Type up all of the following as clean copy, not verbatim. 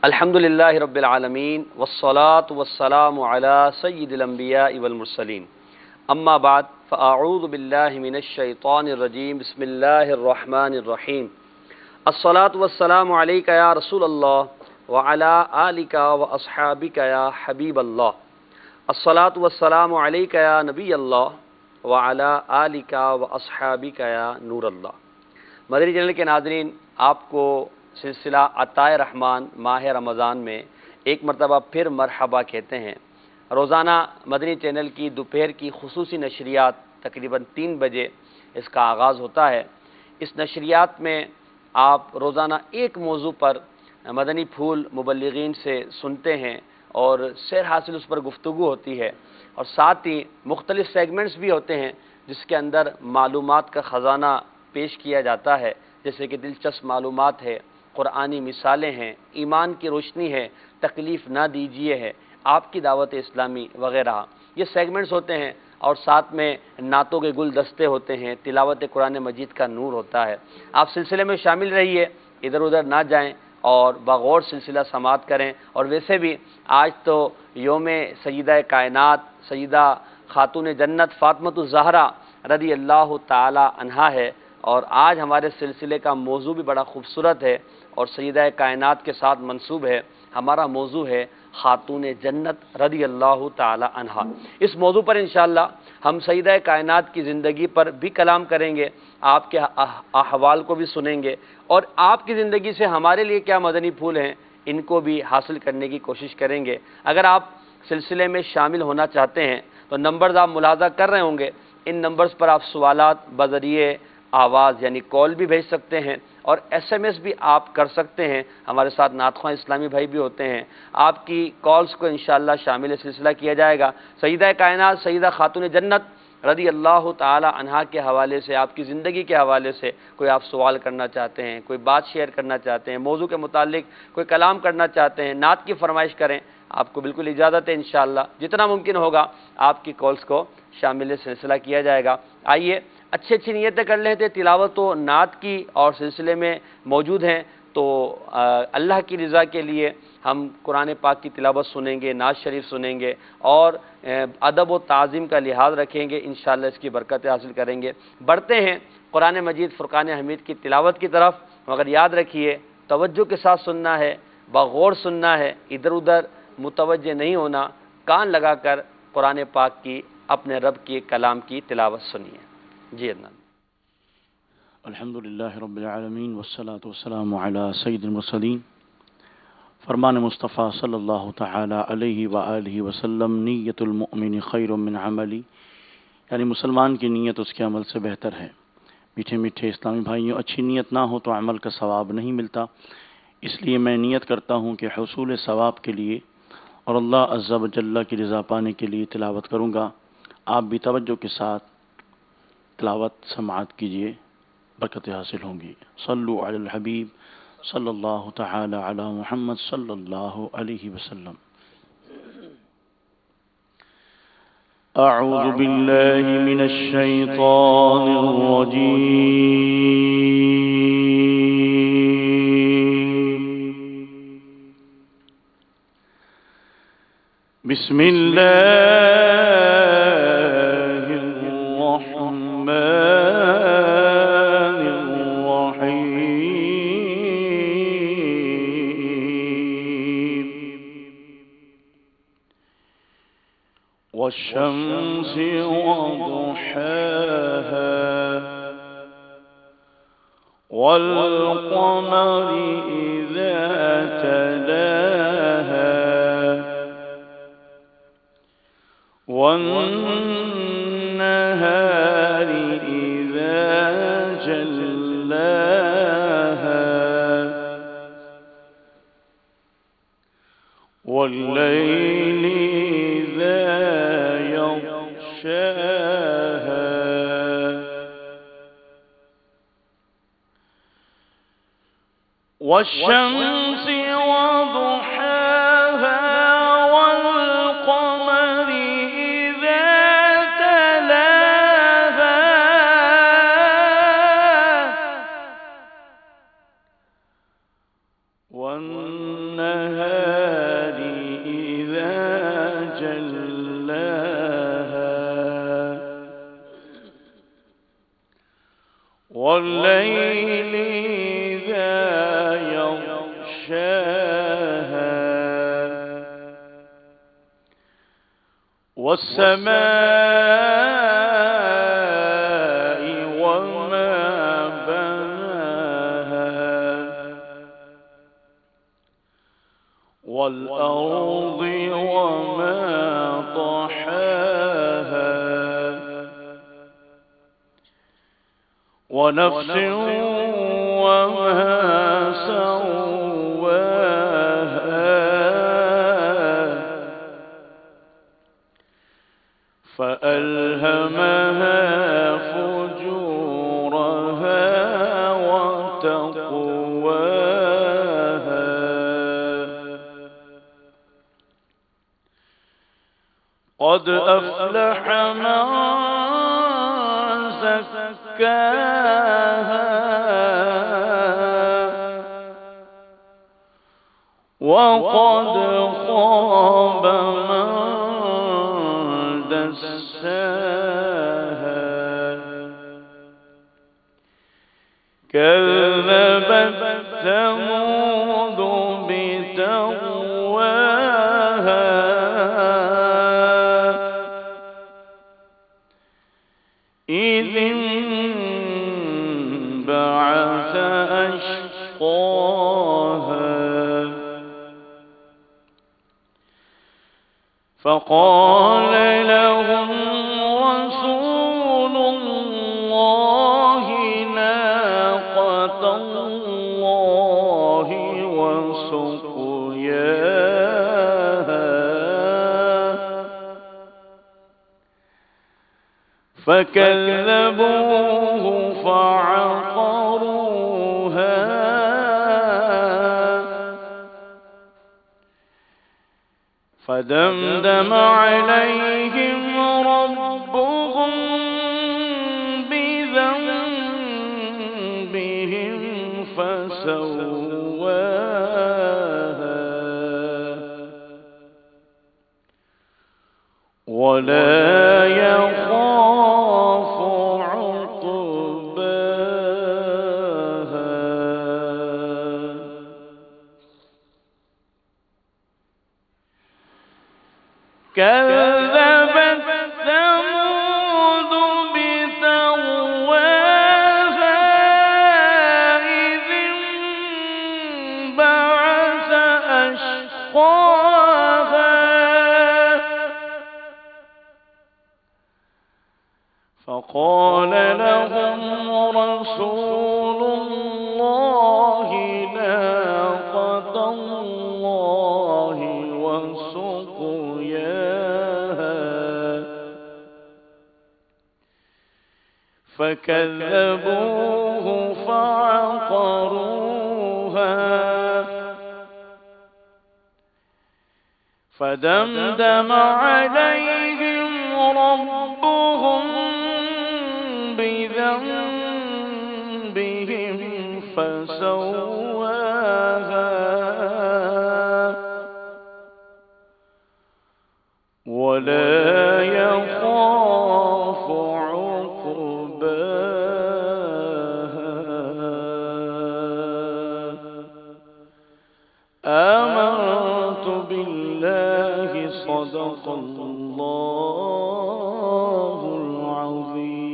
الحمدللہ رب العالمین والصلاة والسلام علی سید الانبیاء والمرسلین اما بعد فاعوذ باللہ من الشیطان الرجیم بسم اللہ الرحمن الرحیم الصلاة والسلام علیک یا رسول اللہ وعلی آلک واصحابک یا حبیب اللہ الصلاة والسلام علیک یا نبی اللہ وعلی آلک واصحابک یا نور اللہ۔ مدنی چینل کے ناظرین، آپ کو سلسلہ عطائے رحمان ماہ رمضان میں ایک مرتبہ پھر مرحبا کہتے ہیں۔ روزانہ مدنی چینل کی دوپہر کی خصوصی نشریات تقریباً 3 بجے اس کا آغاز ہوتا ہے۔ اس نشریات میں آپ روزانہ ایک موضوع پر مدنی پھول مبلغین سے سنتے ہیں اور سیر حاصل اس پر گفتگو ہوتی ہے، اور ساتھ ہی مختلف سیگمنٹس بھی ہوتے ہیں جس کے اندر معلومات کا خزانہ پیش کیا جاتا ہے، جیسے کہ دلچسپ معلومات ہے، قرآنی مثالیں ہیں، ایمان کی روشنی ہے، تکلیف نہ دیجیے ہے، آپ کی دعوت اسلامی وغیرہ۔ یہ سیگمنٹس ہوتے ہیں اور ساتھ میں نعتوں کے گلدستے ہوتے ہیں، تلاوت قرآن مجید کا نور ہوتا ہے۔ آپ سلسلے میں شامل رہیے، ادھر ادھر نہ جائیں اور بغور سلسلہ سماعت کریں۔ اور ویسے بھی آج تو یوم سیدہ کائنات سیدہ خاتون جنت فاطمۃ الزہرا رضی اللہ تعالی عنہا ہے، اور آج ہمارے سلسلے کا موضوع بھی بڑا خوبصورت ہے اور سیدہ کائنات کے ساتھ منسوب ہے۔ ہمارا موضوع ہے خاتون جنت رضی اللہ تعالی عنہا۔ اس موضوع پر انشاءاللہ ہم سیدہ کائنات کی زندگی پر بھی کلام کریں گے، آپ کے احوال کو بھی سنیں گے، اور آپ کی زندگی سے ہمارے لیے کیا مدنی پھول ہیں ان کو بھی حاصل کرنے کی کوشش کریں گے۔ اگر آپ سلسلے میں شامل ہونا چاہتے ہیں تو نمبرز آپ ملاحظہ کر رہے ہوں گے، ان نمبرز پر آپ سوالات بذریعے آواز یعنی کال بھی بھیج سکتے ہیں، اور ایس ایم ایس بھی آپ کر سکتے ہیں۔ ہمارے ساتھ نعت خواں اسلامی بھائی بھی ہوتے ہیں، آپ کی کالز کو انشاءاللہ شامل سلسلہ کیا جائے گا۔ سیدہ کائنات سیدہ خاتون جنت رضی اللہ تعالی عنہا کے حوالے سے، آپ کی زندگی کے حوالے سے کوئی آپ سوال کرنا چاہتے ہیں، کوئی بات شیئر کرنا چاہتے ہیں، موضوع کے متعلق کوئی کلام کرنا چاہتے ہیں، نعت کی فرمائش کریں، آپ کو بالکل اجازت ہے۔ انشاءاللہ جتنا ممکن ہوگا آپ کی کالز کو شامل سلسلہ کیا جائے گا۔ آئیے اچھی نیتیں کر لیتے ہیں، تلاوت و نعت کی اور سلسلے میں موجود ہیں تو اللہ کی رضا کے لیے ہم قرآن پاک کی تلاوت سنیں گے، نعت شریف سنیں گے اور ادب و تعظیم کا لحاظ رکھیں گے، انشاءاللہ اس کی برکتیں حاصل کریں گے۔ بڑھتے ہیں قرآن مجید فرقان حمید کی تلاوت کی طرف، مگر یاد رکھیے توجہ کے ساتھ سننا ہے، بغور سننا ہے، ادھر ادھر متوجہ نہیں ہونا، کان لگا کر قرآن پاک کی اپنے رب کی کلام کی تلاوت سنیے۔ جی عدنان۔ الحمدللہ رب العالمین والصلاة والسلام علی سید المرسلین۔ فرمان مصطفیٰ صلی اللہ تعالی علیہ وآلہ وسلم، نیت المؤمن خیر من عملی، یعنی مسلمان کی نیت اس کے عمل سے بہتر ہے۔ میٹھے میٹھے اسلامی بھائیوں، اچھی نیت نہ ہو تو عمل کا ثواب نہیں ملتا، اس لیے میں نیت کرتا ہوں کہ حصول ثواب کے لیے اور اللہ عز و جل کی رضا پانے کے لیے تلاوت کروں گا۔ آپ بھی توجہ کے ساتھ تلاوت سماعت کیجیے، برکتیں حاصل ہوں گی۔ صلوا علی الحبیب صلی اللہ تعالی علی محمد صلی اللہ علیہ وسلم۔ اعوذ باللہ من الشیطان الرجیم، بسم اللہ والشمس وضحاها والقمر إذا تلاها والنهار إذا جلاها والليل والشمس وضحاها والقمر إذا تلاها والنهار والنهار إذا جلاها والليل إذا يغشاها والسماء وما بناها والأرض وما طحاها ونفس وما سواها فألهمها فجورها وتقواها قد أفلح من زكاها وقد خاب من دساها كذبت ثمود بتقواها إذ انبعث أشقاها فقال لهم رسول الله ناقة الله وسقياها فكذبوه فعقروها فدمدم عليهم ربهم بذنبهم فسواها ولا يخاف عقباها كذبت ثمود بتقواها إذ انبعث أشقاها فقال لهم رسول الله ناقة الله وسقياها فكذبوه فعقروها فدمدم عليهم ربهم بذنبهم فسواها ولا يخاف عقباها آمنت بالله صدق الله العظيم.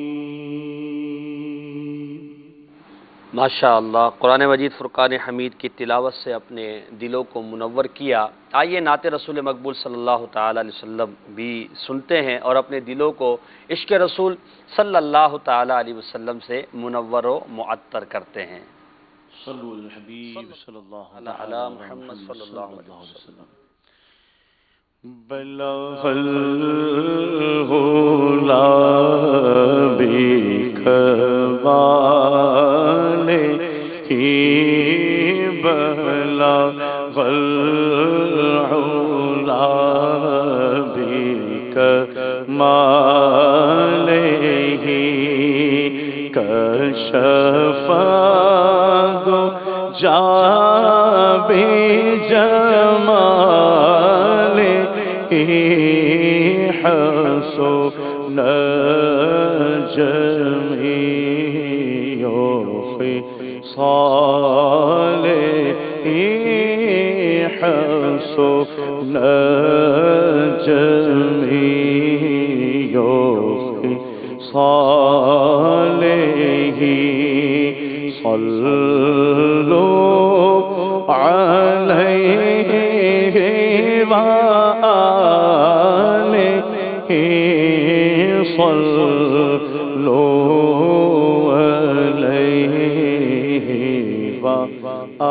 ماشاء اللہ. قرآن مجید فرقان حمید کی تلاوت سے اپنے دلوں کو منور کیا. آئیے نعت رسول مقبول صلی اللہ تعالی علیہ وسلم بھی سنتے ہیں اور اپنے دلوں کو عشق رسول صلی اللہ تعالی علیہ وسلم سے منور و معطر کرتے ہیں. صلوا الحبیب صلی اللہ علی محمد صلی اللہ علیہ وسلم. بلغ الهلا بكماله بلغ العلا بكماله كشف جا بجا حسن جمیع خصاله حسن جمیع خصاله صلوا علیہ وآلہ صلوا علیہ وآلہ۔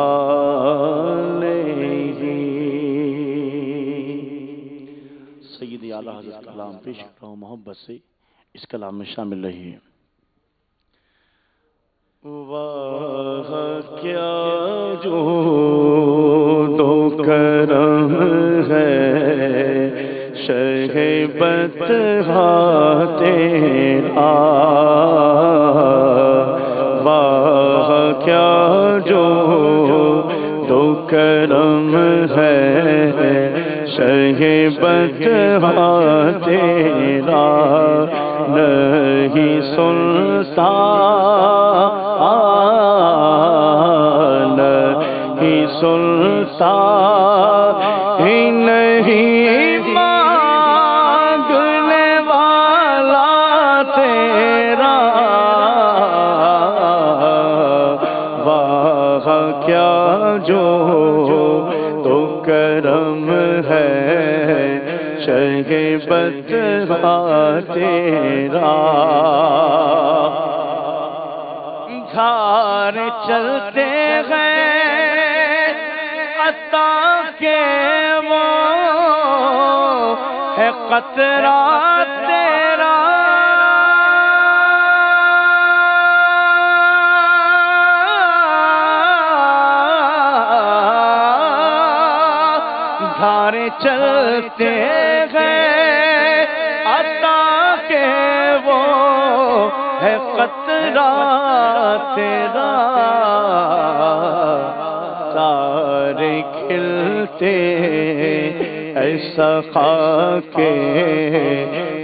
سید اعلیٰ حضرت کلام پیش کر رہا ہوں، محبت سے اس کلام میں شامل رہیے۔ واہ کیا جود و کرم ہے شہبت تیرا، واہ کیا جود و کرم ہے شہبت تیرا، نہیں سنتا نہیں سنتا ہی نہیں مانگنے والا تیرا، واہ کیا جو تو کرم ہے شہبت تیرا، گھار چلتے گئے عطا کے وہ ہے قطرہ تیرا، گھار چلتے گئے عطا کے وہ ہے قطرہ تیرا، تارے کھلتے ایسا خاک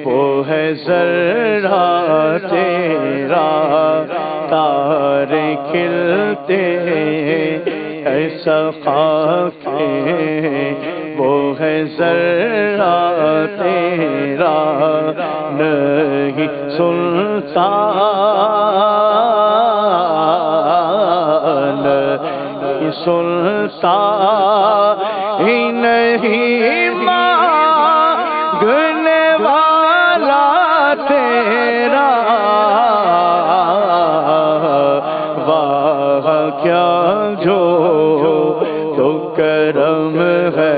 وہ ہے ذرہ تیرا، تارے کھلتے ایسا خاک وہ ہے ذرہ تیرا، نہیں سنتا نہیں سنتا ہی نہیں مانگنے والا تیرا، واہ کیا جو تو کرم ہے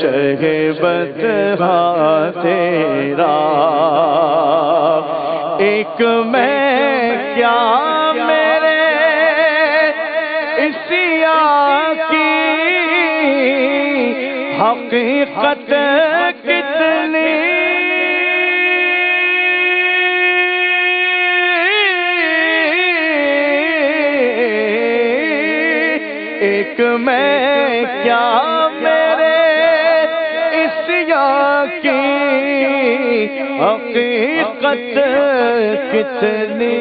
شہبت تیرا، ایک میں کیا میرے اسیا کی حقیقت کتنی، ایک میں کیا میرے اسیا کی حقیقت کتنی،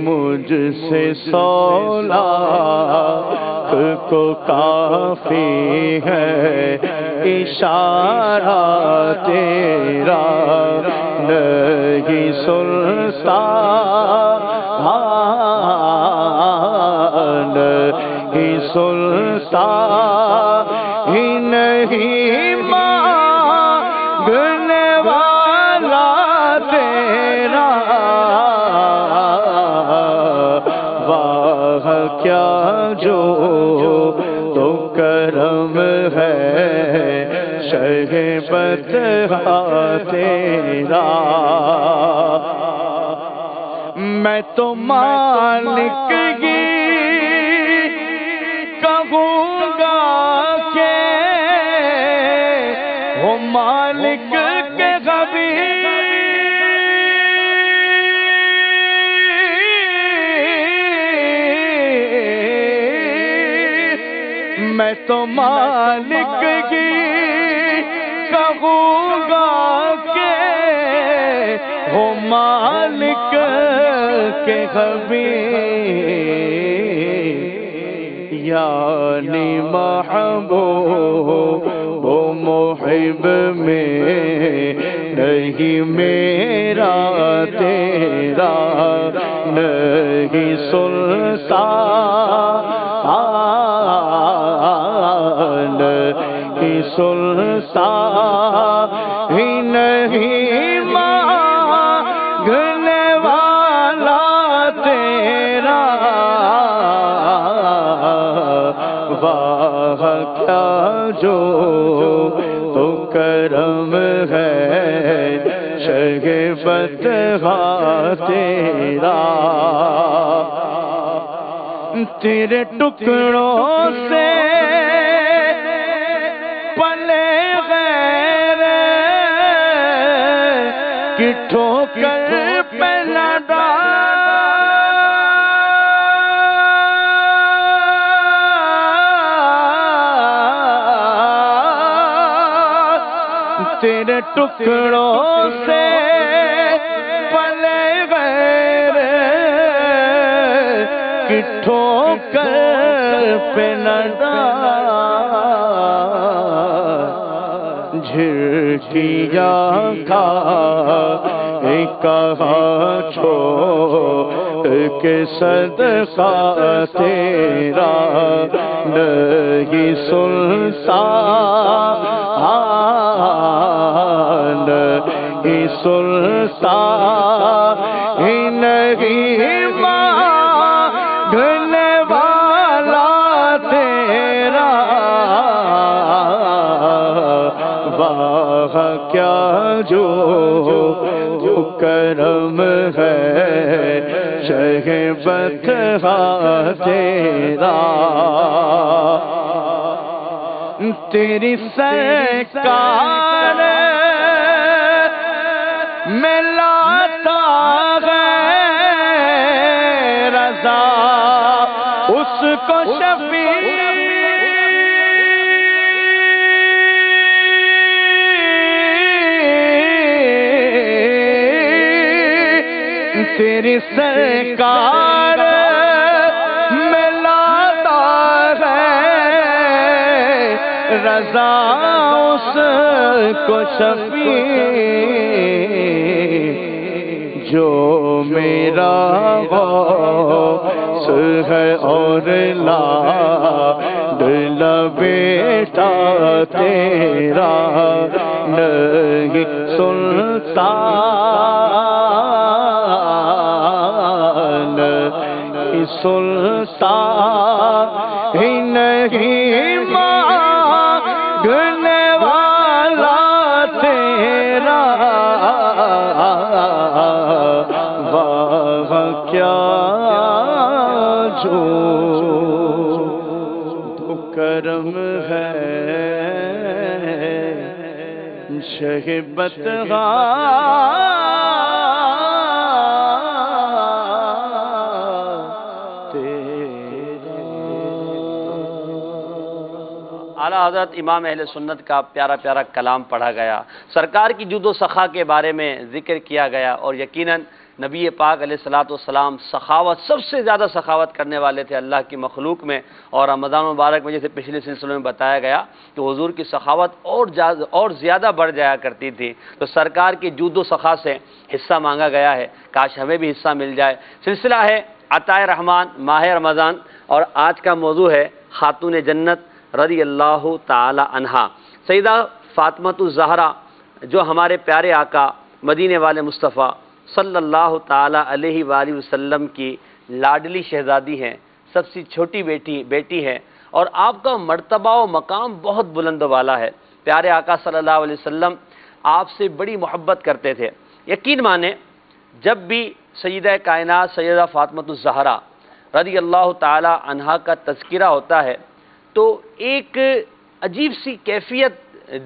مجھ سے 100 لاکھ کو کافی ہے اشارہ تیرا، نہیں سنتا نہیں سنتا ہی نہیں مانگنے والا تیرا، واہ کیا جو تو کرم ہے شہبت تیرا، میں تو مالک ہی کہوں گا کہ وہ مالک کے حبیب، میں تو مالک کی کہوں گا کہ ہو مالک کے حبیب، یعنی محبوب و محب میں نہیں میرا تیرا نہیں سلطان، نہیں سلطان ہی نہیں مانگنے والا تیرا، واہ کیا جو تو کرم ہے شگفت تیرا، تیرے ٹکڑوں سے پلے غیر کی ٹھوکر پہ لگا، تیرے ٹکڑوں سے پلے غیر کی ٹھوکر پہ نہ ڈال، جھرکیاں کھا کہاں چھوڑ کے صدقہ تیرا نہیں سلطان، نہیں سلطان ہی نہیں مانگنے والا تیرا، واہ کیا جو کرم ہے شگفت تیرا، تیری سرکار میں لاتا ہے رضا، اس کو شفیع تیری سرکار میں لاتا ہے رضا، اس کو شفیع جو میرا غوث ہے اور لاڈلا بیٹا تیرا نہیں سلطان، نہیں سلطان ہی نہیں مانگنے والا تیرا، واہ کیا جو تو کرم ہے شہبت اعلیٰ حضرت امام اہل سنت کا پیارا پیارا کلام پڑھا گیا، سرکار کی جود و سخا کے بارے میں ذکر کیا گیا، اور یقیناً نبی پاک علیہ السلام سخاوت سب سے زیادہ سخاوت کرنے والے تھے اللہ کی مخلوق میں، اور رمضان مبارک میں جیسے پچھلے سلسلے میں بتایا گیا کہ حضور کی سخاوت اور زیادہ بڑھ جایا کرتی تھی، تو سرکار کی جود و سخا سے حصہ مانگا گیا ہے، کاش ہمیں بھی حصہ مل جائے۔ سلسلہ ہے عطائے رحمان ماہ رمضان، اور آج کا موضوع ہے خاتون جنت رضی اللہ تعالی عنہا، سیدہ فاطمۃ الزہرا جو ہمارے پیارے آقا مدینے والے مصطفیٰ صلی اللہ تعالی علیہ وآلہ وسلم کی لاڈلی شہزادی ہیں، سب سے چھوٹی بیٹی ہے، اور آپ کا مرتبہ و مقام بہت بلند والا ہے۔ پیارے آقا صلی اللہ علیہ وسلم آپ سے بڑی محبت کرتے تھے۔ یقین مانیں جب بھی سیدہ کائنات سیدہ فاطمۃ الزہرا رضی اللہ تعالی عنہا کا تذکرہ ہوتا ہے تو ایک عجیب سی کیفیت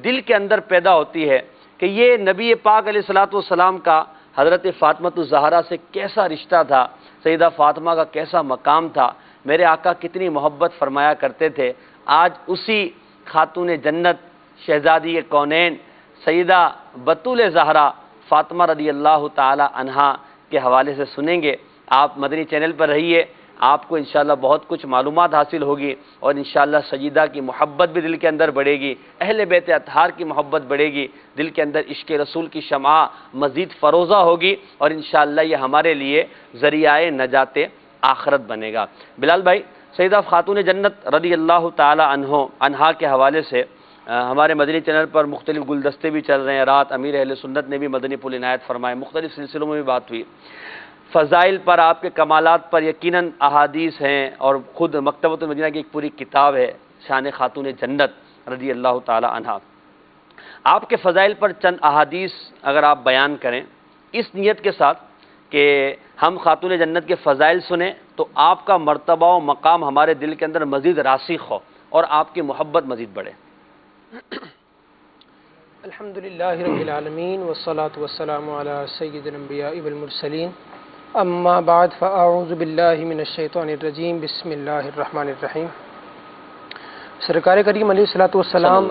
دل کے اندر پیدا ہوتی ہے کہ یہ نبی پاک علیہ السلام کا حضرت فاطمۃ الزہرا سے کیسا رشتہ تھا، سیدہ فاطمہ کا کیسا مقام تھا۔ میرے آقا کتنی محبت فرمایا کرتے تھے، آج اسی خاتون جنت شہزادی کونین سیدہ بطول زہرا فاطمہ رضی اللہ تعالی عنہا کے حوالے سے سنیں گے۔ آپ مدنی چینل پر رہیے، آپ کو انشاءاللہ بہت کچھ معلومات حاصل ہوگی، اور انشاءاللہ سیدہ کی محبت بھی دل کے اندر بڑھے گی، اہل بیت اطہار کی محبت بڑھے گی، دل کے اندر عشق رسول کی شمع مزید فروزہ ہوگی، اور انشاءاللہ یہ ہمارے لیے ذریعہ نجات آخرت بنے گا۔ بلال بھائی، سیدہ خاتون جنت رضی اللہ تعالی عنہا کے حوالے سے ہمارے مدنی چینل پر مختلف گلدستے بھی چل رہے ہیں، رات امیر اہل سنت نے بھی مدنی پھول عنایت فرمائے، مختلف سلسلوں میں بھی بات ہوئی، فضائل پر، آپ کے کمالات پر یقیناً احادیث ہیں، اور خود مکتبۃ المدینہ کی ایک پوری کتاب ہے شان خاتون جنت رضی اللہ تعالی عنہا۔ آپ کے فضائل پر چند احادیث اگر آپ بیان کریں اس نیت کے ساتھ کہ ہم خاتون جنت کے فضائل سنیں تو آپ کا مرتبہ و مقام ہمارے دل کے اندر مزید راسخ ہو اور آپ کی محبت مزید بڑھے۔ الحمدللہ رب العالمین والصلو والسلام علی سید الانبیاء والمرسلین، اما بعد فاعوذ باللہ من الشیطان الرجیم، بسم اللہ الرحمن الرحیم۔ سرکار کریم علیہ الصلوۃ والسلام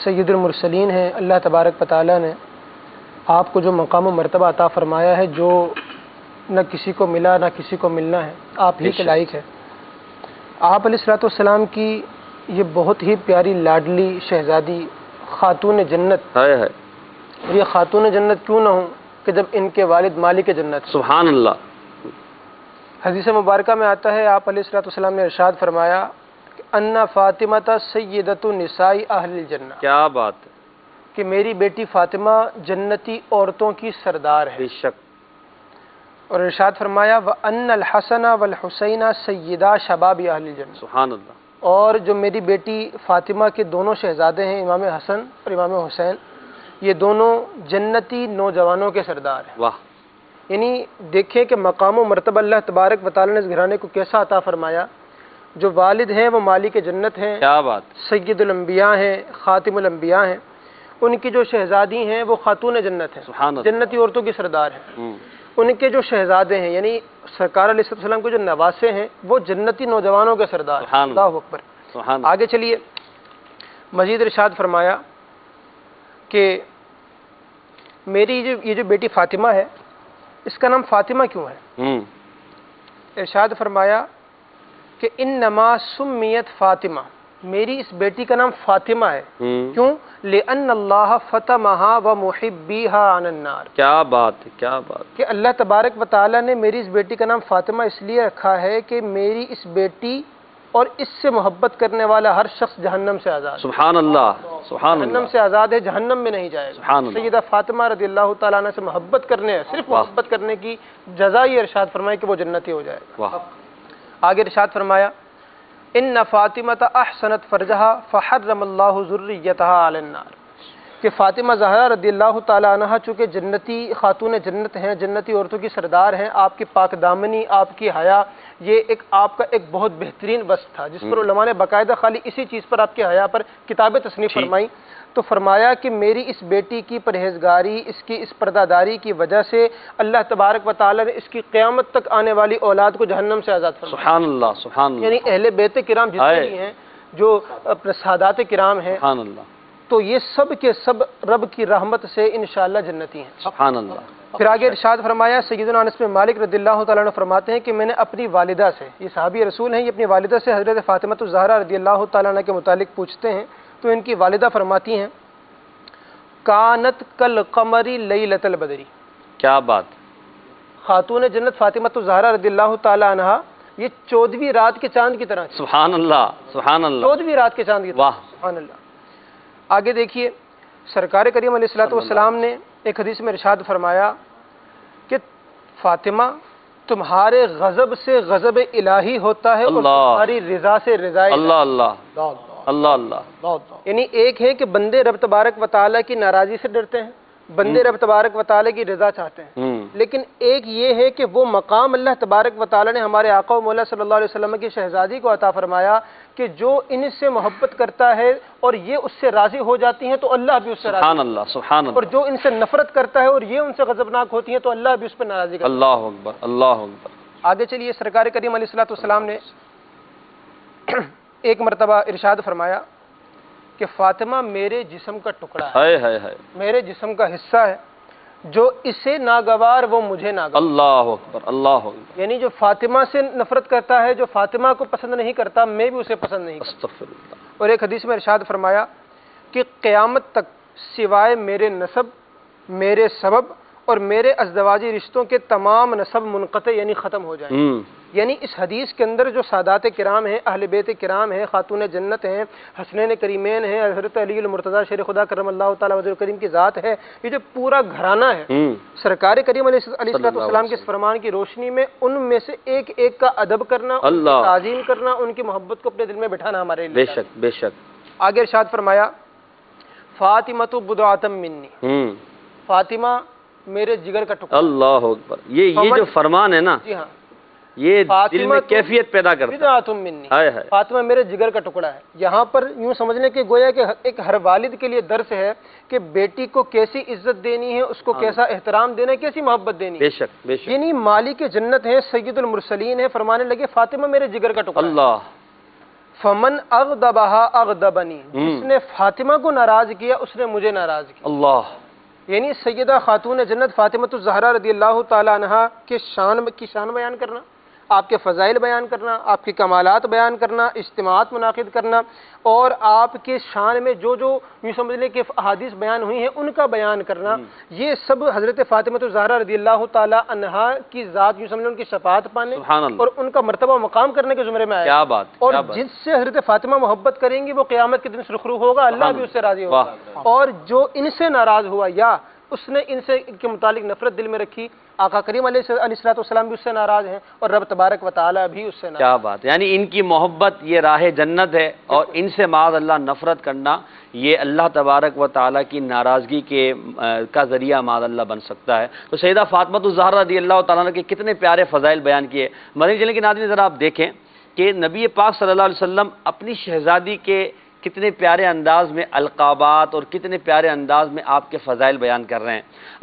سید المرسلین ہیں، اللہ تبارک و تعالی نے آپ کو جو مقام و مرتبہ عطا فرمایا ہے جو نہ کسی کو ملا نہ کسی کو ملنا ہے، آپ ہی کے لائق ہے۔ آپ علیہ الصلوۃ والسلام کی یہ بہت ہی پیاری لاڈلی شہزادی خاتون جنت، یہ خاتون جنت کیوں نہ ہوں کہ جب ان کے والد مالک جنت، سبحان اللہ۔ حدیث مبارکہ میں آتا ہے، آپ علیہ الصلوۃ والسلام نے ارشاد فرمایا کہ ان فاطمہ سیدۃ نساء اہل الجنہ، کیا بات ہے کہ میری بیٹی فاطمہ جنتی عورتوں کی سردار ہے، بے شک۔ اور ارشاد فرمایا وَأَنَّ الْحَسَنَ وَالْحُسَيْنَ سَيِّدَا شَبَابِ أَهْلِ الْجَنَّةِ، سبحان اللہ۔ اور جو میری بیٹی فاطمہ کے دونوں شہزادے ہیں، امام حسن اور امام حسین، یہ دونوں جنتی نوجوانوں کے سردار ہیں۔ واہ، یعنی دیکھیں کہ مقام و مرتبہ اللہ تبارک و تعالی نے اس گھرانے کو کیسا عطا فرمایا۔ جو والد ہیں وہ مالک جنت ہیں، کیا بات، سید الانبیاء ہیں، خاتم الانبیاء ہیں، ان کی جو شہزادی ہیں وہ خاتون جنت ہیں، سبحان اللہ۔ جنتی عورتوں کی سردار ہیں۔ ان کے جو شہزادے ہیں یعنی سرکار علیہ السلام کے جو نواسے ہیں وہ جنتی نوجوانوں کے سردار ہیں۔ سبحان اللہ، اللہ اکبر۔ سبحان اللہ۔ آگے چلیے، مزید ارشاد فرمایا کہ میری یہ جو بیٹی فاطمہ ہے اس کا نام فاطمہ کیوں ہے؟ ارشاد فرمایا کہ انما سمیت فاطمہ، میری اس بیٹی کا نام فاطمہ ہے، کیوں؟ لأن اللہ فتمہا ومحبیہا عن النار، کیا بات ہے، کیا بات، کہ اللہ تبارک و تعالی نے میری اس بیٹی کا نام فاطمہ اس لیے رکھا ہے کہ میری اس بیٹی اور اس سے محبت کرنے والا ہر شخص جہنم سے آزاد ہے، سبحان اللہ، سبحان جہنم اللہ، سے آزاد ہے، جہنم میں نہیں جائے گا۔ سبحان اللہ۔ سیدہ فاطمہ رضی اللہ تعالیٰ عنہ سے محبت کرنے، صرف محبت کرنے کی جزا یہ ارشاد فرمائے کہ وہ جنتی ہو جائے گا۔ واہ، آگے ارشاد فرمایا ان فاطمہ احسنت فرجہا فحرم اللہ ذریتہا علی النار، کہ فاطمہ زہرا رضی اللہ تعالی عنہا چونکہ جنتی خاتون جنت ہیں، جنتی عورتوں کی سردار ہیں، آپ کی پاک دامنی، آپ کی حیا، یہ ایک آپ کا ایک بہت بہترین وصف تھا جس پر علماء نے باقاعدہ خالی اسی چیز پر آپ کی حیا پر کتابیں تصنیف فرمائی۔ تو فرمایا کہ میری اس بیٹی کی پرہیزگاری، اس کی اس پردہ داری کی وجہ سے اللہ تبارک و تعالی نے اس کی قیامت تک آنے والی اولاد کو جہنم سے آزاد فرمایا۔ سبحان اللہ، سبحان اللہ، یعنی اہل بیت کرام جتنے بھی ہیں، جو سادات کرام ہیں، سبحان اللہ، تو یہ سب کے سب رب کی رحمت سے انشاءاللہ جنتی ہیں۔ سبحان اللہ۔ پھر آگے ارشاد فرمایا، سیدنا انس بن مالک رضی اللہ تعالیٰ عنہ فرماتے ہیں کہ میں نے اپنی والدہ سے، یہ صحابی رسول ہیں، یہ اپنی والدہ سے حضرت فاطمہ الزہرا رضی اللہ تعالیٰ عنہ کے متعلق پوچھتے ہیں تو ان کی والدہ فرماتی ہیں کانت کالقمر لیلۃ البدر، کیا بات، خاتون جنت فاطمہ الزہرا رضی اللہ تعالیٰ عنہ یہ 14ویں رات کے چاند کی طرح تھی، سبحان اللہ، سبحان اللہ، 14ویں رات کے چاند کی طرح، واہ، سبحان اللہ۔ آگے دیکھیے، سرکار کریم علیہ الصلوۃ والسلام نے ایک حدیث میں ارشاد فرمایا کہ فاطمہ تمہارے غضب سے غضب الہی ہوتا ہے اور تمہاری رضا سے رضا الہی۔ اللہ اللہ، اللہ اللہ، یعنی ایک ہے کہ بندے رب تبارک و تعالیٰ کی ناراضی سے ڈرتے ہیں، بندے رب تبارک و تعالیٰ کی رضا چاہتے ہیں، لیکن ایک یہ ہے کہ وہ مقام اللہ تبارک و تعالیٰ نے ہمارے آقا و مولا صلی اللہ علیہ وسلم کی شہزادی کو عطا فرمایا کہ جو ان سے محبت کرتا ہے اور یہ اس سے راضی ہو جاتی ہیں تو اللہ بھی اس سے راضی، سبحان اللہ، سبحان اور اللہ، جو ان سے نفرت کرتا ہے اور یہ ان سے غضبناک ہوتی ہیں تو اللہ بھی اس پر ناراضی کرتا ہے۔ اللہ اکبر، اللہ اکبر، آگے چلیے، سرکار کریم علیہ السلام نے ایک مرتبہ ارشاد فرمایا کہ فاطمہ میرے جسم کا ٹکڑا ہے، میرے جسم کا حصہ ہے، جو اسے ناگوار وہ مجھے ناگوار۔ اللہ اکبر، اللہ اکبر۔ یعنی جو فاطمہ سے نفرت کرتا ہے، جو فاطمہ کو پسند نہیں کرتا، میں بھی اسے پسند نہیں کرتا۔ استغفر اللہ۔ اور ایک حدیث میں ارشاد فرمایا کہ قیامت تک سوائے میرے نسب، میرے سبب اور میرے ازدواجی رشتوں کے تمام نسب منقطع یعنی ختم ہو جائیں۔ یعنی اس حدیث کے اندر جو سادات کرام ہیں، اہل بیت کرام ہیں، خاتون جنت ہیں، حسنین کریمین ہیں، حضرت علی المرتضی شیر خدا کرم اللہ تعالی وجہ کریم کی ذات ہے، یہ جو پورا گھرانہ ہے، سرکار کریم علیہ السلام کے اس فرمان کی روشنی میں ان میں سے ایک ایک کا ادب کرنا، ان کی تعظیم کرنا، ان کی محبت کو اپنے دل میں بٹھانا ہمارے لیے بے شک بے شک۔ آگے ارشاد فرمایا فاطمۃ بضعۃ منی، فاطمہ میرے جگر کا ٹکڑا۔ اللہ اکبر۔ یہ جو فرمان ہے نا، جی ہاں، یہ دل میں کیفیت پیدا کرتا ہے۔ بضعۃ منی، فاطمہ میرے جگر کا ٹکڑا ہے۔ یہاں پر یوں سمجھنے کہ گویا کہ ایک ہر والد کے لیے درس ہے کہ بیٹی کو کیسی عزت دینی ہے، اس کو کیسا احترام دینا ہے، کیسی محبت دینی ہے۔ بے شک بے شک۔ یعنی مالک جنت ہے، سید المرسلین ہے، فرمانے لگے فاطمہ میرے جگر کا ٹکڑا ہے۔ اللہ۔ فمن اغضبها اغضبنی، جس نے فاطمہ کو ناراض کیا اس نے مجھے ناراض کیا۔ اللہ۔ یعنی سیدہ خاتون جنت فاطمۃ الزہرا رضی اللہ تعالی عنہا کے شان بیان کرنا، آپ کے فضائل بیان کرنا، آپ کے کمالات بیان کرنا، اجتماعات منعقد کرنا، اور آپ کے شان میں جو جو یوں سمجھ لیں کہ احادیث بیان ہوئی ہیں ان کا بیان کرنا، یہ سب حضرت فاطمۃ الزہرا رضی اللہ تعالی عنہا کی ذات یوں سمجھ لیں ان کی شفاعت پانے اور ان کا مرتبہ مقام کرنے کے زمرے میں آیا۔ کیا بات۔ اور جس سے حضرت فاطمہ محبت کریں گی وہ قیامت کے دن سرخرو ہوگا، اللہ بھی اس سے راضی ہوگا، اور جو ان سے ناراض ہوا یا اس نے ان سے ان کے متعلق نفرت دل میں رکھی، آقا کریم علیہ السلام بھی اس سے ناراض ہیں اور رب تبارک و تعالی بھی اس سے ناراض۔ کیا بات، یعنی ان کی محبت یہ راہ جنت ہے، اور ان سے معاذ اللہ نفرت کرنا یہ اللہ تبارک و تعالی کی ناراضگی کا ذریعہ معاذ اللہ بن سکتا ہے۔ تو سیدہ فاطمۃ الزہرا رضی اللہ تعالیٰ کے کتنے پیارے فضائل بیان کیے۔ مدنی چینل کے ناظرین ذرا آپ دیکھیں کہ نبی پاک صلی اللہ علیہ وسلم اپنی شہزادی کے کتنے پیارے انداز میں القابات اور کتنے پیارے انداز میں آپ کے فضائل بیان کر رہے ہیں۔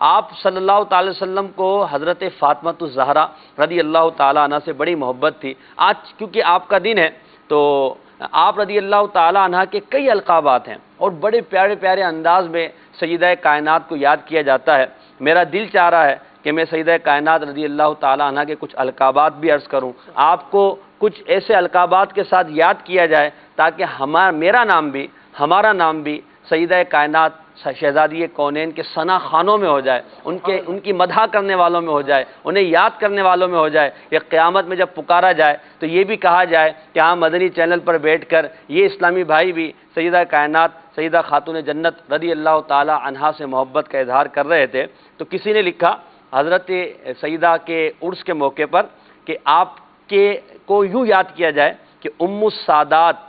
آپ صلی اللہ تعالی وسلم کو حضرت فاطمۃ الزہرا رضی اللہ تعالی عنہ سے بڑی محبت تھی۔ آج کیونکہ آپ کا دن ہے تو آپ رضی اللہ تعالی عنہ کے کئی القابات ہیں اور بڑے پیارے پیارے انداز میں سیدہ کائنات کو یاد کیا جاتا ہے۔ میرا دل چاہ رہا ہے کہ میں سیدہ کائنات رضی اللہ تعالی عنہ کے کچھ القابات بھی عرض کروں، آپ کو کچھ ایسے القابات کے ساتھ یاد کیا جائے تاکہ میرا نام بھی، ہمارا نام بھی سیدہ کائنات شہزادی کونین کے ثنا خانوں میں ہو جائے، ان کی مدح کرنے والوں میں ہو جائے، انہیں یاد کرنے والوں میں ہو جائے، کہ قیامت میں جب پکارا جائے تو یہ بھی کہا جائے کہ ہاں مدنی چینل پر بیٹھ کر یہ اسلامی بھائی بھی سیدہ کائنات سیدہ خاتون جنت رضی اللہ تعالی عنہا سے محبت کا اظہار کر رہے تھے۔ تو کسی نے لکھا حضرت سیدہ کے عرس کے موقع پر کہ آپ کو یوں یاد کیا جائے کہ ام السادات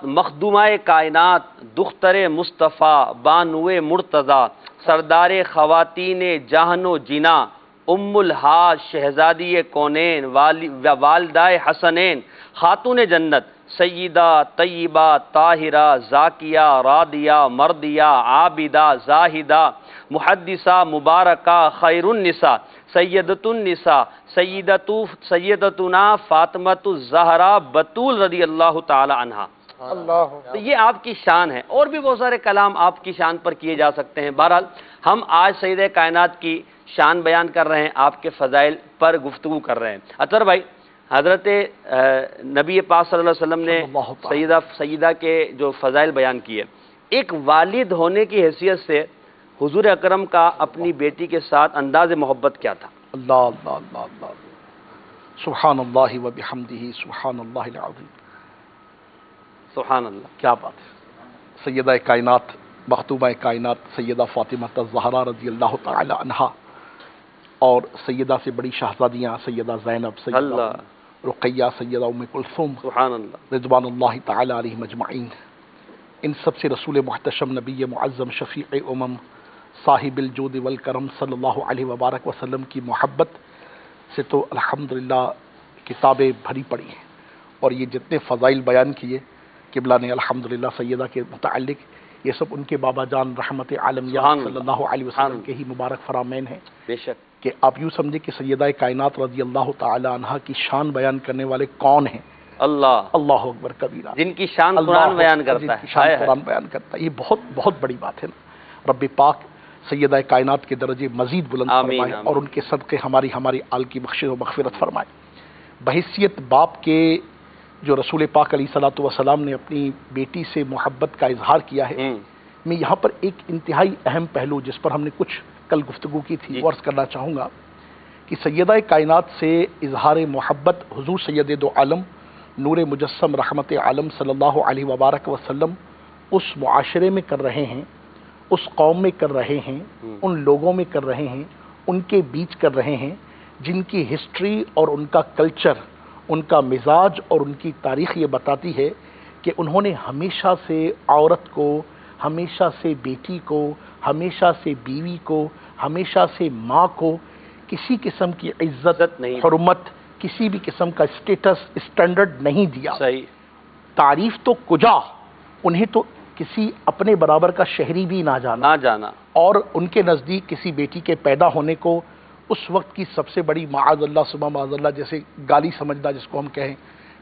مخدومہ کائنات دختر مصطفیٰ بانو مرتضیٰ سردار خواتین جہن و جنا ام الحاج شہزادی کونین والدہ حسنین خاتون جنت سیدہ طیبہ طاہرہ زاکیہ رادیہ مردیہ عابدہ زاہدہ محدثہ مبارکہ خیر النساء سیدۃ النساء سیدتنا فاطمۃ الزہرا بطول رضی اللہ تعالی عنہا۔ تو یہ آپ کی شان ہے، اور بھی بہت سارے کلام آپ کی شان پر کیے جا سکتے ہیں۔ بہرحال ہم آج سیدہ کائنات کی شان بیان کر رہے ہیں، آپ کے فضائل پر گفتگو کر رہے ہیں۔ اطہر بھائی، حضرت نبی پاک صلی اللہ علیہ وسلم نے سیدہ کے جو فضائل بیان کیے، ایک والد ہونے کی حیثیت سے حضور اکرم کا اپنی بیٹی کے ساتھ انداز محبت کیا تھا؟ اللہ اللہ اللہ اللہ، سبحان اللہ و بحمدہ سبحان اللہ العظیم، سبحان اللہ، کیا بات ہے۔ سیدہ کائنات مخدومہ کائنات سیدہ فاطمہ الزہرا رضی اللہ تعالی عنہا اور سیدہ سے بڑی شہزادیاں سیدہ زینب، سیدہ رقیہ، سیدہ ام کلثوم، سبحان اللہ، رضوان اللہ تعالی علیہم اجمعین، ان سب سے رسول محتشم نبی معظم شفیع امم صاحب الجود والکرم صلی اللہ علیہ وبارک وسلم کی محبت سے تو الحمدللہ کتابیں بھری پڑی ہیں، اور یہ جتنے فضائل بیان کیے قبلہ نے الحمدللہ سیدہ کے متعلق، یہ سب ان کے بابا جان رحمت عالمیہ صلی اللہ علیہ وسلم کے ہی مبارک فرامین ہیں۔ بے شک۔ کہ آپ یوں سمجھے کہ سیدہ کائنات رضی اللہ تعالی عنہا کی شان بیان کرنے والے کون ہیں؟ اللہ اکبر کبیرہ، جن کی شان قرآن بیان کرتا ہے، شان قرآن بیان کرتا ہے. یہ بہت بہت بڑی بات ہے نا. رب پاک سیدہ کائنات کے درجے مزید بلند فرمائے اور ان کے صدقے ہماری آل کی بخشش و مغفرت فرمائے. بحیثیت باپ کے جو رسول پاک علیہ الصلوۃ والسلام نے اپنی بیٹی سے محبت کا اظہار کیا ہے، میں یہاں پر ایک انتہائی اہم پہلو جس پر ہم نے کچھ کل گفتگو کی تھی وہ عرض کرنا چاہوں گا کہ سیدہ کائنات سے اظہار محبت حضور سید دو عالم نور مجسم رحمت عالم صلی اللہ علیہ وبارک وسلم اس معاشرے میں کر رہے ہیں، اس قوم میں کر رہے ہیں، ان لوگوں میں کر رہے ہیں، ان کے بیچ کر رہے ہیں جن کی ہسٹری اور ان کا کلچر، ان کا مزاج اور ان کی تاریخ یہ بتاتی ہے کہ انہوں نے ہمیشہ سے عورت کو، ہمیشہ سے بیٹی کو، ہمیشہ سے بیوی کو، ہمیشہ سے ماں کو کسی قسم کی عزت نہیں، حرمت، کسی بھی قسم کا اسٹیٹس، اسٹینڈرڈ نہیں دیا. صحیح. تعریف تو کجا، انہیں تو کسی اپنے برابر کا شہری بھی نہ جانا اور ان کے نزدیک کسی بیٹی کے پیدا ہونے کو اس وقت کی سب سے بڑی معاذ اللہ صبح معاذ اللہ جیسے گالی سمجھنا جس کو ہم کہیں،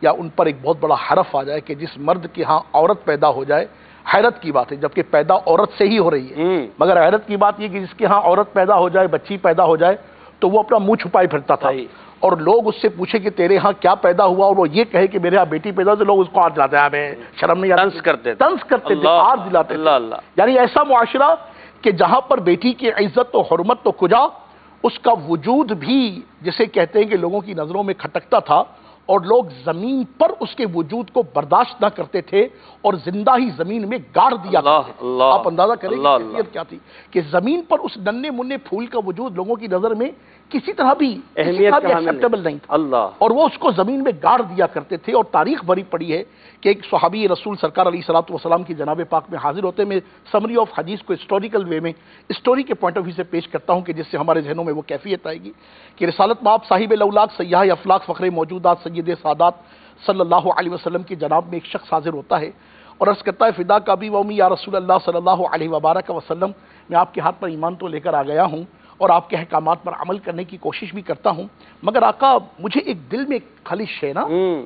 یا ان پر ایک بہت بڑا حرف آ جائے کہ جس مرد کے ہاں عورت پیدا ہو جائے. حیرت کی بات ہے جبکہ پیدا عورت سے ہی ہو رہی ہے، مگر حیرت کی بات یہ کہ جس کے ہاں عورت پیدا ہو جائے، بچی پیدا ہو جائے تو وہ اپنا منہ چھپائے پھرتا تھا اور لوگ اس سے پوچھے کہ تیرے ہاں کیا پیدا ہوا اور وہ یہ کہے کہ میرے ہاں بیٹی پیدا ہو تو لوگ اس کو ہاتھ دلاتے ہیں، ہمیں شرم نہیں آتی، طنز کرتے تھے، ہاتھ دلاتے تھے. یعنی ایسا معاشرہ کہ جہاں پر بیٹی کی عزت و حرمت تو کجا، اس کا وجود بھی جسے کہتے ہیں کہ لوگوں کی نظروں میں کھٹکتا تھا اور لوگ زمین پر اس کے وجود کو برداشت نہ کرتے تھے اور زندہ ہی زمین میں گاڑ دیا کرتے تھے. آپ اندازہ کریں کہ کیفیت کیا تھی کہ زمین پر اس ننھے منھے پھول کا وجود لوگوں کی نظر میں کسی طرح بھی ایکسیپٹیبل نہیں تھا اور وہ اس کو زمین میں گاڑ دیا کرتے تھے. اور تاریخ بھری پڑی ہے کہ ایک صحابی رسول سرکار علیہ الصلوۃ والسلام کی جناب پاک میں حاضر ہوتے میں سمری آف حدیث کو ہسٹوریکل وے میں اسٹوری کے پوائنٹ آف ویو سے پیش کرتا ہوں کہ جس سے ہمارے ذہنوں میں وہ کیفیت آئے گی کہ رسالت مآب صاحب الاولاق سیاح افلاق فخر موجودات سید سادات صلی اللہ علیہ وسلم کی جناب میں ایک شخص حاضر ہوتا ہے اور عرض کرتا ہے فدا کا بھی ومی یا رسول اللہ صلی اللہ علیہ وبارک وسلم، میں آپ کے ہاتھ پر ایمان تو لے کر آ گیا ہوں اور آپ کے احکامات پر عمل کرنے کی کوشش بھی کرتا ہوں، مگر آقا مجھے ایک دل میں ایک خلش ہے نا،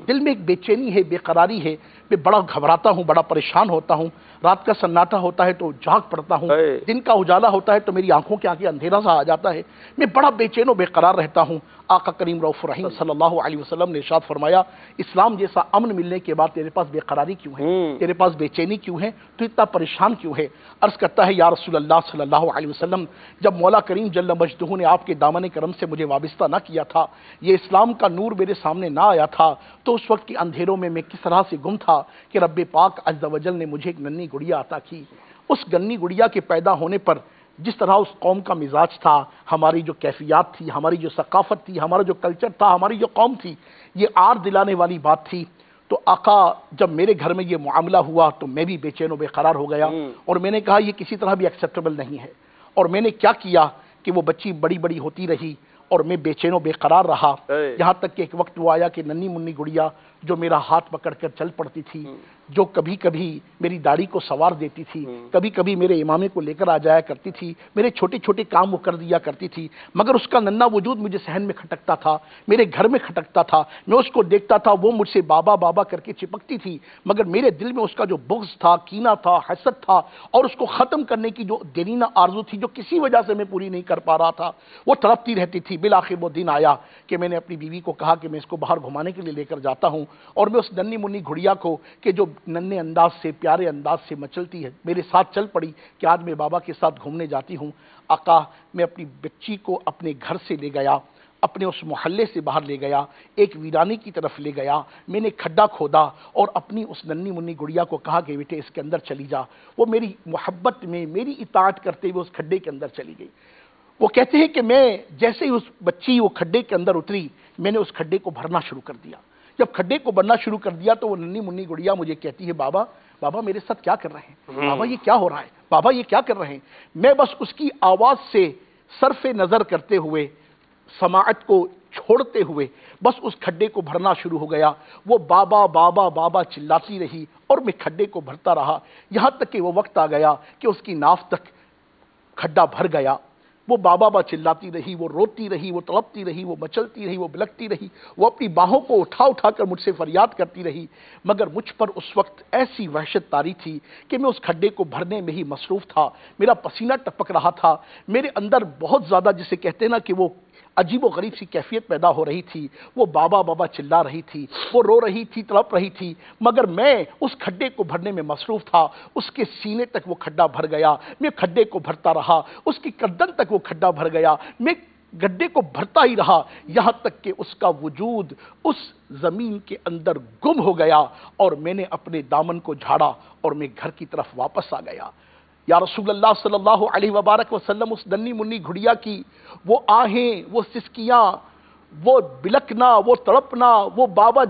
دل میں ایک بے چینی ہے، بے قراری ہے، میں بڑا گھبراتا ہوں، بڑا پریشان ہوتا ہوں. رات کا سناٹا ہوتا ہے تو جاگ پڑتا ہوں، دن کا اجالا ہوتا ہے تو میری آنکھوں کے آگے اندھیرا سا آ جاتا ہے، میں بڑا بے چین و بے قرار رہتا ہوں. آقا کریم رؤوف رحیم صلی اللہ علیہ وسلم نے ارشاد فرمایا اسلام جیسا امن ملنے کے بعد تیرے پاس بے قراری کیوں ہے، تیرے پاس بے چینی کیوں ہے، تو اتنا پریشان کیوں ہے؟ عرض کرتا ہے یا رسول اللہ صلی اللہ علیہ وسلم، جب مولا کریم جل مجدہ نے آپ کے دامن کرم سے مجھے وابستہ نہ کیا تھا، یہ اسلام کا نور میرے سامنے نہ آیا تھا، تو اس وقت کے اندھیروں میں کس طرح سے گم تھا کہ رب پاک عز و جل نے مجھے ایک ننھی گڑیا عطا کی. اس ننھی گڑیا کے پیدا ہونے پر جس طرح اس قوم کا مزاج تھا، ہماری جو کیفیات تھی، ہماری جو ثقافت تھی، ہمارا جو کلچر تھا، ہماری جو قوم تھی، یہ آر دلانے والی بات تھی. تو آقا جب میرے گھر میں یہ معاملہ ہوا تو میں بھی بے چین و بے قرار ہو گیا اور میں نے کہا یہ کسی طرح بھی ایکسیپٹیبل نہیں ہے. اور میں نے کیا کیا کہ وہ بچی بڑی بڑی ہوتی رہی اور میں بے چین و بے قرار رہا، یہاں تک کہ ایک وقت وہ آیا کہ ننھی منی گڑیا جو میرا ہاتھ پکڑ کر چل پڑتی تھی، جو کبھی کبھی میری داڑھی کو سوار دیتی تھی، کبھی کبھی میرے امامے کو لے کر آ جایا کرتی تھی، میرے چھوٹے چھوٹے کام وہ کر دیا کرتی تھی، مگر اس کا ننھا وجود مجھے صحن میں کھٹکتا تھا، میرے گھر میں کھٹکتا تھا، میں اس کو دیکھتا تھا، وہ مجھ سے بابا بابا کر کے چپکتی تھی، مگر میرے دل میں اس کا جو بغض تھا، کینہ تھا، حسد تھا اور اس کو ختم کرنے کی جو دینہ آرزو تھی جو کسی وجہ سے میں پوری نہیں کر پا رہا تھا، وہ تڑپتی رہتی تھی. بالآخر وہ دن آیا کہ میں نے اپنی بیوی کو کہا کہ میں اس کو باہر گھمانے کے لیے لے کر جاتا ہوں اور میں اس ننھی منی گھڑیا کو کہ جو ننھے انداز سے پیارے انداز سے مچلتی ہے میرے ساتھ چل پڑی کہ آج میں بابا کے ساتھ گھومنے جاتی ہوں. آقا میں اپنی بچی کو اپنے گھر سے لے گیا، اپنے اس محلے سے باہر لے گیا، ایک ویرانی کی طرف لے گیا، میں نے کھڈا کھودا اور اپنی اس ننھی منی گڑیا کو کہا کہ بیٹے اس کے اندر چلی جا. وہ میری محبت میں میری اطاعت کرتے ہوئے اس کھڈے کے اندر چلی گئی. وہ کہتے ہیں کہ میں جیسے ہی اس بچی وہ کھڈے کے اندر اتری میں نے اس کھڈے کو بھرنا شروع کر دیا. جب کھڈے کو بھرنا شروع کر دیا تو وہ ننھی منی گڑیا مجھے کہتی ہے بابا بابا میرے ساتھ کیا کر رہے ہیں، بابا یہ کیا ہو رہا ہے، بابا یہ کیا کر رہے ہیں. میں بس اس کی آواز سے صرف نظر کرتے ہوئے سماعت کو چھوڑتے ہوئے بس اس کھڈے کو بھرنا شروع ہو گیا. وہ بابا بابا بابا چلاتی رہی اور میں کھڈے کو بھرتا رہا یہاں تک کہ وہ وقت آ گیا کہ اس کی ناف تک کھڈا بھر گیا. وہ بابا چلاتی رہی، وہ روتی رہی، وہ تڑپتی رہی، وہ مچلتی رہی، وہ بلکتی رہی، وہ اپنی باہوں کو اٹھا اٹھا کر مجھ سے فریاد کرتی رہی، مگر مجھ پر اس وقت ایسی وحشت طاری تھی کہ میں اس کھڈے کو بھرنے میں ہی مصروف تھا، میرا پسینہ ٹپک رہا تھا، میرے اندر بہت زیادہ جسے کہتے ہیں نا کہ وہ عجیب و غریب سی کیفیت پیدا ہو رہی تھی، وہ بابا چلا رہی تھی، وہ رو رہی تھی، تڑپ رہی تھی، مگر میں اس کھڈے کو بھرنے میں مصروف تھا، اس کے سینے تک وہ کھڈا بھر گیا، میں کھڈے کو بھرتا رہا، اس کی گردن تک وہ کھڈا بھر گیا، میں گڈھے کو بھرتا ہی رہا، یہاں تک کہ اس کا وجود اس زمین کے اندر گم ہو گیا، اور میں نے اپنے دامن کو جھاڑا اور میں گھر کی طرف واپس آ گیا۔ یا رسول اللہ صلی اللہ علیہ وبارک وسلم، اس ننھی منی گھڑیا کی وہ آہیں، وہ سسکیاں، وہ بلکنا، وہ تڑپنا، وہ بابا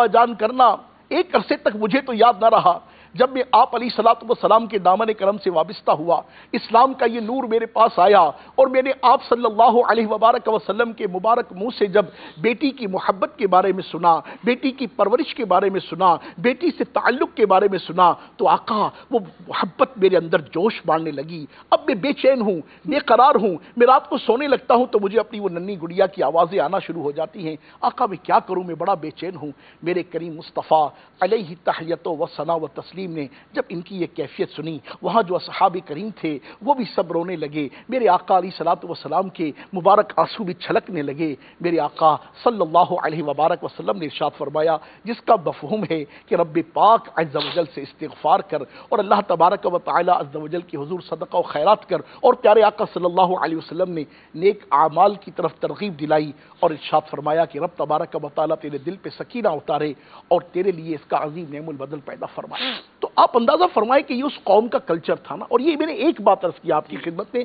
جان کرنا ایک عرصے تک مجھے تو یاد نہ رہا۔ جب میں آپ علیہ الصلوۃ والسلام کے دامن کرم سے وابستہ ہوا، اسلام کا یہ نور میرے پاس آیا، اور میں نے آپ صلی اللہ علیہ وبارک وسلم کے مبارک منہ سے جب بیٹی کی محبت کے بارے میں سنا، بیٹی کی پرورش کے بارے میں سنا، بیٹی سے تعلق کے بارے میں سنا، تو آقا وہ محبت میرے اندر جوش مارنے لگی۔ اب میں بے چین ہوں، بے قرار ہوں، میں رات کو سونے لگتا ہوں تو مجھے اپنی وہ ننھی گڑیا کی آوازیں آنا شروع ہو جاتی ہیں۔ آقا میں کیا کروں، میں بڑا بے چین ہوں۔ میرے کریم مصطفیٰ علیہ تحیت و ثنا و تسلیم نے جب ان کی یہ کیفیت سنی، وہاں جو اصحاب کریم تھے وہ بھی سب رونے لگے، میرے آقا علیہ الصلوۃ والسلام کے مبارک آنسو بھی چھلکنے لگے۔ میرے آقا صلی اللہ علیہ وبارک وسلم نے ارشاد فرمایا، جس کا مفہوم ہے کہ رب پاک عز و جل سے استغفار کر اور اللہ تبارک و تعالی عز و جل کی حضور صدقہ و خیرات کر، اور پیارے آقا صلی اللہ علیہ وسلم نے نیک اعمال کی طرف ترغیب دلائی اور ارشاد فرمایا کہ رب تبارک و تعالی تیرے دل پہ سکینہ اتارے اور تیرے لیے اس کا عظیم نعم البدل پیدا فرمائے۔ تو آپ اندازہ فرمائیں کہ یہ اس قوم کا کلچر تھا نا۔ اور یہ میں نے ایک بات عرض کی آپ کی خدمت میں،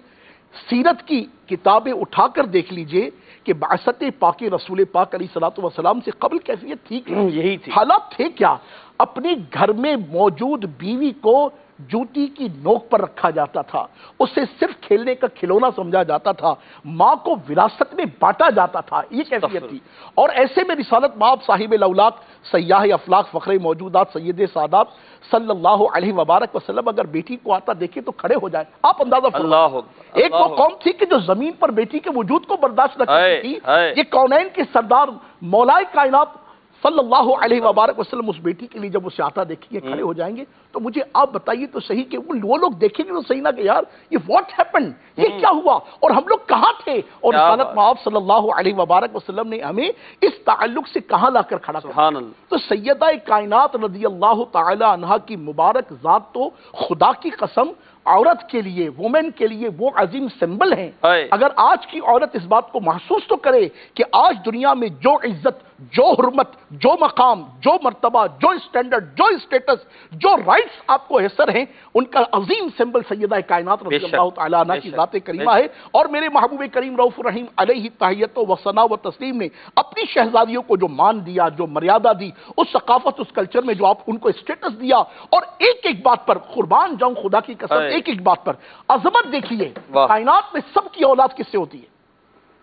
سیرت کی کتابیں اٹھا کر دیکھ لیجئے کہ بعثت پاک رسول پاک علیہ الصلوۃ والسلام سے قبل کیفیت تھی کیا، یہی تھی، حالات تھے کیا۔ اپنے گھر میں موجود بیوی کو جوتی کی نوک پر رکھا جاتا تھا، اسے صرف کھیلنے کا کھلونا سمجھا جاتا تھا، ماں کو وراثت میں بانٹا جاتا تھا، یہ کیفیت تھی۔ اور ایسے میں رسالت مآب صاحب الاولاق سیاح افلاق فخر موجودات سید سادات صلی اللہ علیہ وبارک وسلم اگر بیٹی کو آتا دیکھے تو کھڑے ہو جائے۔ آپ اندازہ فرمائیں، ایک وہ قوم تھی کہ جو زمین پر بیٹی کے وجود کو برداشت نہ کرتی تھی، یہ کونین کے سردار مولا کائنات صلی اللہ علیہ وبارک وسلم اس بیٹی کے لیے جب اسے آتا دیکھیں گے کھڑے ہو جائیں گے۔ تو مجھے آپ بتائیے تو صحیح کہ وہ لوگ دیکھیں گے تو صحیح نہ کہ یار یہ واٹ ہیپن، یہ کیا ہوا اور ہم لوگ کہاں تھے، اور رسالت مآب صلی اللہ علیہ وبارک وسلم نے ہمیں اس تعلق سے کہاں لا کر کھڑا کیا۔ تو سیدہ کائنات رضی اللہ تعالی عنہا کی مبارک ذات تو خدا کی قسم عورت کے لیے، وومن کے لیے وہ عظیم سمبل ہیں۔ اگر آج کی عورت اس بات کو محسوس تو کرے کہ آج دنیا میں جو عزت، جو حرمت، جو مقام، جو مرتبہ، جو اسٹینڈرڈ، جو اسٹیٹس، جو رائٹس آپ کو حاصل ہیں، ان کا عظیم سمبل سیدہ کائنات رضی اللہ تعالیٰ عنہ کی ذات کریمہ ہے۔ اور میرے محبوب کریم رؤوف الرحیم علیہ تحیت و ثنا و تسلیم نے اپنی شہزادیوں کو جو مان دیا، جو مریادہ دی، اس ثقافت، اس کلچر میں جو آپ ان کو اسٹیٹس دیا، اور ایک ایک بات پر قربان جاؤں خدا کی قسم، ایک ایک بات پر عظمت دیکھیے۔ کائنات میں سب کی اولاد کس سے ہوتی ہے؟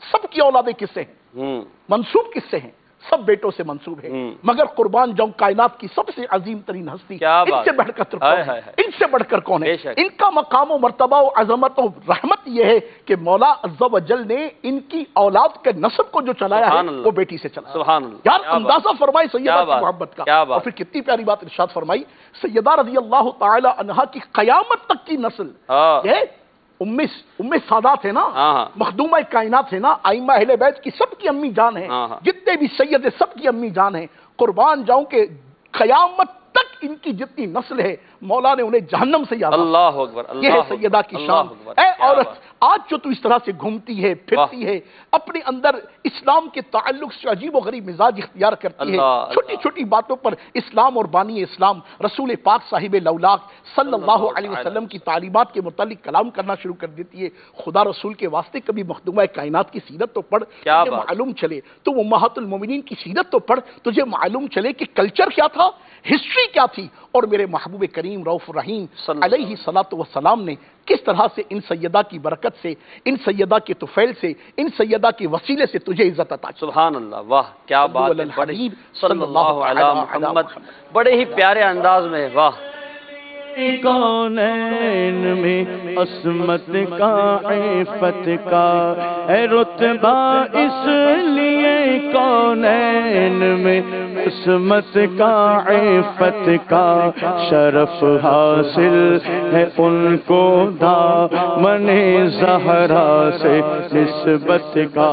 سب کی اولادیں کس سے ہیں؟ منسوب کس سے ہیں؟ سب بیٹوں سے منسوب ہے، مگر قربان جاؤں کائنات کی سب سے عظیم ترین ہستی، ان سے بڑھ کر کون ہے؟ ان سے بڑھ کر کون ہے؟ ان کا مقام و مرتبہ و عظمت و رحمت یہ ہے کہ مولا عز و جل نے ان کی اولاد کے نسب کو جو چلایا ہے وہ بیٹی سے چلایا۔ یار اندازہ فرمائی سیدہ کی محبت کا، اور پھر کتنی پیاری بات ارشاد فرمائی، سیدہ رضی اللہ تعالی عنہا کی قیامت تک کی نسل یہ ام سادات ہے نا، مخدومہ کائنات ہے نا، ائمہ اہل بیت کی سب کی امی جان ہیں، جتنے بھی سید سب کی امی جان ہیں۔ قربان جاؤں کہ قیامت تک ان کی جتنی نسل ہے مولا نے انہیں جہنم سے یاد، اللہ اکبر، یہ ہے سیدہ کی شان۔ اے عورت، آج جو تو اس طرح سے گھومتی ہے، پھرتی ہے، اپنے اندر اسلام کے تعلق سے عجیب و غریب مزاج اختیار کرتی ہے، چھوٹی چھوٹی باتوں پر اسلام اور بانی اسلام رسول پاک صاحب الاولاق صلی اللہ علیہ وسلم کی تعلیمات کے متعلق کلام کرنا شروع کر دیتی ہے۔ خدا رسول کے واسطے کبھی مخدومہ کائنات کی سیرت تو پڑھ، تجھے معلوم چلے، تو امہات المومنین کی سیرت تو پڑھ، تجھے معلوم چلے کہ کلچر کیا تھا، ہسٹری کیا تھی، اور میرے محبوب کریم رؤوف الرحیم علیہ الصلوۃ والسلام نے کس طرح سے ان سیدہ کی برکت سے، ان سیدہ کے طفیل سے، ان سیدہ کے وسیلے سے تجھے عزت عطا کی۔ سبحان اللہ، واہ کیا بات ہے، الحبیب صلی اللہ علیہ محمد، بڑے ہی پیارے انداز میں، واہ کونین میں عصمت کا عفت کا ہے رتبہ، اس لیے کونین میں عصمت کا عفت کا شرف حاصل ہے ان کو دامن زہرا سے نسبت کا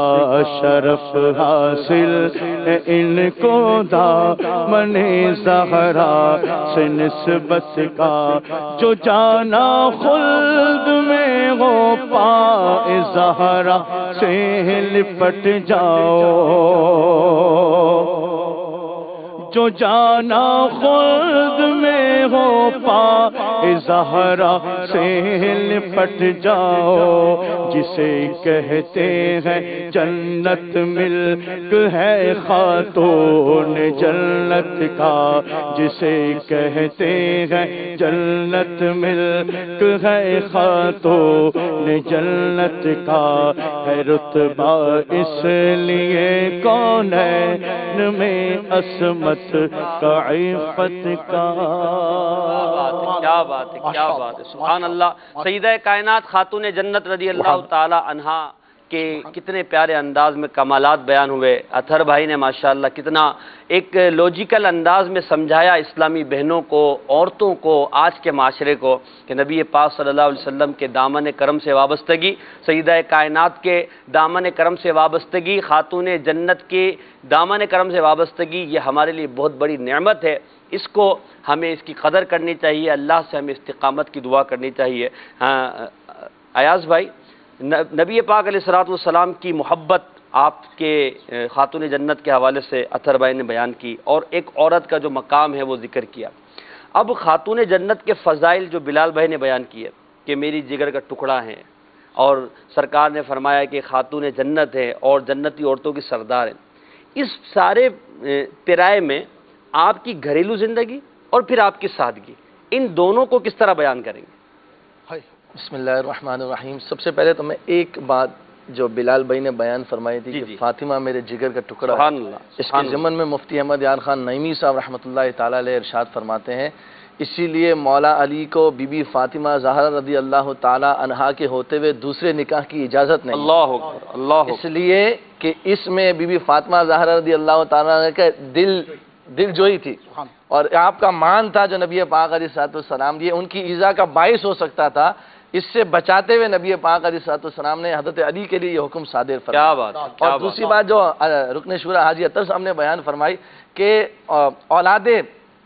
شرف حاصل ہے ان کو دامن زہرا سے نسبت کا جو جانا خلد میں ہو پائے زہرا سے لپٹ جاؤ، جو جانا خلد میں ہو پائے زہرا سے لپٹ جاؤ، جسے کہتے ہیں جنت ملک ہے خاتون جنت کا، جسے کہتے ہیں جنت ملک ہے خاتون جنت کا ہے رتبہ، اس لیے کونین میں عصمت کا عفت کا۔ کیا بات ہے، کیا بات ہے، سبحان اللہ۔ سیدہ کائنات خاتون جنت رضی اللہ تعالی عنہا کے کتنے پیارے انداز میں کمالات بیان ہوئے۔ اطہر بھائی نے ماشاءاللہ کتنا ایک لوجیکل انداز میں سمجھایا اسلامی بہنوں کو، عورتوں کو، آج کے معاشرے کو، کہ نبی پاک صلی اللہ علیہ وسلم کے دامن کرم سے وابستگی، سیدہ کائنات کے دامن کرم سے وابستگی، خاتون جنت کے دامن کرم سے وابستگی، یہ ہمارے لیے بہت بڑی نعمت ہے۔ اس کو ہمیں اس کی قدر کرنی چاہیے، اللہ سے ہمیں استقامت کی دعا کرنی چاہیے۔ ایاز بھائی، نبی پاک علیہ السلام کی محبت آپ کے خاتون جنت کے حوالے سے اطہر بھائی نے بیان کی، اور ایک عورت کا جو مقام ہے وہ ذکر کیا۔ اب خاتون جنت کے فضائل جو بلال بھائی نے بیان کیے کہ میری جگر کا ٹکڑا ہے، اور سرکار نے فرمایا کہ خاتون جنت ہے اور جنتی عورتوں کی سردار ہیں، اس سارے پیرائے میں آپ کی گھریلو زندگی اور پھر آپ کی سادگی، ان دونوں کو کس طرح بیان کریں گے؟ بسم اللہ الرحمن الرحیم۔ سب سے پہلے تو میں ایک بات جو بلال بھائی نے بیان فرمائی تھی کہ فاطمہ میرے جگر کا ٹکڑا ہے، اس کے ضمن میں مفتی احمد یار خان نعیمی صاحب رحمۃ اللہ تعالی علیہ ارشاد فرماتے ہیں، اسی لیے مولا علی کو بی بی فاطمہ زہرا رضی اللہ تعالی عنہا کے ہوتے ہوئے دوسرے نکاح کی اجازت نہیں، اللہ اکبر، اللہ اکبر، اس لیے کہ اس میں بی بی فاطمہ زہرا رضی اللہ تعالی عنہ کا دل جوئی تھی، اور آپ کا مان تھا جو نبی پاک علیہ السلام دیے، ان کی ایذا کا باعث ہو سکتا تھا، اس سے بچاتے ہوئے نبی پاک علیہ السلام نے حضرت علی کے لیے یہ حکم صادر فرمایا۔ کیا بات، اور دوسری بات جو رکن شورا حاجی اطہر صاحب نے بیان فرمائی کہ اولاد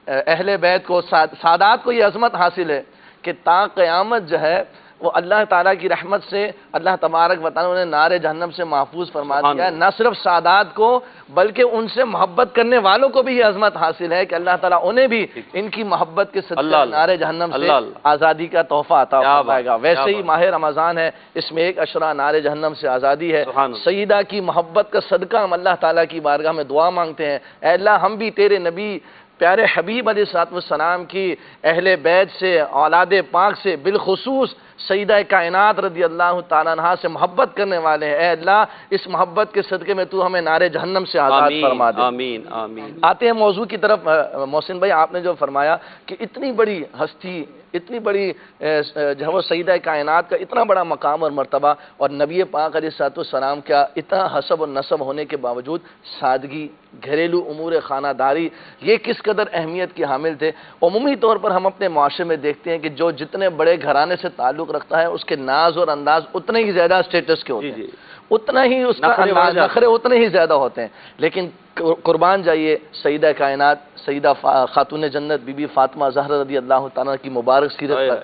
اہل بیت کو، سادات کو یہ عظمت حاصل ہے کہ تا قیامت جو ہے وہ اللہ تعالیٰ کی رحمت سے اللہ تبارک و تعالیٰ انہیں نار جہنم سے محفوظ فرما دیا ہے۔ نہ صرف سادات کو بلکہ ان سے محبت کرنے والوں کو بھی یہ عظمت حاصل ہے کہ اللہ تعالیٰ انہیں بھی ان کی محبت کے صدقے نار جہنم سے آزادی کا تحفہ عطا فرمائے گا۔ ویسے ہی ماہ رمضان ہے، اس میں ایک عشرہ نار جہنم سے آزادی ہے۔ سیدہ کی محبت کا صدقہ ہم اللہ تعالیٰ کی بارگاہ میں دعا مانگتے ہیں، اے اللہ ہم بھی تیرے نبی پیارے حبیب علیہ السلام کی اہل بیت سے، اولاد پاک سے، بالخصوص سیدہ کائنات رضی اللہ تعالیٰ عنہ سے محبت کرنے والے ہیں، اے اللہ اس محبت کے صدقے میں تو ہمیں نار جہنم سے آزاد فرما دے۔ آمین آمین۔ آتے ہیں موضوع کی طرف۔ محسن بھائی، آپ نے جو فرمایا کہ اتنی بڑی ہستی، اتنی بڑی جو وہ سیدہ کائنات کا اتنا بڑا مقام اور مرتبہ، اور نبی پاک علیہ السلام کا اتنا حسب و نسب ہونے کے باوجود سادگی، گھریلو امور خانہ داری، یہ کس قدر اہمیت کی حامل تھے۔ عمومی طور پر ہم اپنے معاشرے میں دیکھتے ہیں کہ جو جتنے بڑے گھرانے سے تعلق رکھتا ہے اس کے ناز اور انداز اتنے ہی زیادہ اسٹیٹس کے ہوتے ہیں، اتنا ہی اس کا نخرے اتنے ہی زیادہ ہوتے ہیں، لیکن قربان جائیے سیدہ کائنات، سیدہ خاتون جنت بی بی فاطمہ زہرا رضی اللہ تعالیٰ کی مبارک سیرت پر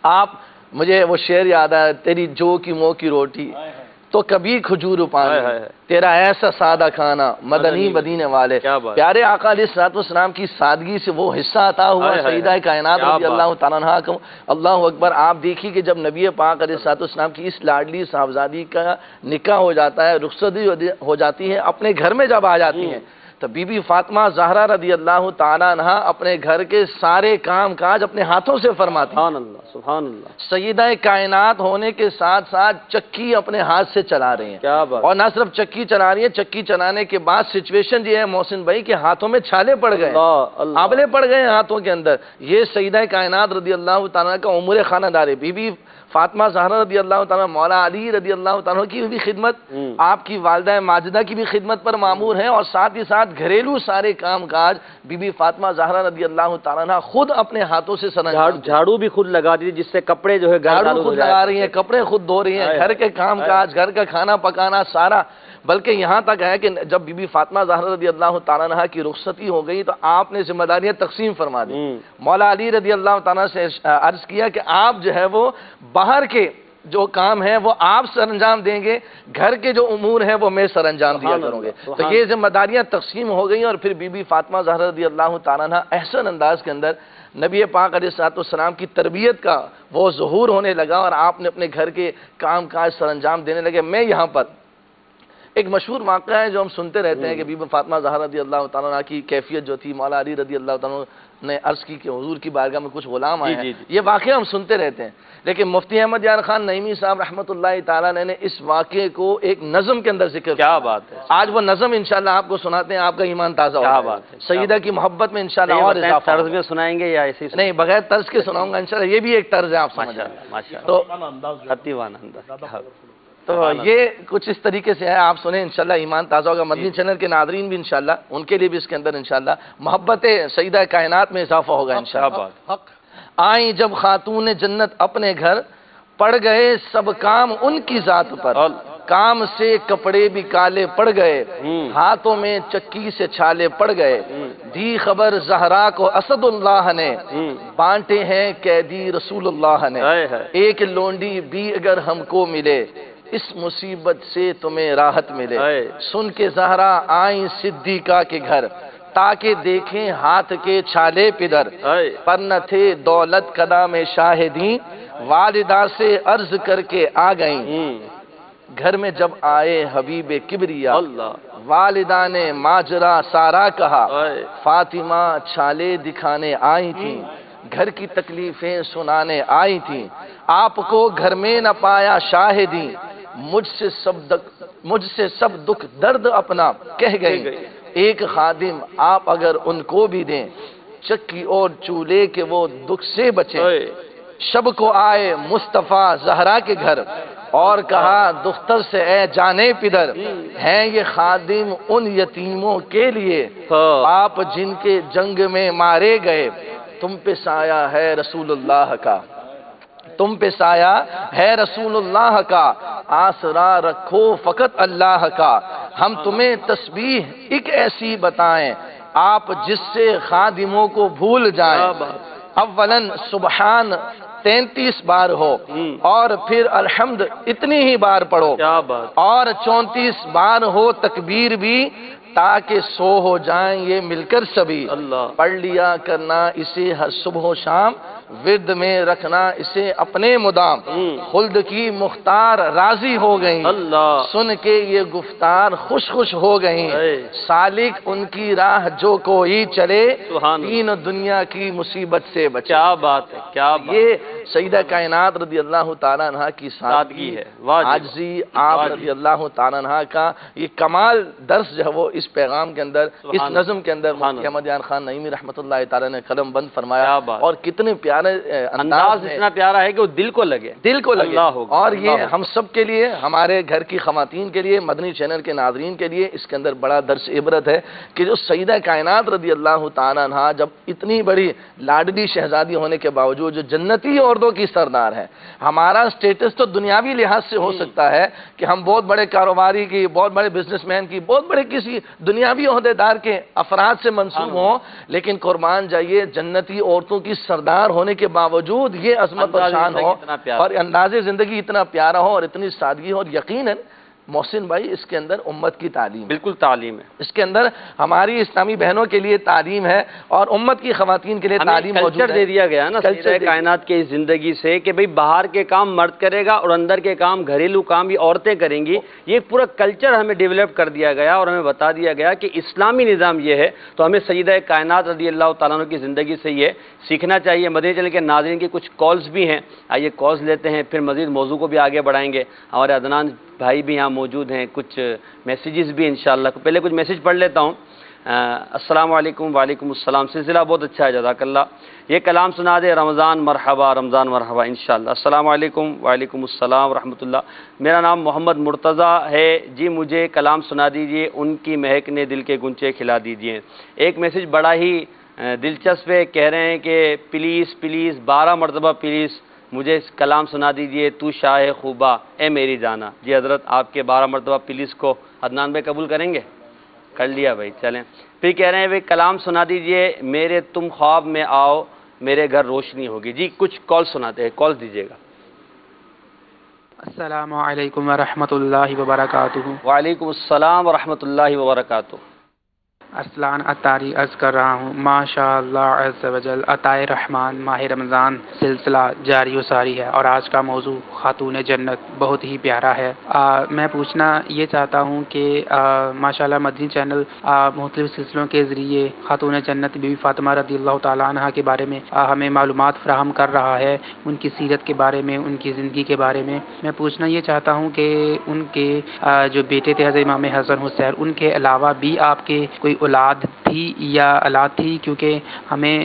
آپ، مجھے وہ شعر یاد آیا، تیری جو کی مو کی روٹی تو کبھی کھجور پانی، تیرا ایسا سادہ کھانا مدنی مدینے والے۔ پیارے آقا علیہ السلام کی سادگی سے وہ حصہ عطا ہوا سیدہ کائنات رضی اللہ تعالیٰ عنہ کو۔ اللہ اکبر۔ آپ دیکھیے کہ جب نبی پاک علیہ السلام کی اس لاڈلی صاحبزادی کا نکاح ہو جاتا ہے، رخصتی ہو جاتی ہے، اپنے گھر میں جب آ جاتی ہیں تو بی بی فاطمہ زہرا رضی اللہ تعالیٰ عنہ اپنے گھر کے سارے کام کاج اپنے ہاتھوں سے فرماتی. سبحان اللہ سبحان اللہ. سیدہ کائنات ہونے کے ساتھ ساتھ چکی اپنے ہاتھ سے چلا رہی ہیں. کیا بات. اور نہ صرف چکی چلا رہی ہیں، چکی چلانے کے بعد سچویشن یہ ہے محسن بھائی کہ ہاتھوں میں چھالے پڑ گئے، آبلے پڑ گئے ہاتھوں کے اندر. یہ سیدہ کائنات رضی اللہ تعالیٰ کا امور خانہ دار ہے. بی بی فاطمہ زہرا رضی اللہ تعالیٰ، مولا علی رضی اللہ تعالیٰ کی بھی خدمت، آپ کی والدہ ماجدہ کی بھی خدمت پر معمور ہے، اور ساتھ ہی ساتھ گھریلو سارے کام کاج بی بی فاطمہ زہرا رضی اللہ تعالیٰ خود اپنے ہاتھوں سے سرانجام. جھاڑو بھی خود لگا دی جس سے کپڑے جو ہے جھاڑو خود لگا رہی ہیں، کپڑے خود دھو رہی ہیں، گھر کے کام کاج، گھر کا کھانا پکانا سارا. بلکہ یہاں تک ہے کہ جب بی بی فاطمہ زہرا رضی اللہ تعالیٰ عنہ کی رخصتی ہو گئی تو آپ نے ذمہ داریاں تقسیم فرما دی. مولا علی رضی اللہ تعالیٰ سے عرض کیا کہ آپ جو ہے وہ باہر کے جو کام ہے وہ آپ سر انجام دیں گے، گھر کے جو امور ہیں وہ میں سر انجام دیا کروں گے. تو یہ ذمہ داریاں تقسیم ہو گئیں، اور پھر بی بی فاطمہ زہرا رضی اللہ تعالیٰ عنہ احسن انداز کے اندر نبی پاک علیہ الصلوۃ والسلام کی تربیت کا وہ ظہور ہونے لگا، اور آپ نے اپنے گھر کے کام کاج سر انجام دینے لگے. میں یہاں پر ایک مشہور واقعہ ہے جو ہم سنتے رہتے ہیں کہ بی بی فاطمہ زہرا رضی اللہ تعالیٰ عنہ کی کیفیت جو تھی، مولا علی رضی اللہ تعالیٰ نے عرض کی کہ حضور کی بارگاہ میں کچھ غلام آئے ہیں. یہ واقعہ ہم سنتے رہتے ہیں، لیکن مفتی احمد یار خان نعیمی صاحب رحمۃ اللہ تعالیٰ نے اس واقعے کو ایک نظم کے اندر ذکر کیا. کیا بات ہے. آج وہ نظم انشاءاللہ آپ کو سناتے ہیں، آپ کا ایمان تازہ ہوگا. کیا بات ہے. سیدہ کی محبت میں انشاءاللہ اور اضافہ. طرز میں سنائیں گے یا ایسے نہیں، بغیر طرز کے سناؤں گا انشاءاللہ. یہ بھی ایک طرز ہے، آپ سمجھ رہے ہیں. تو یہ کچھ اس طریقے سے ہے، آپ سنیں انشاءاللہ ایمان تازہ ہوگا. مدنی چینل کے ناظرین بھی انشاءاللہ ان کے لیے بھی اس کے اندر انشاءاللہ محبت سیدہ کائنات میں اضافہ ہوگا انشاءاللہ. آئیں جب خاتون جنت اپنے گھر، پڑ گئے سب کام ان کی ذات پر. کام سے کپڑے بھی کالے پڑ گئے، ہاتھوں میں چکی سے چھالے پڑ گئے. دی خبر زہرا کو اسد اللہ نے، بانٹے ہیں قیدی رسول اللہ نے. ایک لونڈی بھی اگر ہم کو ملے، اس مصیبت سے تمہیں راحت ملے. سن کے زہرا آئیں صدیقہ کے گھر، تاکہ دیکھیں ہاتھ کے چھالے پدر. پر نہ تھے دولت قدام شاہدیں، والدہ سے عرض کر کے آ گئیں. گھر میں جب آئے حبیب کبریا، والدہ نے ماجرا سارا کہا. فاطمہ چھالے دکھانے آئی تھیں، گھر کی تکلیفیں سنانے آئی تھیں. آپ کو گھر میں نہ پایا شاہدیں، مجھ سے سب دکھ درد اپنا کہہ گئی. ایک خادم آپ اگر ان کو بھی دیں، چکی اور چولہے کے وہ دکھ سے بچیں. شب کو آئے مصطفیٰ زہرا کے گھر، اور کہا دختر سے اے جانے پدر، ہیں یہ خادم ان یتیموں کے لیے، آپ جن کے جنگ میں مارے گئے. تم پہ سایہ ہے رسول اللہ کا، تم پہ سایہ ہے رسول اللہ کا، آسرا رکھو فقط اللہ کا. ہم تمہیں تسبیح ایک ایسی بتائیں، آپ جس سے خادموں کو بھول جائیں. اولاً سبحان 33 بار ہو، اور پھر الحمد اتنی ہی بار پڑھو، اور 34 بار ہو تکبیر بھی، تاکہ سو ہو جائیں یہ مل کر سبھی. پڑھ لیا کرنا اسے ہر صبح و شام، ورد میں رکھنا اسے اپنے مدام. خلد کی مختار راضی ہو گئیں، سن کے یہ گفتار خوش خوش ہو گئیں. سالک ان کی راہ جو کوئی چلے، دین دنیا کی مصیبت سے بچے. کیا بات ہے، کیا بات. یہ سیدہ کائنات رضی اللہ تعالیٰ عنہ کی سادگی ہے، عاجزی آپ رضی اللہ تعالیٰ عنہ کا یہ کمال درس جو ہے وہ اس پیغام کے اندر، اس نظم کے اندر محمد یار خان نعیمی رحمۃ اللہ تعالیٰ نے قلم بند فرمایا. اور کتنے پیارے انداز اتنا پیارا ہے کہ وہ دل کو لگے، دل کو لگے. اور یہ ہم سب کے لیے، ہمارے گھر کی خواتین کے لیے، مدنی چینل کے ناظرین کے لیے اس کے اندر بڑا درس عبرت ہے کہ جو سیدہ کائنات رضی اللہ تعالیٰ عنہ جب اتنی بڑی لاڈلی شہزادی ہونے کے باوجود جو جنتی عورتوں کی سردار ہے. ہمارا سٹیٹس تو دنیاوی لحاظ سے ہو سکتا ہے کہ ہم بہت بڑے کاروباری کی، بہت بڑے بزنس مین کی، بہت بڑے کسی دنیاوی عہدیدار کے افراد سے منسوب ہوں، لیکن قربان جائیے جنتی عورتوں کی سردار ہونے کے باوجود یہ عظمت اور شان ہو، اور انداز زندگی اتنا پیارا ہو، اور اتنی سادگی ہو. اور یقیناً محسن بھائی اس کے اندر امت کی تعلیم ہے، بالکل تعلیم ہے، اس کے اندر ہماری اسلامی بہنوں کے لیے تعلیم ہے اور امت کی خواتین کے لیے تعلیم موجود ہے۔ کلچر دے دیا گیا نا سیدہ کائنات کے اس زندگی سے کہ بھئی باہر کے کام مرد کرے گا اور اندر کے کام گھریلو کام یہ عورتیں کریں گی، یہ پورا کلچر ہمیں ڈیولپ کر دیا گیا اور ہمیں بتا دیا گیا کہ اسلامی نظام یہ ہے، تو ہمیں سیدہ کائنات رضی اللہ تعالیٰ عنہ کی زندگی سے یہ سیکھنا چاہیے۔ مدنی چینل کے ناظرین کی کچھ کالز بھی ہیں، آئیے کالز لیتے ہیں، پھر مزید موضوع کو بھی آگے بڑھائیں گے۔ ہمارے عدنان بھائی بھی یہاں موجود ہیں، کچھ میسیجز بھی انشاءاللہ۔ پہلے کچھ میسیج پڑھ لیتا ہوں۔ السلام علیکم، وعلیکم السلام، سلسلہ بہت اچھا ہے، جزاک اللہ۔ یہ کلام سنا دے رمضان مرحبا، رمضان مرحبا انشاءاللہ۔ السلام علیکم، وعلیکم السلام ورحمۃ اللہ۔ میرا نام محمد مرتضیٰ ہے جی، مجھے کلام سنا دیجئے، ان کی مہک نے دل کے گنچے کھلا دیجئے۔ ایک میسیج بڑا ہی دلچسپ ہے، کہہ رہے ہیں کہ پلیز 12 مرتبہ پلیز مجھے کلام سنا دیجئے، تو شاہ خوبا اے میری جانا۔ جی حضرت آپ کے 12 مرتبہ پلیز کو عدنان بھائی قبول کریں گے؟ کر لیا بھائی، چلیں۔ پھر کہہ رہے ہیں بھائی کلام سنا دیجئے، میرے تم خواب میں آؤ میرے گھر روشنی ہوگی۔ جی کچھ کال سناتے ہیں، کال دیجئے گا۔ السلام علیکم ورحمۃ اللہ وبرکاتہ۔ وعلیکم السلام ورحمۃ اللہ وبرکاتہ۔ ارسلان اتاری عرض کر رہا ہوں، ماشاء اللہ عز و جل عطائے رحمان ماہ رمضان سلسلہ جاری و ساری ہے، اور آج کا موضوع خاتون جنت بہت ہی پیارا ہے۔ میں پوچھنا یہ چاہتا ہوں کہ ماشاءاللہ مدنی چینل مختلف سلسلوں کے ذریعے خاتون جنت بی بی فاطمہ رضی اللہ تعالیٰ عنہ کے بارے میں ہمیں معلومات فراہم کر رہا ہے، ان کی سیرت کے بارے میں، ان کی زندگی کے بارے میں۔ میں پوچھنا یہ چاہتا ہوں کہ ان کے جو بیٹے تھے حضرت امام حسن حسین، ان کے علاوہ بھی آپ کے کوئی اولاد تھی یا اولاد تھی؟ کیونکہ ہمیں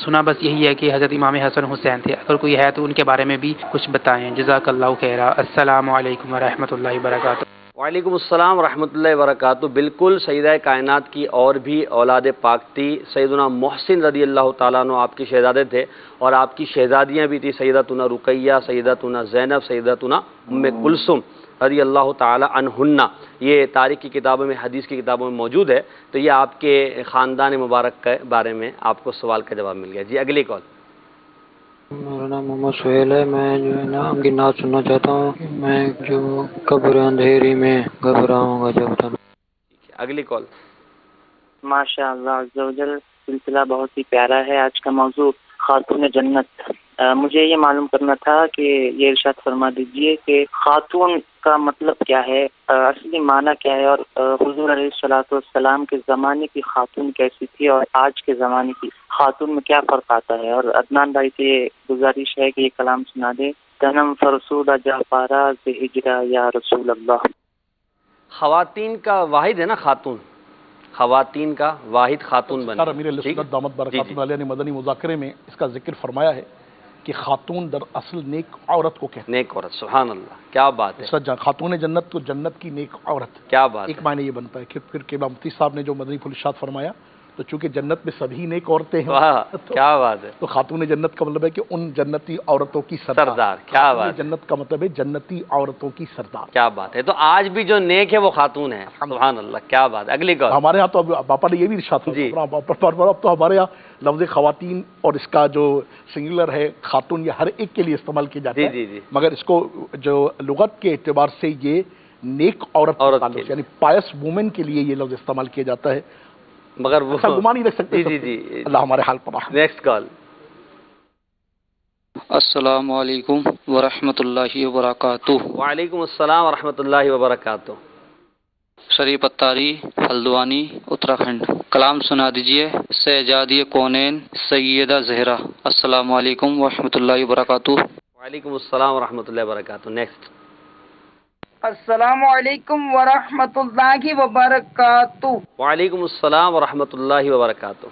سنا بس یہی ہے کہ حضرت امام حسن حسین تھے، اگر کوئی ہے تو ان کے بارے میں بھی کچھ بتائیں، جزاک اللہ خیرا۔ السلام علیکم ورحمۃ اللہ وبرکاتہ۔ وعلیکم السلام ورحمۃ اللہ وبرکاتہ۔ بالکل سیدہ کائنات کی اور بھی اولاد پاک تھی، سیدنا محسن رضی اللہ تعالیٰ عنہ آپ کی شہزادے تھے، اور آپ کی شہزادیاں بھی تھی، سیدتنا رقیہ، سیدتنا زینب، سیدتنا ام کلثوم رضی اللہ تعالی عنہن۔ یہ تاریخ کی کتابوں میں، حدیث کی کتابوں میں موجود ہے، تو یہ آپ کے خاندان مبارک کے بارے میں آپ کو سوال کا جواب مل گیا۔ جی اگلی کال۔ میرا نام محمد سہیل ہے، میں جو ہے نا آپ کی نعت سننا چاہتا ہوں کہ میں جو قبر اندھیری میں گھبراؤں گا جب تک۔ اگلی کال۔ ماشاء اللہ عز و جل سلسلہ بہت ہی پیارا ہے۔ آج کا موضوع خاتون جنت۔ مجھے یہ معلوم کرنا تھا کہ یہ ارشاد فرما دیجئے کہ خاتون کا مطلب کیا ہے، اصلی معنی کیا ہے، اور حضور علیہ السلام کے زمانے کی خاتون کیسی تھی اور آج کے زمانے کی خاتون میں کیا فرق آتا ہے۔ اور عدنان بھائی سے یہ گزارش ہے کہ یہ کلام سنا دے، تنم فرسودہ جا پارا سے ہجرا یا رسول اللہ۔ خواتین کا واحد ہے نا خاتون، خواتین کا واحد خاتون بنے۔ امیر السنت دامت برکاتہ علیہ نے مدنی مذاکرے میں اس کا ذکر فرمایا ہے کہ خاتون در اصل نیک عورت کو کہتے ہیں۔ نیک عورت، سبحان اللہ، کیا بات ہے۔ خاتون جنت تو جنت کی نیک عورت، کیا بات ہے۔ ایک معنی یہ بنتا ہے کہ پھر کہ مفتی صاحب نے جو مدنی پھول ارشاد فرمایا، تو چونکہ جنت میں سبھی نیک عورتیں ہیں، کیا بات ہے، تو خاتون جنت کا مطلب ہے کہ ان جنتی عورتوں کی سردار۔ کیا بات ہے، جنت کا مطلب ہے جنتی عورتوں کی سردار۔ کیا بات ہے۔ تو آج بھی جو نیک ہے وہ خاتون ہے، سبحان اللہ، کیا بات ہے۔ اگلی کال۔ ہمارے ہاں تو باپا نے یہ بھی ارشاد فرمایا، اب تو ہمارے یہاں لفظ خواتین اور اس کا جو سنگولر ہے خاتون، یہ ہر ایک کے لیے استعمال کیا جاتا ہے، مگر اس کو جو لغت کے اعتبار سے یہ نیک عورت یعنی پائس وومن کے لیے یہ لفظ استعمال کیا جاتا ہے، مگر وہ گمان ہی رکھ سکتے ہیں۔ جی اللہ ہمارے حال پر۔ Next call. السلام علیکم ورحمۃ اللہ وبرکاتہ۔ وعلیکم السلام ورحمۃ اللہ وبرکاتہ۔ شریف اتاری ہلدوانی اتراکھنڈ۔ کلام سنا دیجئے، سہجادی کونین سیدہ زہرا۔ السلام علیکم ورحمۃ اللہ وبرکاتہ۔ وعلیکم السلام ورحمۃ اللہ وبرکاتہ۔ نیکسٹ۔ السلام علیکم ورحمۃ اللہ وبرکاتہ۔ وعلیکم السلام ورحمۃ اللہ وبرکاتہ۔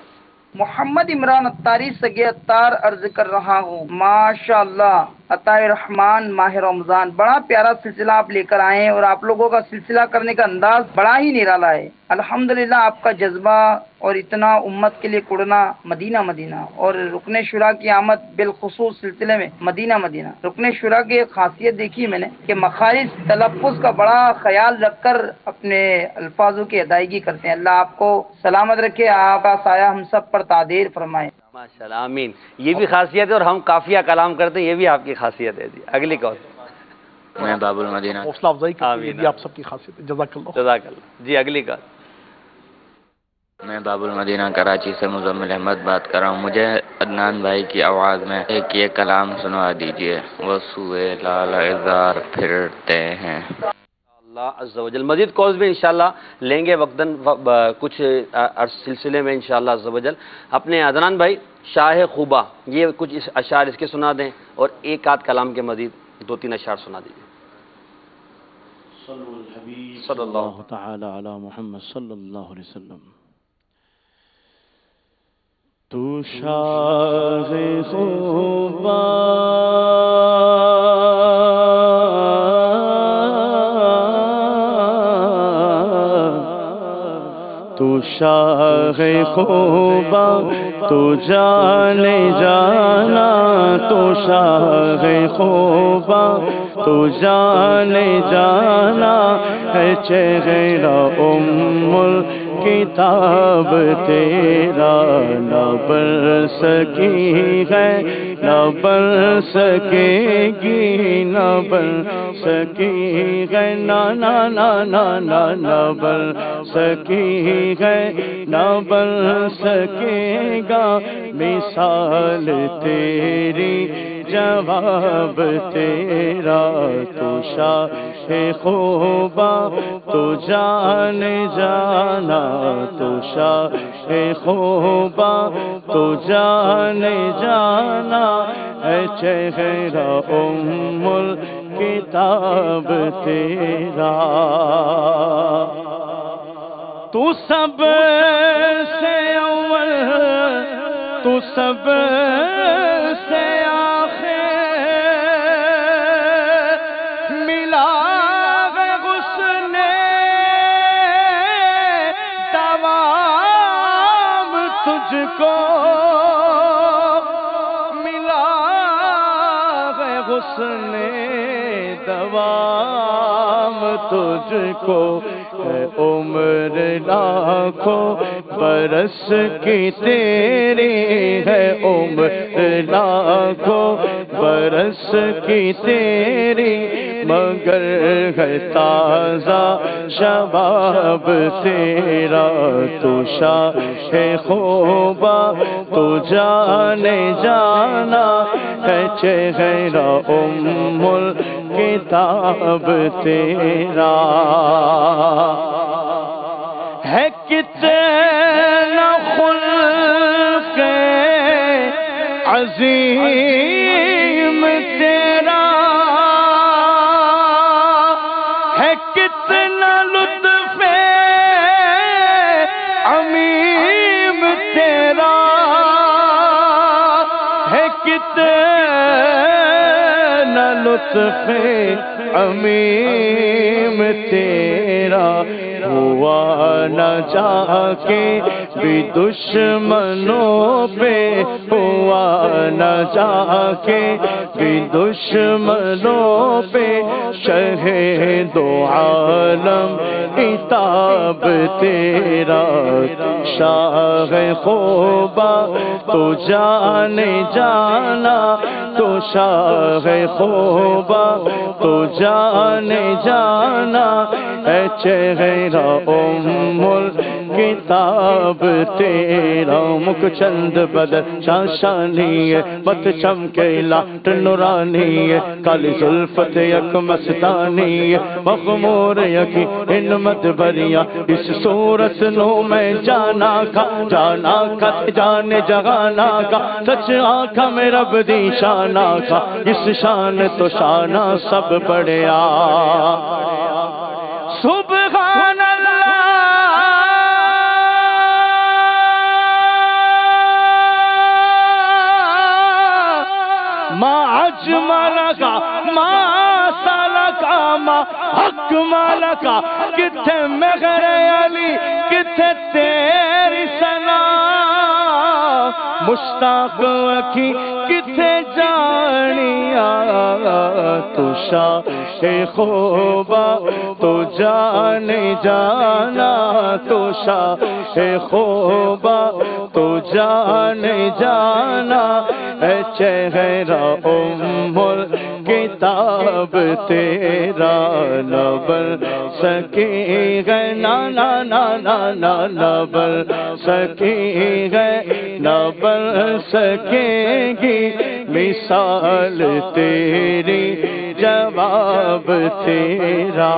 محمد عمران اتاری سگے اتار عرض کر رہا ہوں، ماشاء اللہ عطائے رحمان ماہ رمضان، بڑا پیارا سلسلہ آپ لے کر آئے ہیں، اور آپ لوگوں کا سلسلہ کرنے کا انداز بڑا ہی نرالا ہے۔ الحمدللہ آپ کا جذبہ اور اتنا امت کے لیے کڑنا، مدینہ مدینہ، اور رکن شورا کی آمد بالخصوص سلسلے میں مدینہ مدینہ۔ رکن شورا کی ایک خاصیت دیکھی میں نے کہ مخارج تلفظ کا بڑا خیال رکھ کر اپنے الفاظوں کی ادائیگی کرتے ہیں۔ اللہ آپ کو سلامت رکھے، آپ کا سایہ ہم سب پر تعدیر فرمائے۔ ماشاءاللہ، آمین۔ یہ بھی خاصیت ہے، اور ہم قافیہ کلام کرتے ہیں، یہ بھی آپ کی خاصیت ہے۔ جی اگلی کال۔ میں باب المدینہ حوصلہ افزائی کرتے ہیں، یہ آپ سب کی خاصیت ہے. جزاک اللہ. جزاک اللہ. جی اگلی کا. میں باب المدینہ کراچی سے مزمل احمد بات کر رہا ہوں. مجھے عدنان بھائی کی آواز میں ایک یہ کلام سنوا دیجئے. وہ سوئے لال ازار پھرتے ہیں. اللہ عز و جل مزید کالز میں انشاءاللہ لیں گے وقتاً کچھ سلسلے میں انشاءاللہ عز و جل. اپنے عدنان بھائی شاہ خوبہ یہ کچھ اشعار اس کے سنا دیں اور ایک آدھ کلام کے مزید 2-3 اشعار سنا دیجیے. صلوا الحبیب صلی اللہ تعالی علی محمد صلی اللہ علیہ وسلم. تو شاہ خوبا تو شاہ خوبا تو جانے جانا تو شاہ خوبا تو جانے جانا ہے چہرہ کتاب تیرا نہ بن سکی ہے نہ بن سکے گی نہ بن سکی ہے نہ نہ نہ نہ نہ نہ بن سکی ہے نہ بن سکے گا مثال تیری جواب تیرا تو شاہ خوبا تو جان جانا تو شاہ خوبا تو جان جانا ہے چہرہ الکتاب تیرا. تو سب سے اول تو سب سے آخر ملا ہے حسن دوام تجھ کو ملا ہے حسن دوام تجھ کو ہے عمر لاکھوں برس کی تیری ہے عمر لاکھوں برس کی تیری مگر ہے تازہ شباب تیرا تو شاہ خوبا تو جانے جانا ہے چہرہ الکتاب تیرا. ہے کتنا خلق عظیم تیرا ہے کتنا لطف عمیم تیرا ہے کتنا لطف عمیم تیرا. ہوا نہ جا کے بھی دشمنوں پہ ہوا نہ جا کے بھی دشمنوں پہ شہید و عالم عتاب تیرا. شاہ خوبا تو جانے جانا تو شاہ خوبا تو جانے جانا ہے چہرہ الکتاب تیرا. مکھ چند بدر شاشانی ہے مت چمکے لاٹ نورانی ہے کالی زلفت یک مستانی ہے مخمور یکی ہمت بھریا اس صورت نو میں جانا کا جانے جگانا کا سچ آنکھا میں رب دی شانا کا اس شان تو شانہ سب بڑھیا. سبحان اللہ ما اجملکا ما سالکا ما اکملکا کتھے مغر علی کتھے تیری سنا مشتاق اکھی کتھے جانیا تو شاہ خوبا تو جانے جانا تو شاہ خوبا تو جان جانا اے چہرہ کتاب تیرا نہ بن سکے گے نا نا نا نا نا نہ بن سکے گے نہ بن سکے گی مثال تیری جواب تیرا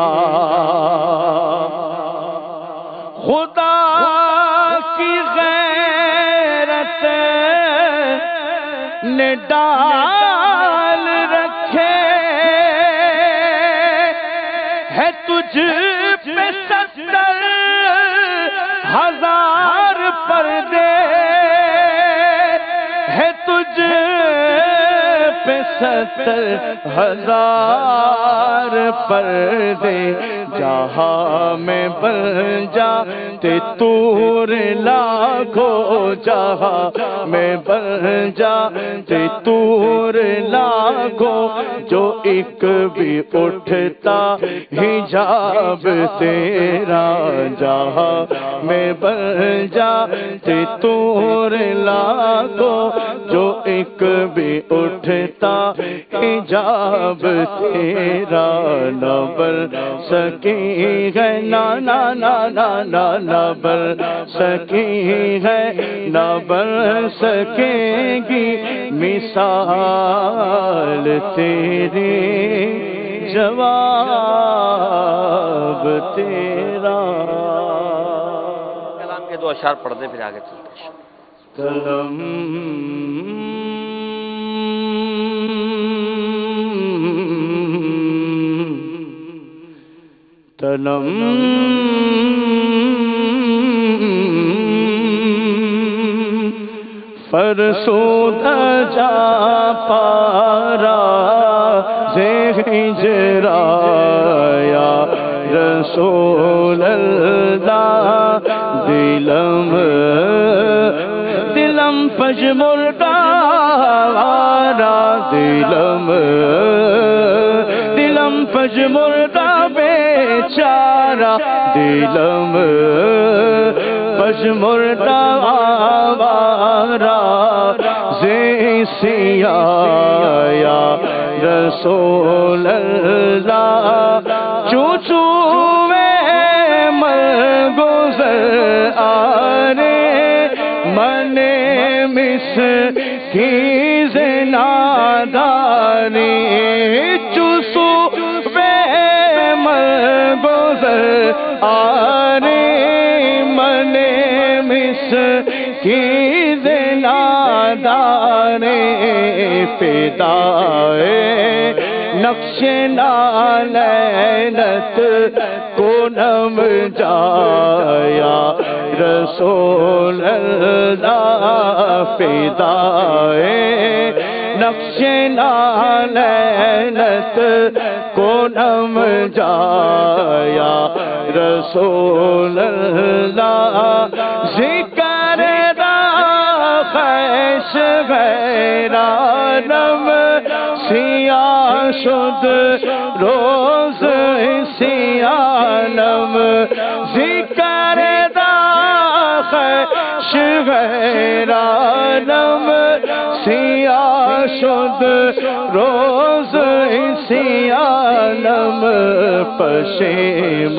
خدا کی غیرت نے ڈال رکھے ہے تجھ پہ 70,000 پردے ہے تجھ پہ 70,000 پردے جہاں میں بن جاتے طور لاکھوں جہاں میں بن جاتے طور لاکھوں جو ایک بھی اٹھتا حجاب تیرا جہاں میں بن جاتے طور لاکھوں جو ایک بھی اٹھتا حجاب تیرا نہ بن سکی ہے نا نا نا نا نا نہ بن سکی ہے نہ بن سکے گی مثال تیری جواب تیرا. کلام کے 2 اشعار پڑھ دیں پھر آگے چلتے ہیں. کلم تنم فرسود جا پارا ہجرا یا رسول اللہ دلم پجمردہ وارا دلم پجمردہ بیچارہ دلم پجمردہ آوارا زیسیا یا رسول اللہ چوچو میں مر گزر آرے من مس کی زناداری چوسو میں مر گزر آرے من مس کی زناداری فدائے نقش نالینت کو نم جایا رسول اللہ فدائے نقش نالینت کو نم جایا رسول اللہ ذکر دا خیش غیرانم سیاہ شد روز سیانم ذکر دا خیش غیرانم سیاہ شد روز سیانم پشیمانم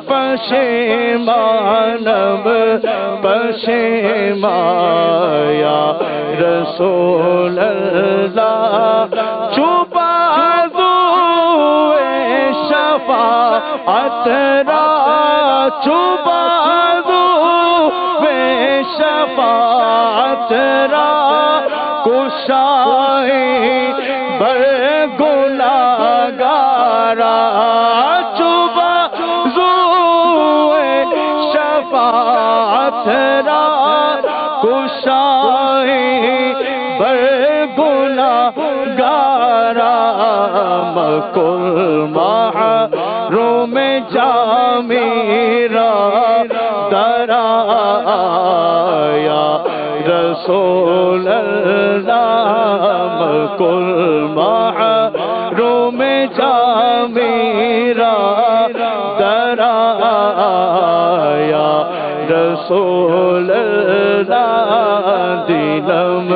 پشیمانم پشیمایا رسول اللہ چھپا دوئے شفاعت را چھپا دوئے شفاعت را کشائی بر گناہگارا چھپا دوئے شفاعت را کشائی بر گناہگارا مکل محروم جامیرا درایا رسول اللہ مکل محروم جامیرا درایا رسول اللہ دلم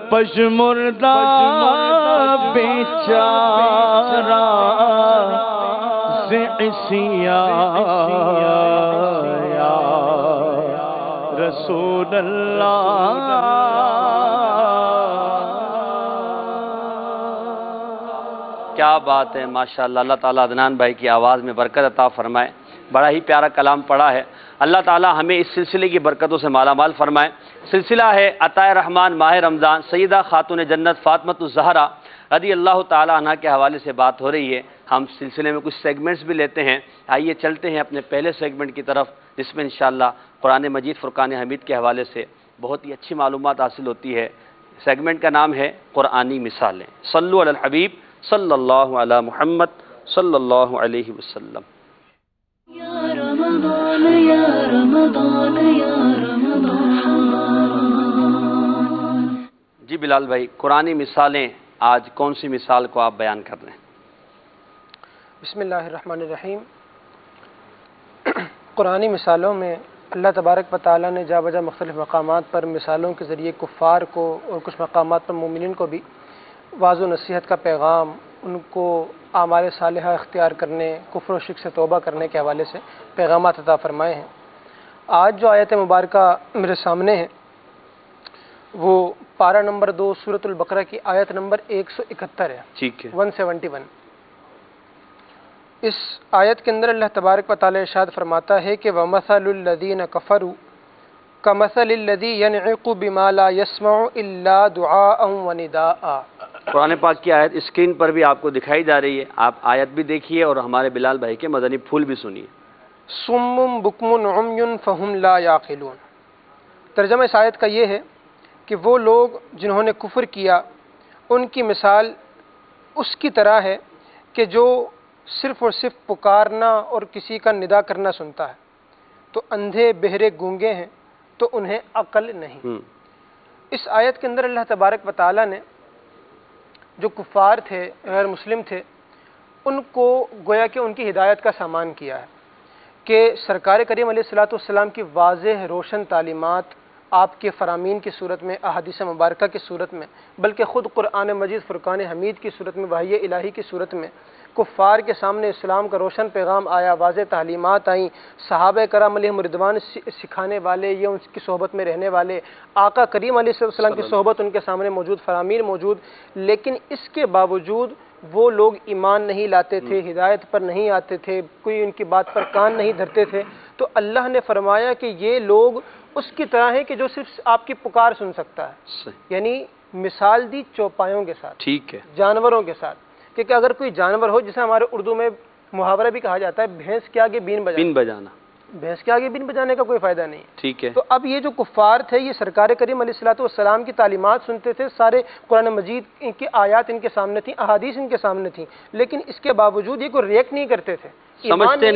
پشمردہ بیچارہ زعسیا یا رسول اللہ. کیا بات ہے، ماشاءاللہ. اللہ تعالیٰ عدنان بھائی کی آواز میں برکت عطا فرمائے. بڑا ہی پیارا کلام پڑھا ہے. اللہ تعالیٰ ہمیں اس سلسلے کی برکتوں سے مالا مال فرمائے. سلسلہ ہے عطائے رحمان ماہ رمضان، سیدہ خاتون جنت فاطمۃ الزہرا رضی اللہ تعالیٰ عنہ کے حوالے سے بات ہو رہی ہے. ہم سلسلے میں کچھ سیگمنٹس بھی لیتے ہیں. آئیے چلتے ہیں اپنے پہلے سیگمنٹ کی طرف، جس میں انشاءاللہ قرآن مجید فرقان حمید کے حوالے سے بہت ہی اچھی معلومات حاصل ہوتی ہے. سیگمنٹ کا نام ہے قرآنی مثالیں. صلوا علی الحبیب صلی اللہ علی محمد صلی اللہ علیہ وسلم. یا رمضان یا رمضان یا رمضان. جی بلال بھائی، قرآنی مثالیں آج کون سی مثال کو آپ بیان کر رہے ہیں؟ بسم اللہ الرحمن الرحیم. قرآنی مثالوں میں اللہ تبارک و تعالیٰ نے جا بجا مختلف مقامات پر مثالوں کے ذریعے کفار کو اور کچھ مقامات پر مومنین کو بھی واضح و نصیحت کا پیغام، ان کو اعمال صالحہ اختیار کرنے، کفر و شرک سے توبہ کرنے کے حوالے سے پیغامات عطا فرمائے ہیں. آج جو آیت مبارکہ میرے سامنے ہے وہ پارہ نمبر 2 سورۃ البقرہ کی آیت نمبر 171 ہے. ٹھیک ہے. 171. اس آیت کے اندر اللہ تبارک و تعالی ارشاد فرماتا ہے کہ وَمَثَلُ الَّذِينَ كَفَرُوا كَمَثَلِ الَّذِي يَنْعِقُ بِمَا لَا يَسْمَعُ إِلَّا دُعَاءً وَنِدَاءً. قرآن پاک کی آیت اسکرین پر بھی آپ کو دکھائی جا رہی ہے. آپ آیت بھی دیکھیے اور ہمارے بلال بھائی کے مدنی پھول بھی سنیے. صُمٌّ بُكْمٌ عُمْيٌ فَهُمْ لَا يَعْقِلُونَ. ترجمہ اس آیت کا یہ ہے کہ وہ لوگ جنہوں نے کفر کیا ان کی مثال اس کی طرح ہے کہ جو صرف اور صرف پکارنا اور کسی کا ندا کرنا سنتا ہے. تو اندھے بہرے گونگے ہیں تو انہیں عقل نہیں. اس آیت کے اندر اللہ تبارک و تعالیٰ نے جو کفار تھے، غیر مسلم تھے، ان کو گویا کہ ان کی ہدایت کا سامان کیا ہے کہ سرکار کریم علیہ الصلوۃ والسلام کی واضح روشن تعلیمات آپ کے فرامین کی صورت میں، احادیث مبارکہ کی صورت میں، بلکہ خود قرآن مجید فرقان حمید کی صورت میں، وحی الہی کی صورت میں کفار کے سامنے اسلام کا روشن پیغام آیا، واضح تعلیمات آئیں. صحابہ کرام علیہم رضوان سکھانے والے یا ان کی صحبت میں رہنے والے، آقا کریم علیہ السلام کی صحبت ان کے سامنے موجود، فرامین موجود. لیکن اس کے باوجود وہ لوگ ایمان نہیں لاتے تھے، ہدایت پر نہیں آتے تھے، کوئی ان کی بات پر کان نہیں دھرتے تھے. تو اللہ نے فرمایا کہ یہ لوگ اس کی طرح ہیں کہ جو صرف آپ کی پکار سن سکتا ہے. یعنی مثال دی چوپایوں کے ساتھ، ٹھیک ہے، جانوروں کے ساتھ. کہ اگر کوئی جانور ہو، جسے ہمارے اردو میں محاورہ بھی کہا جاتا ہے بھینس کے آگے بین بجانا، بھینس کے آگے بین بجانے کا کوئی فائدہ نہیں ہے. ٹھیک ہے. تو اب یہ جو کفار تھے یہ سرکار کریم علیہ الصلوۃ والسلام کی تعلیمات سنتے تھے، سارے قرآن مجید کی آیات ان کے سامنے تھیں، احادیث ان کے سامنے تھیں، لیکن اس کے باوجود یہ کوئی ریئیکٹ نہیں کرتے تھے، سمجھتے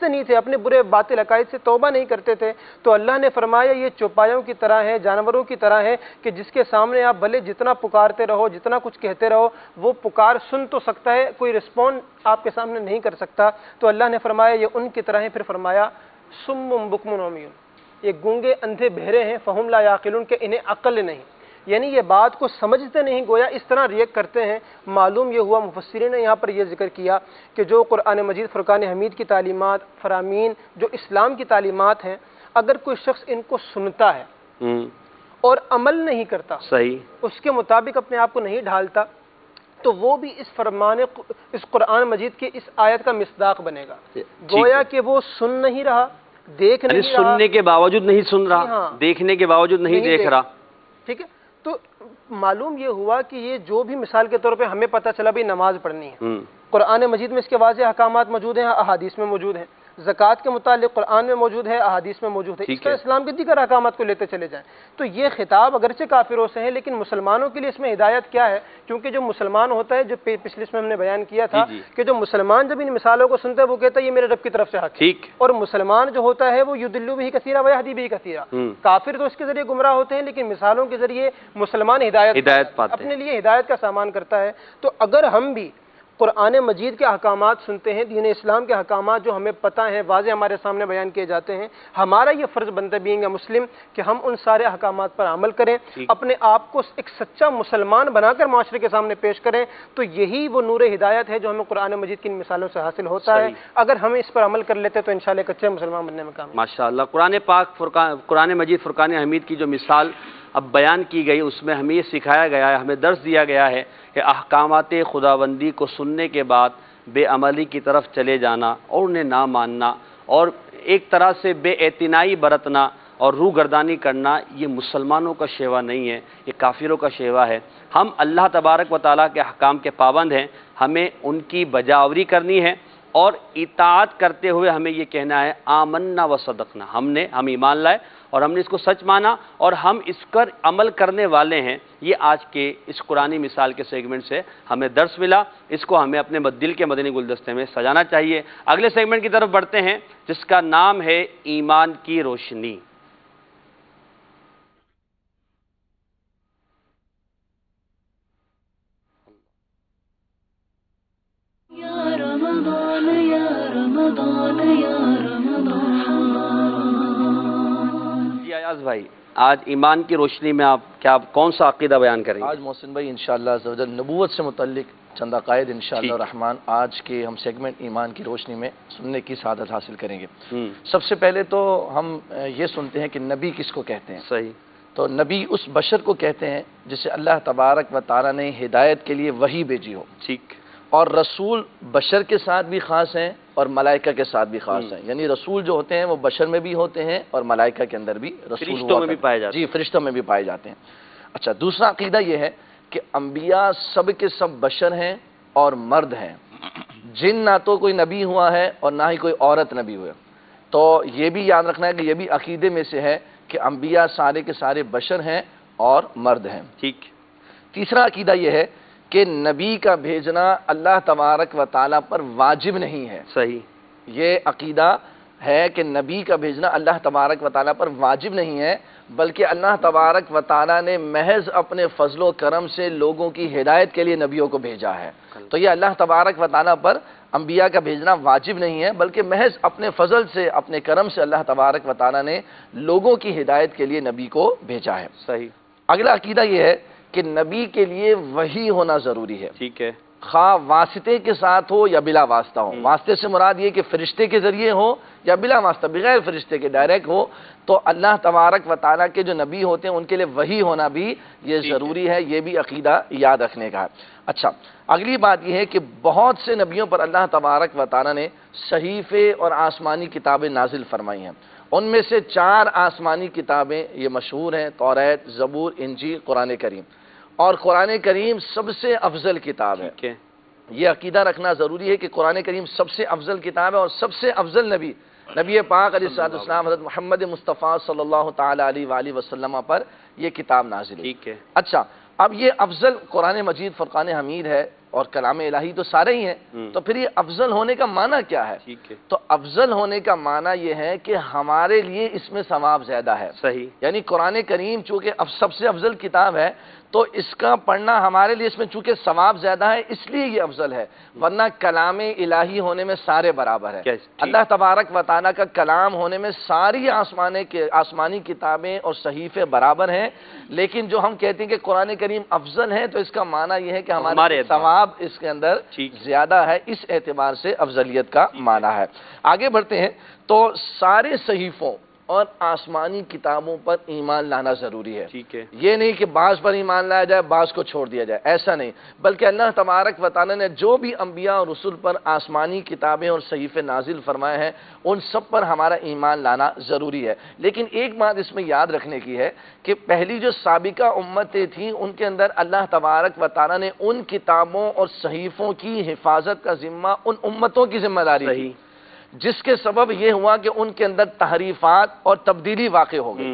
نہیں تھے، اپنے برے باطل عقائد سے توبہ نہیں کرتے تھے. تو اللہ نے فرمایا یہ چوپایوں کی طرح ہے، جانوروں کی طرح ہے کہ جس کے سامنے آپ بھلے جتنا پکارتے رہو، جتنا کچھ کہتے رہو، وہ پکار سن تو سکتا ہے، کوئی رسپونڈ آپ کے سامنے نہیں کر سکتا. تو اللہ نے فرمایا یہ ان کی طرح ہے. پھر فرمایا صم بکم عمی، یہ گونگے اندھے بہرے ہیں، فہم لا یعقلون، کہ انہیں عقل نہیں، یعنی یہ بات کو سمجھتے نہیں، گویا اس طرح ریئیکٹ کرتے ہیں. معلوم یہ ہوا، مفسرین نے یہاں پر یہ ذکر کیا کہ جو قرآن مجید فرقان حمید کی تعلیمات، فرامین، جو اسلام کی تعلیمات ہیں، اگر کوئی شخص ان کو سنتا ہے اور عمل نہیں کرتا، صحیح اس کے مطابق اپنے آپ کو نہیں ڈھالتا، تو وہ بھی اس فرمان، اس قرآن مجید کی اس آیت کا مصداق بنے گا. گویا کہ وہ سن نہیں رہا، دیکھ نہیں رہا، سننے کے باوجود نہیں سن رہا، دیکھنے کے باوجود نہیں دیکھ رہا. ٹھیک ہے. تو معلوم یہ ہوا کہ یہ جو بھی مثال کے طور پہ ہمیں پتہ چلا بھی نماز پڑھنی ہے، قرآن مجید میں اس کے واضح احکامات موجود ہیں، احادیث میں موجود ہیں. زکوٰۃ کے متعلق قرآن میں موجود ہے، احادیث میں موجود ہے. اس طرح اسلام کے دیگر احکامات کو لیتے چلے جائیں. تو یہ خطاب اگرچہ کافروں سے ہے، لیکن مسلمانوں کے لیے اس میں ہدایت کیا ہے؟ کیونکہ جو مسلمان ہوتا ہے، جو پچھلے اس میں ہم نے بیان کیا تھا کہ جو مسلمان جب ان مثالوں کو سنتا ہے وہ کہتا ہے یہ میرے رب کی طرف سے حق ہے. اور مسلمان جو ہوتا ہے وہ یضل بہ کثیرا ویہدی بہ کثیرا. کافر تو اس کے ذریعے گمراہ ہوتے ہیں، لیکن مثالوں کے ذریعے مسلمان ہدایت پاتے، اپنے لیے ہدایت کا سامان کرتا ہے. تو اگر ہم بھی قرآن مجید کے احکامات سنتے ہیں، دین اسلام کے احکامات جو ہمیں پتہ ہیں، واضح ہمارے سامنے بیان کیے جاتے ہیں، ہمارا یہ فرض بنتا بینگ اے مسلم کہ ہم ان سارے احکامات پر عمل کریں، اپنے آپ کو ایک سچا مسلمان بنا کر معاشرے کے سامنے پیش کریں، تو یہی وہ نور ہدایت ہے جو ہمیں قرآن مجید کی ان مثالوں سے حاصل ہوتا ہے۔ اگر ہم اس پر عمل کر لیتے تو انشاءاللہ ایک اچھے مسلمان بننے میں کامیاب۔ ماشاءاللہ، قرآن مجید فرقان حمید کی جو مثال اب بیان کی گئی، اس میں ہمیں یہ سکھایا گیا ہے، ہمیں درس دیا گیا ہے کہ احکامات خداوندی کو سننے کے بعد بے عملی کی طرف چلے جانا اور انہیں نہ ماننا اور ایک طرح سے بے اعتنائی برتنا اور روح گردانی کرنا، یہ مسلمانوں کا شیوا نہیں ہے، یہ کافروں کا شیوا ہے۔ ہم اللہ تبارک و تعالیٰ کے احکام کے پابند ہیں، ہمیں ان کی بجاوری کرنی ہے اور اطاعت کرتے ہوئے ہمیں یہ کہنا ہے آمنا و صدقنا، ہم ایمان لائے اور ہم نے اس کو سچ مانا اور ہم اس پر عمل کرنے والے ہیں۔ یہ آج کے اس قرآنی مثال کے سیگمنٹ سے ہمیں درس ملا، اس کو ہمیں اپنے دل کے مدنی گلدستے میں سجانا چاہیے۔ اگلے سیگمنٹ کی طرف بڑھتے ہیں جس کا نام ہے ایمان کی روشنی۔ یا رمضان یا رمضان یا رمضان۔ جی ایاز بھائی، آج ایمان کی روشنی میں آپ کون سا عقیدہ بیان کریں گے؟ آج محسن بھائی انشاءاللہ عز و جل نبوت سے متعلق چند عقائد انشاءاللہ الرحمن آج کے ہم سیگمنٹ ایمان کی روشنی میں سننے کی سعادت حاصل کریں گے۔ سب سے پہلے تو ہم یہ سنتے ہیں کہ نبی کس کو کہتے ہیں؟ صحیح۔ تو نبی اس بشر کو کہتے ہیں جسے اللہ تبارک و تعالیٰ نے ہدایت کے لیے وحی بھیجی ہو، ٹھیک۔ اور رسول بشر کے ساتھ بھی خاص ہیں اور ملائکہ کے ساتھ بھی خاص ہیں، یعنی رسول جو ہوتے ہیں وہ بشر میں بھی ہوتے ہیں اور ملائکہ کے اندر بھی رسول فرشتوں میں بھی پائے جاتے ہیں۔ جی، فرشتوں میں بھی پائے جاتے ہیں۔ اچھا، دوسرا عقیدہ یہ ہے کہ انبیاء سب کے سب بشر ہیں اور مرد ہیں، جن نہ تو کوئی نبی ہوا ہے اور نہ ہی کوئی عورت نبی ہوا، تو یہ بھی یاد رکھنا ہے کہ یہ بھی عقیدے میں سے ہے کہ انبیاء سارے کے سارے بشر ہیں اور مرد ہیں، ٹھیک۔ تیسرا عقیدہ یہ ہے کہ نبی کا بھیجنا اللہ تبارک و تعالیٰ پر واجب نہیں ہے۔ صحیح۔ یہ عقیدہ ہے کہ نبی کا بھیجنا اللہ تبارک و تعالیٰ پر واجب نہیں ہے، بلکہ اللہ تبارک و تعالیٰ نے محض اپنے فضل و کرم سے لوگوں کی ہدایت کے لیے نبیوں کو بھیجا ہے۔ تو یہ اللہ تبارک و تعالیٰ پر انبیاء کا بھیجنا واجب نہیں ہے، بلکہ محض اپنے فضل سے، اپنے کرم سے اللہ تبارک و تعالیٰ نے لوگوں کی ہدایت کے لیے نبی کو بھیجا ہے۔ صحیح۔ اگلا عقیدہ یہ ہے کہ نبی کے لیے وحی ہونا ضروری ہے، ٹھیک ہے، خواہ واسطے کے ساتھ ہو یا بلا واسطہ ہو۔ واسطے سے مراد یہ کہ فرشتے کے ذریعے ہو یا بلا واسطہ، بغیر فرشتے کے ڈائریکٹ ہو، تو اللہ تبارک و تعالیٰ کے جو نبی ہوتے ہیں ان کے لیے وحی ہونا بھی یہ ضروری ہے، یہ بھی عقیدہ یاد رکھنے کا ہے۔ اچھا، اگلی بات یہ ہے کہ بہت سے نبیوں پر اللہ تبارک و تعالیٰ نے صحیفے اور آسمانی کتابیں نازل فرمائی ہیں، ان میں سے 4 آسمانی کتابیں یہ مشہور ہیں، توریت، زبور، انجیل، قرآن کریم، اور قرآن کریم سب سے افضل کتاب ہے۔ یہ عقیدہ رکھنا ضروری ہے کہ قرآن کریم سب سے افضل کتاب ہے اور سب سے افضل نبی پاک علیہ السلام حضرت محمد مصطفیٰ صلی اللہ تعالی علیہ وآلہ وسلم پر یہ کتاب نازل ہے۔ اچھا، اب یہ افضل قرآن مجید فرقان حمید ہے اور کلام الہی تو سارے ہی ہیں، تو پھر یہ افضل ہونے کا معنی کیا ہے؟ تو افضل ہونے کا معنی یہ ہے کہ ہمارے لیے اس میں ثواب زیادہ ہے۔ صحیح۔ یعنی قرآن کریم چونکہ سب سے افضل کتاب ہے تو اس کا پڑھنا ہمارے لیے اس میں چونکہ ثواب زیادہ ہے اس لیے یہ افضل ہے، ورنہ کلام الہی ہونے میں سارے برابر ہے۔ اللہ تبارک و تعالیٰ کا کلام ہونے میں ساری آسمانی کتابیں اور صحیفے برابر ہیں، لیکن جو ہم کہتے ہیں کہ قرآن کریم افضل ہے تو اس کا معنی یہ ہے کہ ہمارے ثواب اس کے اندر زیادہ ہے، اس اعتبار سے افضلیت کا معنی ہے۔ آگے بڑھتے ہیں تو سارے صحیفوں اور آسمانی کتابوں پر ایمان لانا ضروری ہے۔ یہ نہیں کہ بعض پر ایمان لایا جائے بعض کو چھوڑ دیا جائے، ایسا نہیں، بلکہ اللہ تبارک و تعالیٰ نے جو بھی انبیاء اور رسول پر آسمانی کتابیں اور صحیفے نازل فرمائے ہیں ان سب پر ہمارا ایمان لانا ضروری ہے۔ لیکن ایک بات اس میں یاد رکھنے کی ہے کہ پہلی جو سابقہ امتیں تھیں ان کے اندر اللہ تبارک و تعالیٰ نے ان کتابوں اور صحیفوں کی حفاظت کا ذمہ ان امتوں کی ذمہ داری تھی، جس کے سبب یہ ہوا کہ ان کے اندر تحریفات اور تبدیلی واقع ہو گئی،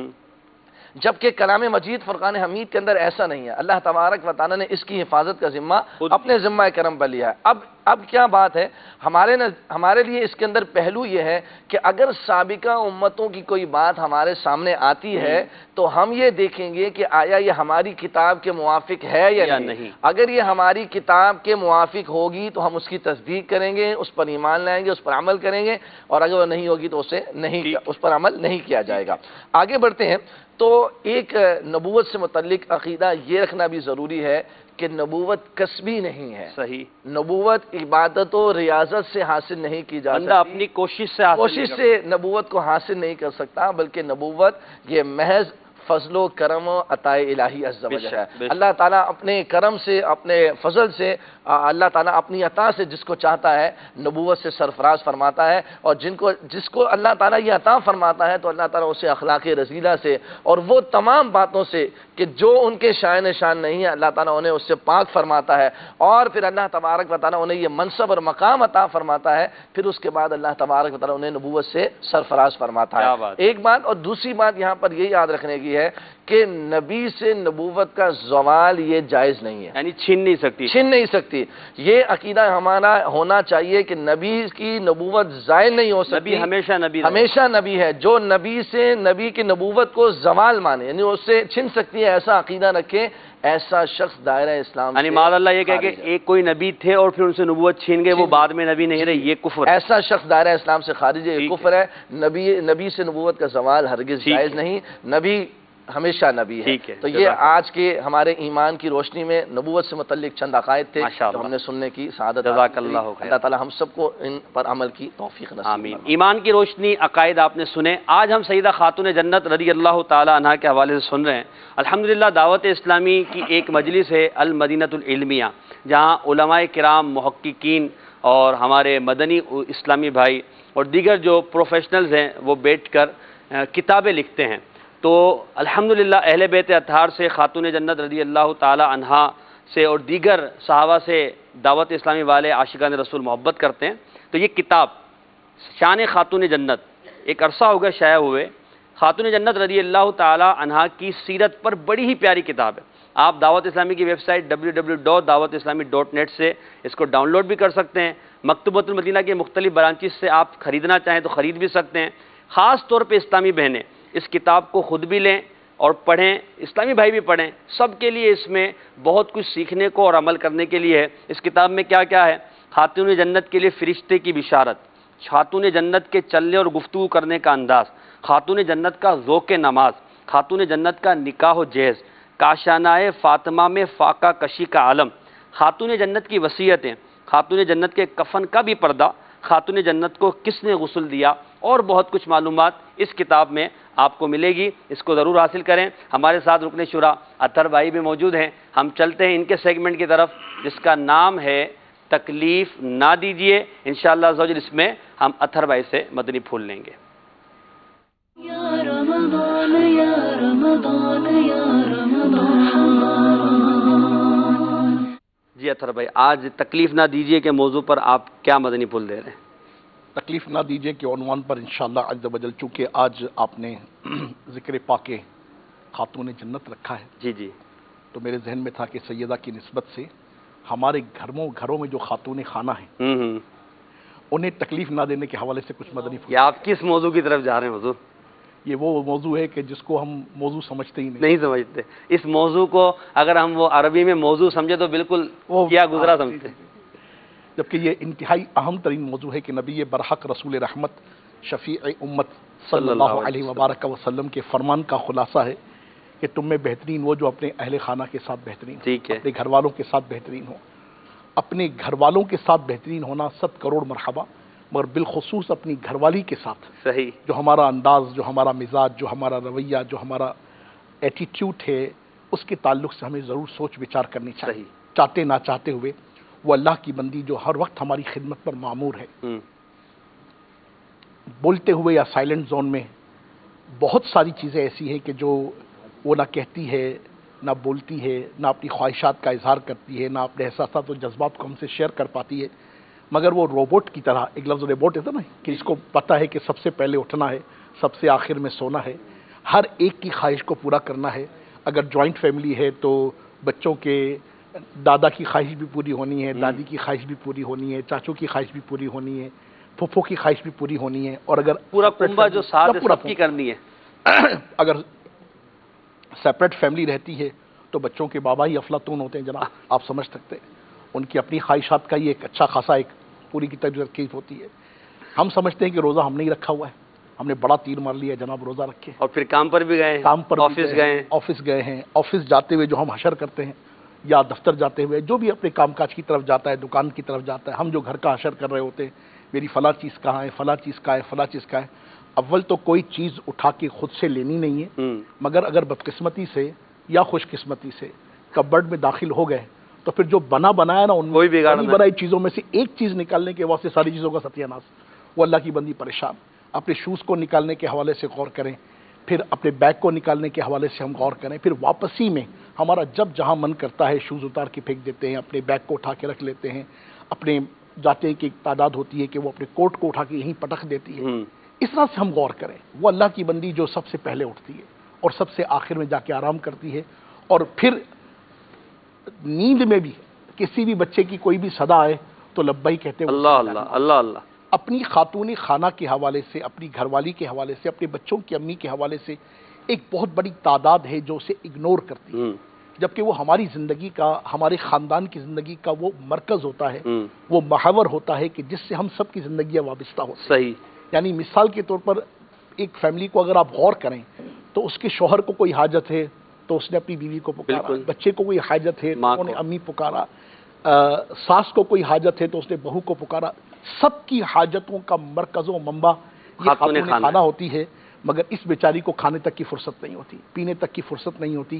جبکہ کلام مجید فرقان حمید کے اندر ایسا نہیں ہے۔ اللہ تبارک و تعالیٰ نے اس کی حفاظت کا ذمہ اپنے ذمہ کرم پر لیا ہے۔ اب اب کیا بات ہے، ہمارے لیے اس کے اندر پہلو یہ ہے کہ اگر سابقہ امتوں کی کوئی بات ہمارے سامنے آتی ہے تو ہم یہ دیکھیں گے کہ آیا یہ ہماری کتاب کے موافق ہے یا نہیں۔ اگر یہ ہماری کتاب کے موافق ہوگی تو ہم اس کی تصدیق کریں گے، اس پر ایمان لائیں گے، اس پر عمل کریں گے، اور اگر وہ نہیں ہوگی تو اس پر عمل نہیں کیا جائے گا۔ آگے بڑھتے ہیں۔ تو ایک نبوت سے متعلق عقیدہ یہ رکھنا بھی ضروری ہے کہ نبوت کسبی نہیں ہے۔ صحیح، نبوت عبادت و ریاضت سے حاصل نہیں کی جا سکتی، بندہ اپنی کوشش سے نبوت کو حاصل نہیں کر سکتا، بلکہ نبوت یہ محض فضل و کرم و عطا الہی عز و جل ہے۔ اللہ تعالیٰ اپنے کرم سے، اپنے فضل سے، اللہ تعالیٰ اپنی عطا سے جس کو چاہتا ہے نبوت سے سرفراز فرماتا ہے، اور جس کو اللہ تعالیٰ یہ عطا فرماتا ہے تو اللہ تعالیٰ اسے اخلاق رذیلہ سے اور وہ تمام باتوں سے کہ جو ان کے شائن شان نہیں ہے اللہ تعالیٰ انہیں اس سے پاک فرماتا ہے، اور پھر اللہ تبارک و تعالیٰ انہیں یہ منصب اور مقام عطا فرماتا ہے، پھر اس کے بعد اللہ تبارک و تعالیٰ انہیں نبوت سے سرفراز فرماتا ہے۔ ایک بات، اور دوسری بات یہاں پر یہ یاد رکھنے کی ہے کہ نبی سے نبوت کا زوال یہ جائز نہیں ہے، یعنی چھین نہیں سکتی۔ یہ عقیدہ ہمارا ہونا چاہیے کہ نبی کی نبوت زائل نہیں ہو سکتی، نبی ہمیشہ نبی ہے۔ جو نبی سے نبی کی نبوت کو زوال مانے، یعنی اس سے چھن سکتی ہے، ایسا عقیدہ رکھے، ایسا شخص دائرہ اسلام یعنی معاذ اللہ یہ کہہ کہ ایک کوئی نبی تھے اور پھر ان سے نبوت چھین گئے، وہ بعد میں نبی نہیں رہے، یہ کفر ہے۔ ایسا شخص دائرہ اسلام سے خارج ہے، یہ کفر ہے۔ نبی سے نبوت کا زوال ہرگز جائز نہیں، نبی ہمیشہ نبی ہے۔ تو یہ آج کے ہمارے ایمان کی روشنی میں نبوت سے متعلق چند عقائد تھے جو ہم نے سننے کی سعادت حاصل کی۔ اللہ تعالی ہم سب کو ان پر عمل کی توفیق نصیب آمین۔ ایمان کی روشنی عقائد آپ نے سنے۔ آج ہم سیدہ خاتون جنت رضی اللہ تعالی عنہا کے حوالے سے سن رہے ہیں۔ الحمدللہ دعوت اسلامی کی ایک مجلس ہے المدینۃ العلمیہ، جہاں علماء کرام، محققین اور ہمارے مدنی اسلامی بھائی اور دیگر جو پروفیشنلز ہیں وہ بیٹھ کر کتابیں لکھتے ہیں۔ تو الحمدللہ اہل بیت اطہار سے، خاتون جنت رضی اللہ تعالی عنہا سے اور دیگر صحابہ سے دعوت اسلامی والے عاشقان رسول محبت کرتے ہیں۔ تو یہ کتاب شان خاتون جنت ایک عرصہ ہو گیا شائع ہوئے۔ خاتون جنت رضی اللہ تعالی عنہا کی سیرت پر بڑی ہی پیاری کتاب ہے۔ آپ دعوت اسلامی کی ویب سائٹ www.dawatislami.net سے اس کو ڈاؤن لوڈ بھی کر سکتے ہیں۔ مکتبۃ المدینہ کے مختلف برانچز سے آپ خریدنا چاہیں تو خرید بھی سکتے ہیں۔ خاص طور پہ اسلامی بہنیں اس کتاب کو خود بھی لیں اور پڑھیں، اسلامی بھائی بھی پڑھیں، سب کے لیے اس میں بہت کچھ سیکھنے کو اور عمل کرنے کے لیے ہے۔ اس کتاب میں کیا کیا ہے؟ خاتون جنت کے لیے فرشتے کی بشارت، خاتون جنت کے چلنے اور گفتگو کرنے کا انداز، خاتون جنت کا ذوق نماز، خاتون جنت کا نکاح و جہیز، کاشانۂ فاطمہ میں فاقہ کشی کا عالم، خاتون جنت کی وصیتیں، خاتون جنت کے کفن کا بھی پردہ، خاتون جنت کو کس نے غسل دیا، اور بہت کچھ معلومات اس کتاب میں آپ کو ملے گی۔ اس کو ضرور حاصل کریں۔ ہمارے ساتھ رکن شورا اطہر بھائی بھی موجود ہیں۔ ہم چلتے ہیں ان کے سیگمنٹ کی طرف جس کا نام ہے تکلیف نہ دیجیے۔ انشاءاللہ عز و جل اس میں ہم اطہر بھائی سے مدنی پھول لیں گے۔ یا رمضان یا رمضان یا رمضان۔ جی اطہر بھائی، آج تکلیف نہ دیجیے کے موضوع پر آپ کیا مدنی پھول دے رہے ہیں؟ تکلیف نہ دیجیے کے عنوان پر انشاءاللہ عز و جل، چونکہ آج آپ نے ذکر پاک خاتون جنت رکھا ہے، جی تو میرے ذہن میں تھا کہ سیدہ کی نسبت سے ہمارے گھروں میں جو خاتون خانہ ہیں انہیں تکلیف نہ دینے کے حوالے سے کچھ مدنی پھول۔ یہ آپ کس موضوع کی طرف جا رہے ہیں حضور؟ یہ وہ موضوع ہے کہ جس کو ہم موضوع سمجھتے ہی نہیں سمجھتے۔ اس موضوع کو اگر ہم وہ عربی میں موضوع سمجھے تو بالکل کیا گزرا سمجھتے ہیں، جبکہ یہ انتہائی اہم ترین موضوع ہے کہ نبی برحق رسول رحمت شفیع امت صلی اللہ علیہ وبارک وسلم کے فرمان کا خلاصہ ہے کہ تم میں بہترین وہ جو اپنے اہل خانہ کے ساتھ بہترین ہو، اپنے گھر والوں کے ساتھ بہترین ہو۔ اپنے گھر والوں کے ساتھ بہترین ہونا 100 کروڑ مرحبا، مگر بالخصوص اپنی گھر والی کے ساتھ صحیح جو ہمارا انداز، جو ہمارا مزاج، جو ہمارا رویہ، جو ہمارا ایٹیٹیوڈ ہے، اس کے تعلق سے ہمیں ضرور سوچ بچار کرنی چاہیے، چاہتے نہ چاہتے ہوئے۔ وہ اللہ کی بندی جو ہر وقت ہماری خدمت پر معمور ہے، بولتے ہوئے یا سائلنٹ زون میں بہت ساری چیزیں ایسی ہیں کہ جو وہ نہ کہتی ہے، نہ بولتی ہے، نہ اپنی خواہشات کا اظہار کرتی ہے، نہ اپنے احساسات و جذبات کو ہم سے شیئر کر پاتی ہے، مگر وہ روبوٹ کی طرح، ایک لفظ روبوٹ ہے نا کہ اس کو پتہ ہے کہ سب سے پہلے اٹھنا ہے، سب سے آخر میں سونا ہے، ہر ایک کی خواہش کو پورا کرنا ہے۔ اگر جوائنٹ فیملی ہے تو بچوں کے دادا کی خواہش بھی پوری ہونی ہے، دادی کی خواہش بھی پوری ہونی ہے، چاچوں کی خواہش بھی پوری ہونی ہے، پھپھو کی خواہش بھی پوری ہونی ہے، اور اگر پورا کنبہ جو ساتھ ہے سب کی کرنی ہے۔ اگر سیپریٹ فیملی رہتی ہے تو بچوں کے بابا ہی افلاطون ہوتے ہیں جناب، آپ سمجھ سکتے ہیں، ان کی اپنی خواہشات کا ہی ایک اچھا خاصا ایک پوری کی ترکیب ہوتی ہے۔ ہم سمجھتے ہیں کہ روزہ ہم نے ہی رکھا ہوا ہے، ہم نے بڑا تیر مار لیا جناب روزہ رکھے، اور پھر کام پر بھی گئے، کام پر آفس گئے، آفس گئے ہیں، آفس جاتے ہوئے جو ہم حشر کرتے ہیں، یا دفتر جاتے ہوئے جو بھی اپنے کام کاج کی طرف جاتا ہے، دکان کی طرف جاتا ہے، ہم جو گھر کا حشر کر رہے ہوتے ہیں، میری فلاں چیز کہاں ہے، فلاں چیز کہاں ہے، فلاں چیز کہاں ہے۔ اول تو کوئی چیز اٹھا کے خود سے لینی نہیں ہے، مگر اگر بدقسمتی سے یا خوش قسمتی سے کبرڈ میں داخل ہو گئے تو پھر جو بنایا نا ان میں بنی بنائی چیزوں میں سے ایک چیز نکالنے کے واسطے ساری چیزوں کا ستیہ ناش، وہ اللہ کی بندی پریشان۔ اپنے شوز کو نکالنے کے حوالے سے غور کریں، پھر اپنے بیگ کو نکالنے کے حوالے سے ہم غور کریں، پھر واپسی میں ہمارا جب جہاں من کرتا ہے شوز اتار کے پھینک دیتے ہیں، اپنے بیگ کو اٹھا کے رکھ لیتے ہیں، اپنے جاتے ہیں کہ ایک تعداد ہوتی ہے کہ وہ اپنے کوٹ کو اٹھا کے یہیں پٹک دیتی ہے۔ اس طرح سے ہم غور کریں، وہ اللہ کی بندی جو سب سے پہلے اٹھتی ہے اور سب سے آخر میں جا کے آرام کرتی ہے، اور پھر نیند میں بھی کسی بھی بچے کی کوئی بھی صدا آئے تو لبیک کہتے ہیں، اللہ اللہ اللہ اللہ۔ اپنی خاتون خانہ کے حوالے سے، اپنی گھر والی کے حوالے سے، اپنے بچوں کی امی کے حوالے سے ایک بہت بڑی تعداد ہے جو اسے اگنور کرتی ہے، جبکہ وہ ہماری زندگی کا، ہمارے خاندان کی زندگی کا وہ مرکز ہوتا ہے، وہ محور ہوتا ہے کہ جس سے ہم سب کی زندگیاں وابستہ ہوتی ہیں۔ صحیح۔ یعنی مثال کے طور پر ایک فیملی کو اگر آپ غور کریں تو اس کے شوہر کو کوئی حاجت ہے تو اس نے اپنی بیوی کو پکارا، بچے کو کوئی حاجت ہے تو انہوں نے امی پکارا، ساس کو کوئی حاجت ہے تو اس نے بہو کو پکارا۔ سب کی حاجتوں کا مرکز و منبع یہ خاتون خانہ ہوتی ہے، مگر اس بیچاری کو کھانے تک کی فرصت نہیں ہوتی، پینے تک کی فرصت نہیں ہوتی۔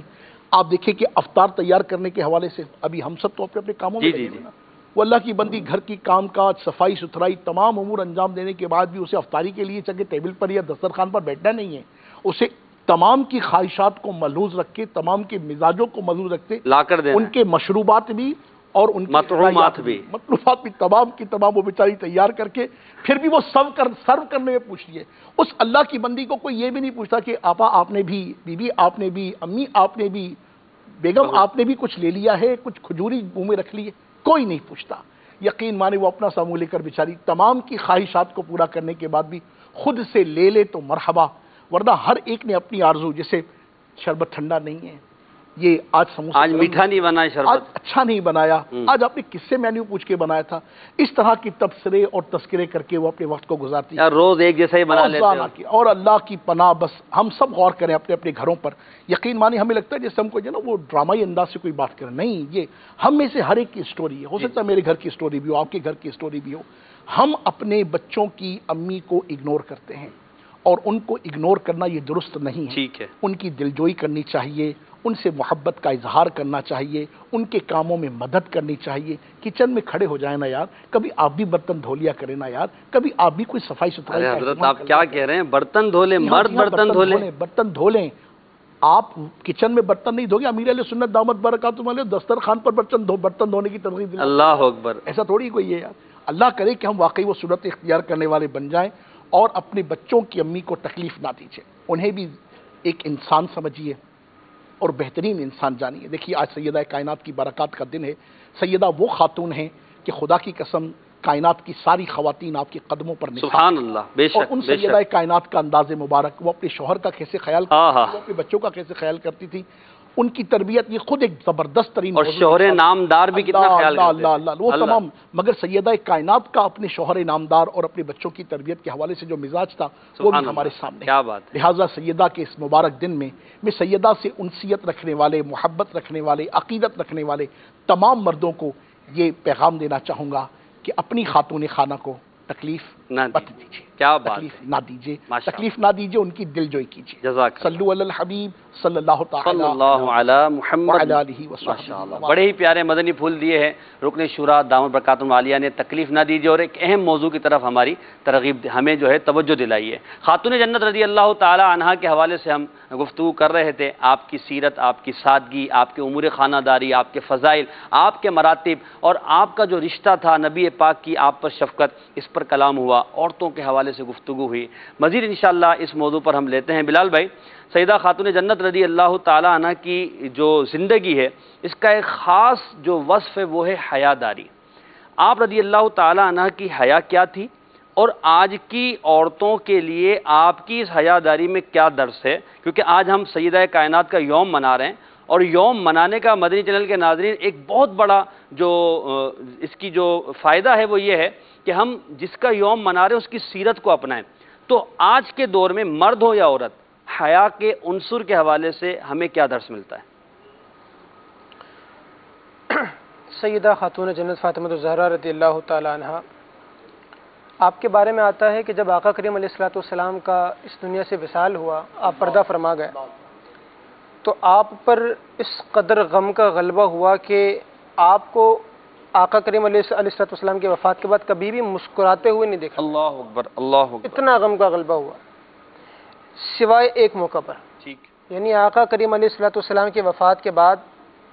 آپ دیکھیں کہ افطار تیار کرنے کے حوالے سے ابھی ہم سب تو اپنے اپنے کاموں میں لگے ہوئے ہیں، وہ اللہ کی بندی گھر کی کام کاج، صفائی ستھرائی، تمام امور انجام دینے کے بعد بھی اسے افطاری کے لیے چاہے ٹیبل پر یا دسترخوان پر بیٹھنا نہیں ہے، اسے تمام کی خواہشات کو ملحوظ رکھ کے، تمام کے مزاجوں کو ملحوظ رکھتے، لا کر دینا، ان کے مشروبات بھی اور ان کی مطعومات بھی تمام کی تمام وہ بیچاری تیار کر کے پھر بھی وہ سرو کرنے میں پوچھتی ہے۔ اس اللہ کی بندی کو کوئی یہ بھی نہیں پوچھتا کہ آپا آپ نے بھی، بی بی آپ نے بھی، امی آپ نے بھی، بیگم آپ نے بھی کچھ لے لیا ہے، کچھ کھجوری منہ میں رکھ لی ہے، کوئی نہیں پوچھتا۔ یقین مانے وہ اپنا ساموں لے کر بیچاری تمام کی خواہشات کو پورا کرنے کے بعد بھی خود سے لے لے تو مرحبا، ورنہ ہر ایک نے اپنی آرزو، جیسے شربت ٹھنڈا نہیں ہے، یہ آج سموسہ آج میٹھا نہیں بنا ہے، آج شربت اچھا نہیں بنایا، آج آپ نے کس سے مینیو پوچھ کے بنایا تھا، اس طرح کی تبصرے اور تذکرے کر کے وہ اپنے وقت کو گزارتی ہے، روز ایک جیسا ہی بنا لیتے ہیں۔ اور اللہ کی پناہ بس ہم سب غور کریں اپنے اپنے گھروں پر۔ یقین مانی ہمیں لگتا ہے جیسے ہم کو جو نا وہ ڈرامائی انداز سے کوئی بات کریں، نہیں، یہ ہم میں سے ہر ایک کی اسٹوری ہے، ہو سکتا ہے میرے گھر کی اسٹوری بھی ہو، آپ کے گھر کی اسٹوری بھی ہو۔ ہم اپنے بچوں کی امی کو اگنور کرتے ہیں، اور ان کو اگنور کرنا یہ درست نہیں ہے، ٹھیک ہے، ان کی دلجوئی کرنی چاہیے، ان سے محبت کا اظہار کرنا چاہیے، ان کے کاموں میں مدد کرنی چاہیے۔ کچن میں کھڑے ہو جائیں نا یار، کبھی آپ بھی برتن دھو لیا کریں نا یار، کبھی آپ بھی کوئی صفائی ستھرائی۔ حضرت آپ کیا کہہ رہے ہیں؟ برتن دھو لیں، مرد برتن دھو لیں، برتن دھو لیں۔ آپ کچن میں برتن نہیں دھوگے، امیر علیہ سنت دامت برکاتہم علیہ دسترخوان پر برتن دھونے کی ترغیب دلاتے ہیں۔ اللہ اکبر، ایسا تھوڑی کوئی ہے یار۔ اللہ کرے کہ ہم واقعی وہ صورت اختیار کرنے والے بن جائیں، اور اپنے بچوں کی امی کو تکلیف نہ دیجیے، انہیں بھی ایک انسان سمجھیے اور بہترین انسان جانیے۔ دیکھیے آج سیدہ کائنات کی برکات کا دن ہے، سیدہ وہ خاتون ہیں کہ خدا کی قسم کائنات کی ساری خواتین آپ کے قدموں پر نثار، سبحان اللہ، بے شک، اور ان سیدہ کائنات کا انداز مبارک، وہ اپنے شوہر کا کیسے خیال کرتی تھی، وہ اپنے بچوں کا کیسے خیال کرتی تھی، ان کی تربیت یہ خود ایک زبردست ترین، اور شوہر نامدار بھی کتنا خیال کرتے ہیں، اللہ وہ تمام۔ مگر سیدہ کائنات کا اپنے شوہر نامدار اور اپنے بچوں کی تربیت کے حوالے سے جو مزاج تھا وہ بھی ہمارے سامنے، کیا بات ہے۔ لہٰذا سیدہ کے اس مبارک دن میں سیدہ سے انسیت رکھنے والے، محبت رکھنے والے، عقیدت رکھنے والے تمام مردوں کو یہ پیغام دینا چاہوں گا کہ اپنی خاتون خانہ کو تکلیف مت دیجیے، کیا بات، تکلیف نہ دیجیے، تکلیف نہ دیجیے، ان کی دل جوئی کیجیے۔ جزاک صلوا علی الحبیب صلی اللہ صلی اللہ علی محمد وعلی آلہ وصحبہ۔ بڑے ہی پیارے مدنی پھول دیے ہیں رکن شورا دامت برکاتہم عالیہ نے، تکلیف نہ دیجیے، اور ایک اہم موضوع کی طرف ہماری ترغیب، ہمیں جو ہے توجہ دلائی ہے۔ خاتون جنت رضی اللہ تعالی عنہا کے حوالے سے ہم گفتگو کر رہے تھے، آپ کی سیرت، آپ کی سادگی، آپ کے امور خانہ داری، آپ کے فضائل، آپ کے مراتب، اور آپ کا جو رشتہ تھا نبی پاک کی آپ پر شفقت، اس پر کلام ہوا۔ ہوا، عورتوں کے حوالے سے گفتگو ہوئی. مزید انشاءاللہ اس موضوع پر ہم لیتے ہیں. بلال بھائی، سیدہ خاتون جنت رضی اللہ تعالی عنہ کی جو زندگی ہے اس کا ایک خاص جو وصف ہے وہ ہے حیا داری. آپ رضی اللہ تعالی عنہ کی حیا کیا تھی اور آج کی عورتوں کے لیے آپ کی اس حیا داری میں کیا درس ہے؟ کیونکہ آج ہم سیدہ کائنات کا یوم منا رہے ہیں، اور یوم منانے کا مدنی چینل کے ناظرین ایک بہت بڑا جو اس کی جو فائدہ ہے وہ یہ ہے کہ ہم جس کا یوم منا رہے ہیں اس کی سیرت کو اپنائیں. تو آج کے دور میں مرد ہو یا عورت، حیا کے عنصر کے حوالے سے ہمیں کیا درس ملتا ہے؟ سیدہ خاتون جنت فاطمہ الزہرا رضی اللہ تعالی عنہ، آپ کے بارے میں آتا ہے کہ جب آقا کریم علیہ الصلوۃ والسلام کا اس دنیا سے وصال ہوا، آپ پردہ فرما گئے، تو آپ پر اس قدر غم کا غلبہ ہوا کہ آپ کو آقا کریم علیہ الصلوۃ والسلام کی وفات کے بعد کبھی بھی مسکراتے ہوئے نہیں دیکھا. اللہ اکبر، اللہ اکبر. اتنا غم کا غلبہ ہوا، سوائے ایک موقع پر. ٹھیک. یعنی آقا کریم علیہ الصلوۃ والسلام کی وفات کے بعد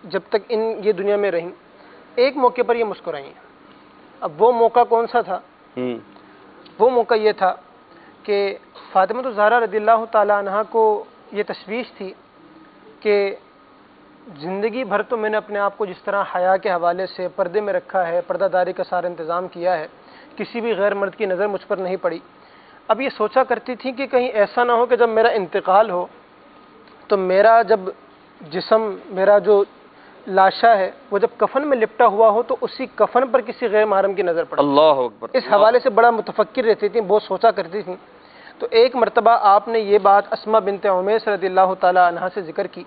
جب تک یہ دنیا میں رہیں، ایک موقع پر یہ مسکرائی ہیں. اب وہ موقع کون سا تھا؟ وہ موقع یہ تھا کہ فاطمہ الزہرا رضی اللہ تعالی عنہ کو یہ تشویش تھی کہ زندگی بھر تو میں نے اپنے آپ کو جس طرح حیا کے حوالے سے پردے میں رکھا ہے، پردہ داری کا سارا انتظام کیا ہے، کسی بھی غیر مرد کی نظر مجھ پر نہیں پڑی. اب یہ سوچا کرتی تھی کہ کہیں ایسا نہ ہو کہ جب میرا انتقال ہو تو میرا جب جسم، میرا جو لاشا ہے وہ جب کفن میں لپٹا ہوا ہو تو اسی کفن پر کسی غیر محرم کی نظر پڑے. اللہ اکبر. اس حوالے سے بڑا متفکر رہتی تھیں، بہت سوچا کرتی تھیں. تو ایک مرتبہ آپ نے یہ بات اسما بنت عمیس رضی اللہ تعالی عنہ سے ذکر کی،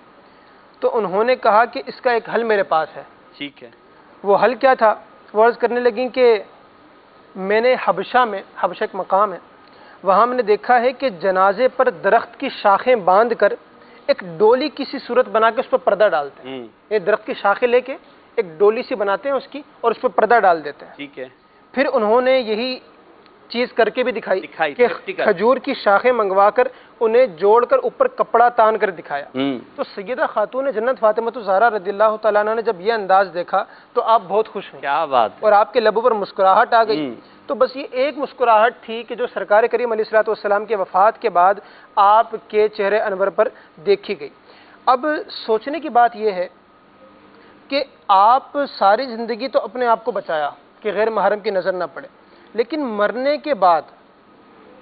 تو انہوں نے کہا کہ اس کا ایک حل میرے پاس ہے. ٹھیک ہے. وہ حل کیا تھا؟ وہ عرض کرنے لگیں کہ میں نے حبشہ میں، حبشہ ایک مقام ہے، وہاں میں نے دیکھا ہے کہ جنازے پر درخت کی شاخیں باندھ کر ایک ڈولی کسی صورت بنا کے اس پر پردہ ڈالتے ہیں. یہ درخت کی شاخیں لے کے ایک ڈولی سی بناتے ہیں اس کی اور اس پر پردہ ڈال دیتے ہیں. ٹھیک ہے. پھر انہوں نے یہی چیز کر کے بھی دکھائی کہ کھجور کی شاخیں منگوا کر انہیں جوڑ کر اوپر کپڑا تان کر دکھایا. تو سیدہ خاتون جنت فاطمہ الزہرا رضی اللہ تعالیٰ عنہ نے جب یہ انداز دیکھا تو آپ بہت خوش ہوئے. کیا بات ہے. اور آپ کے لبوں پر مسکراہٹ آ گئی. تو بس یہ ایک مسکراہٹ تھی کہ جو سرکار کریم علیہ الصلوۃ والسلام کے وفات کے بعد آپ کے چہرے انور پر دیکھی گئی. اب سوچنے کی بات یہ ہے کہ آپ ساری زندگی تو اپنے آپ کو بچایا کہ غیر محرم کی نظر نہ پڑے، لیکن مرنے کے بعد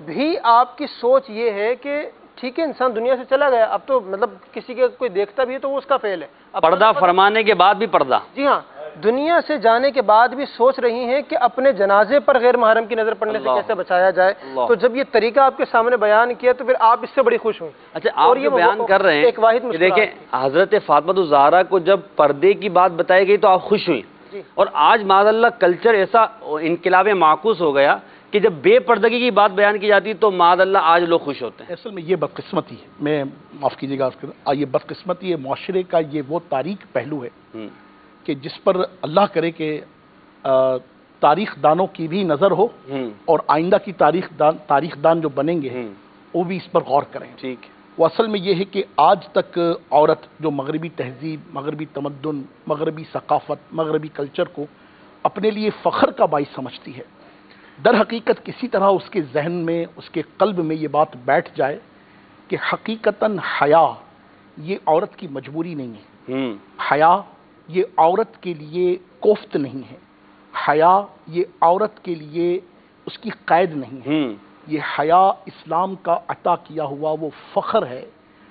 بھی آپ کی سوچ یہ ہے کہ ٹھیک ہے انسان دنیا سے چلا گیا، اب تو مطلب کسی کے کوئی دیکھتا بھی ہے تو وہ اس کا فعل ہے. پردہ فرمانے کے بعد بھی پردہ. جی ہاں، دنیا سے جانے کے بعد بھی سوچ رہی ہیں کہ اپنے جنازے پر غیر محرم کی نظر پڑنے سے کیسے بچایا جائے. تو جب یہ طریقہ آپ کے سامنے بیان کیا تو پھر آپ اس سے بڑی خوش ہوئی. اچھا، آپ یہ بیان کر رہے ہیں، دیکھیں حضرت فاطمہ الزہرا کو جب پردے کی بات بتائی گئی تو آپ خوش ہوئی، اور آج معاذ اللہ کلچر ایسا انقلاب معکوس ہو گیا کہ جب بے پردگی کی بات بیان کی جاتی تو معاذ اللہ آج لوگ خوش ہوتے ہیں. اصل میں یہ بدقسمتی ہے، میں معاف کیجیے گا، یہ بدقسمتی ہے معاشرے کا. یہ وہ تاریخ پہلو ہے کہ جس پر اللہ کرے کہ تاریخ دانوں کی بھی نظر ہو اور آئندہ کی تاریخ دان جو بنیں گے وہ بھی اس پر غور کریں. ٹھیک. وہ اصل میں یہ ہے کہ آج تک عورت جو مغربی تہذیب، مغربی تمدن، مغربی ثقافت، مغربی کلچر کو اپنے لیے فخر کا باعث سمجھتی ہے، در حقیقت کسی طرح اس کے ذہن میں، اس کے قلب میں یہ بات بیٹھ جائے کہ حقیقتاً حیا یہ عورت کی مجبوری نہیں ہے، حیا یہ عورت کے لیے کوفت نہیں ہے، حیا یہ عورت کے لیے اس کی قید نہیں ہے. یہ حیا اسلام کا عطا کیا ہوا وہ فخر ہے،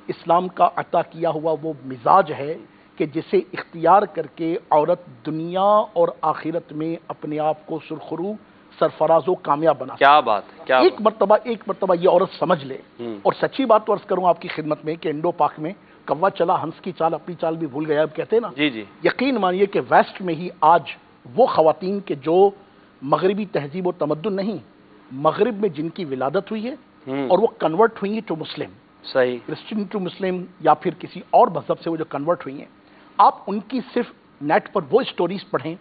اسلام کا عطا کیا ہوا وہ مزاج ہے کہ جسے اختیار کر کے عورت دنیا اور آخرت میں اپنے آپ کو سرخرو، سرفراز و کامیاب بنا. کیا بات ہے. کیا ایک مرتبہ یہ عورت سمجھ لے. اور سچی بات تو عرض کروں آپ کی خدمت میں کہ انڈو پاک میں کوا چلا ہنس کی چال اپنی چال بھی بھول گیا اب کہتے ہیں نا. جی. یقین مانیے کہ ویسٹ میں ہی آج وہ خواتین کے جو مغربی تہذیب و تمدن نہیں، مغرب میں جن کی ولادت ہوئی ہے اور وہ کنورٹ ہوئی ہیں ٹو مسلم، صحیح، کرسچن ٹو مسلم یا پھر کسی اور مذہب سے وہ جو کنورٹ ہوئی ہیں، آپ ان کی صرف نیٹ پر وہ سٹوریز پڑھیں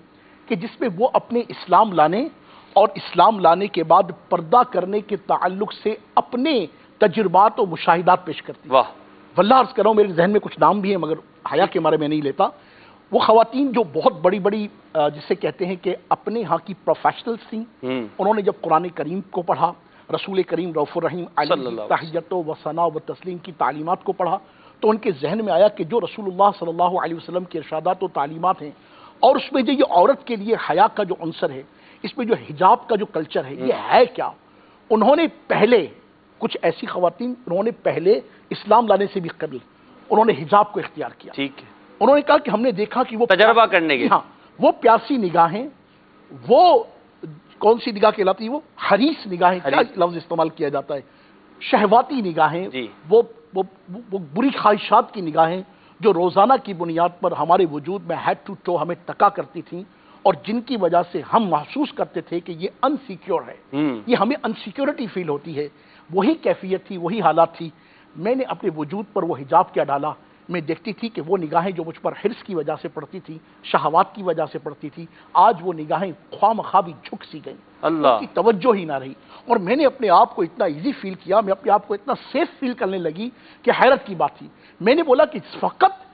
کہ جس میں وہ اپنے اسلام لانے اور اسلام لانے کے بعد پردہ کرنے کے تعلق سے اپنے تجربات و مشاہدات پیش کرتی. واہ. واللہ عرض کر رہا ہوں، میرے ذہن میں کچھ نام بھی ہیں مگر حیا کے مارے میں نہیں لیتا. وہ خواتین جو بہت بڑی بڑی جسے کہتے ہیں کہ اپنے ہاں کی پروفیشنلز تھیں، انہوں نے جب قرآن کریم کو پڑھا، رسول کریم رؤوف الرحیم علیہ تحیت و ثنا و تسلیم کی تعلیمات کو پڑھا، تو ان کے ذہن میں آیا کہ جو رسول اللہ صلی اللہ علیہ وسلم کے ارشادات و تعلیمات ہیں، اور اس میں جو یہ عورت کے لیے حیا کا جو عنصر ہے، اس میں جو حجاب کا جو کلچر ہے، یہ ہے کیا؟ انہوں نے پہلے کچھ ایسی خواتین، انہوں نے پہلے اسلام لانے سے بھی قبل انہوں نے حجاب کو اختیار کیا. ٹھیک ہے. انہوں نے کہا کہ ہم نے دیکھا کہ وہ تجربہ کرنے کے، ہاں وہ پیاسی نگاہیں، وہ کون سی نگاہ کہلاتی ہے؟ وہ حریص نگاہیں، کیا لفظ استعمال کیا جاتا ہے، شہواتی نگاہیں، وہ بری خواہشات کی نگاہیں جو روزانہ کی بنیاد پر ہمارے وجود میں ہیڈ ٹو ٹو ہمیں ٹکا کرتی تھیں، اور جن کی وجہ سے ہم محسوس کرتے تھے کہ یہ انسیکیور ہے، یہ ہمیں انسیکیورٹی فیل ہوتی ہے. وہی کیفیت تھی، وہی حالات تھی. میں نے اپنے وجود پر وہ حجاب کیا ڈالا. میں دیکھتی تھی کہ وہ نگاہیں جو مجھ پر حرص کی وجہ سے پڑتی تھی، شہوات کی وجہ سے پڑتی تھی، آج وہ نگاہیں خواہ مخواہ بھی جھک سی گئیں، اللہ کی توجہ ہی نہ رہی. اور میں نے اپنے آپ کو اتنا ایزی فیل کیا، میں اپنے آپ کو اتنا سیف فیل کرنے لگی کہ حیرت کی بات تھی. میں نے بولا کہ فقط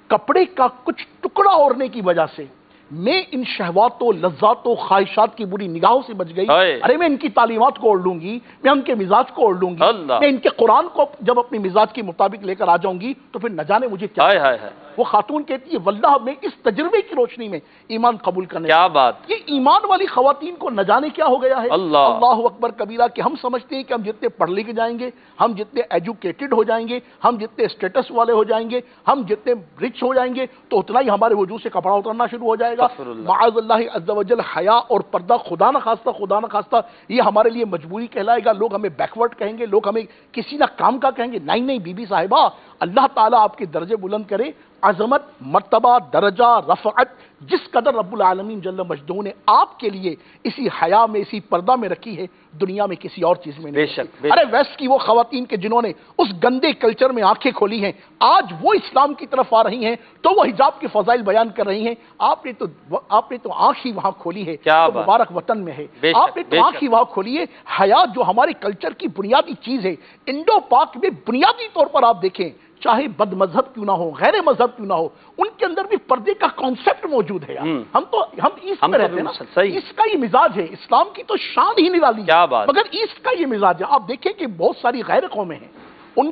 کپڑے کا کچھ ٹکڑا اوڑھنے کی وجہ سے میں ان شہواتوں، لذاتوں، خواہشات کی بری نگاہوں سے بچ گئی. ارے میں ان کی تعلیمات کو اوڑھ لوں گی، میں ان کے مزاج کو اوڑھ لوں گی، میں ان کے قرآن کو جب اپنے مزاج کے مطابق لے کر آ جاؤں گی تو پھر نہ جانے مجھے کیا. وہ خاتون کہتی ہے واللہ میں اس تجربے کی روشنی میں ایمان قبول کرنے. کیا بات! یہ ایمان والی خواتین کو نہ جانے کیا ہو گیا ہے. اللہ اکبر کبیرہ. کہ ہم سمجھتے ہیں کہ ہم جتنے پڑھ لکھ جائیں گے، ہم جتنے ایجوکیٹڈ ہو جائیں گے، ہم جتنے اسٹیٹس والے ہو جائیں گے، ہم جتنے رچ ہو جائیں گے تو اتنا ہی ہمارے وجود سے کپڑا اترنا شروع ہو جائے گا. معاذ اللہ عز و جل. حیا اور پردہ خدا نہ خواستہ یہ ہمارے لیے مجبوری کہلائے گا. لوگ ہمیں بیکورڈ کہیں گے، لوگ ہمیں کسی نہ کام کا کہیں گے. نہیں بی بی صاحبہ، اللہ تعالیٰ آپ کے درجے بلند کرے. عظمت، مرتبہ، درجہ، رفعت جس قدر رب العالمین جل مجدہ نے آپ کے لیے اسی حیا میں، اسی پردہ میں رکھی ہے، دنیا میں کسی اور چیز میں نہیں. ارے ویسٹ کی وہ خواتین کے جنہوں نے اس گندے کلچر میں آنکھیں کھولی ہیں، آج وہ اسلام کی طرف آ رہی ہیں تو وہ حجاب کے فضائل بیان کر رہی ہیں. آپ نے تو آنکھ ہی وہاں کھولی ہے، مبارک وطن میں ہے. آپ نے تو آنکھ ہی وہاں کھولی ہے. حیا جو ہمارے کلچر کی بنیادی چیز ہے، انڈو پاک میں بنیادی طور پر آپ دیکھیں، چاہے بد مذہب کیوں نہ ہو، غیر مذہب کیوں نہ ہو، ان کے اندر بھی پردے کا کانسیپٹ موجود ہے. ہم ایسٹ میں رہتے ہیں نا، ایسٹ کا یہ مزاج ہے. اسلام کی تو شان ہی نرالی ہے، مگر ایسٹ کا یہ مزاج ہے. آپ دیکھیں کہ بہت ساری غیر قومیں ہیں،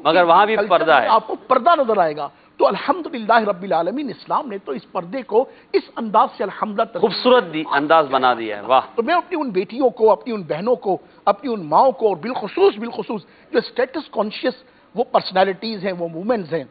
مگر وہاں بھی پردہ ہے، آپ کو پردہ نظر آئے گا. تو الحمدللہ رب العالمین، اسلام نے تو اس پردے کو اس انداز سے الحمدللہ خوبصورت انداز بنا دیا ہے. واہ! تو میں اپنی ان بیٹیوں کو، اپنی ان بہنوں کو، اپنی ان ماؤں کو، اور بالخصوص جو اسٹیٹس کانشیس وہ پرسنالٹیز ہیں، وہ مومنٹس ہیں،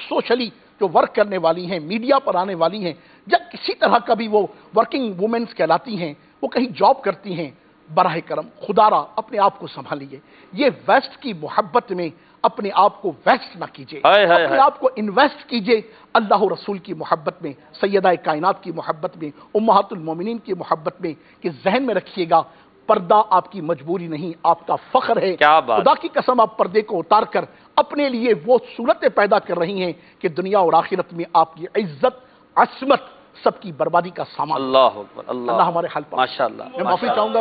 سوشلی جو ورک کرنے والی ہیں، میڈیا پر آنے والی ہیں، یا کسی طرح کا بھی وہ ورکنگ وومنس کہلاتی ہیں، وہ کہیں جاب کرتی ہیں، براہ کرم خدا را اپنے آپ کو سنبھالیے. یہ ویسٹ کی محبت میں اپنے آپ کو ویسٹ نہ کیجیے، اپنے آپ کو انویسٹ کیجیے اللہ رسول کی محبت میں، سیدہ کائنات کی محبت میں، امہات المومنین کی محبت میں. کہ ذہن میں رکھیے گا، پردہ آپ کی مجبوری نہیں، آپ کا فخر ہے. خدا کی قسم آپ پردے کو اتار کر اپنے لیے وہ صورتیں پیدا کر رہی ہیں کہ دنیا اور آخرت میں آپ کی عزت، عصمت، سب کی بربادی کا سامان. اللہ اکبر. اللہ ہمارے حل پر. ماشاءاللہ. میں معافی چاہوں گا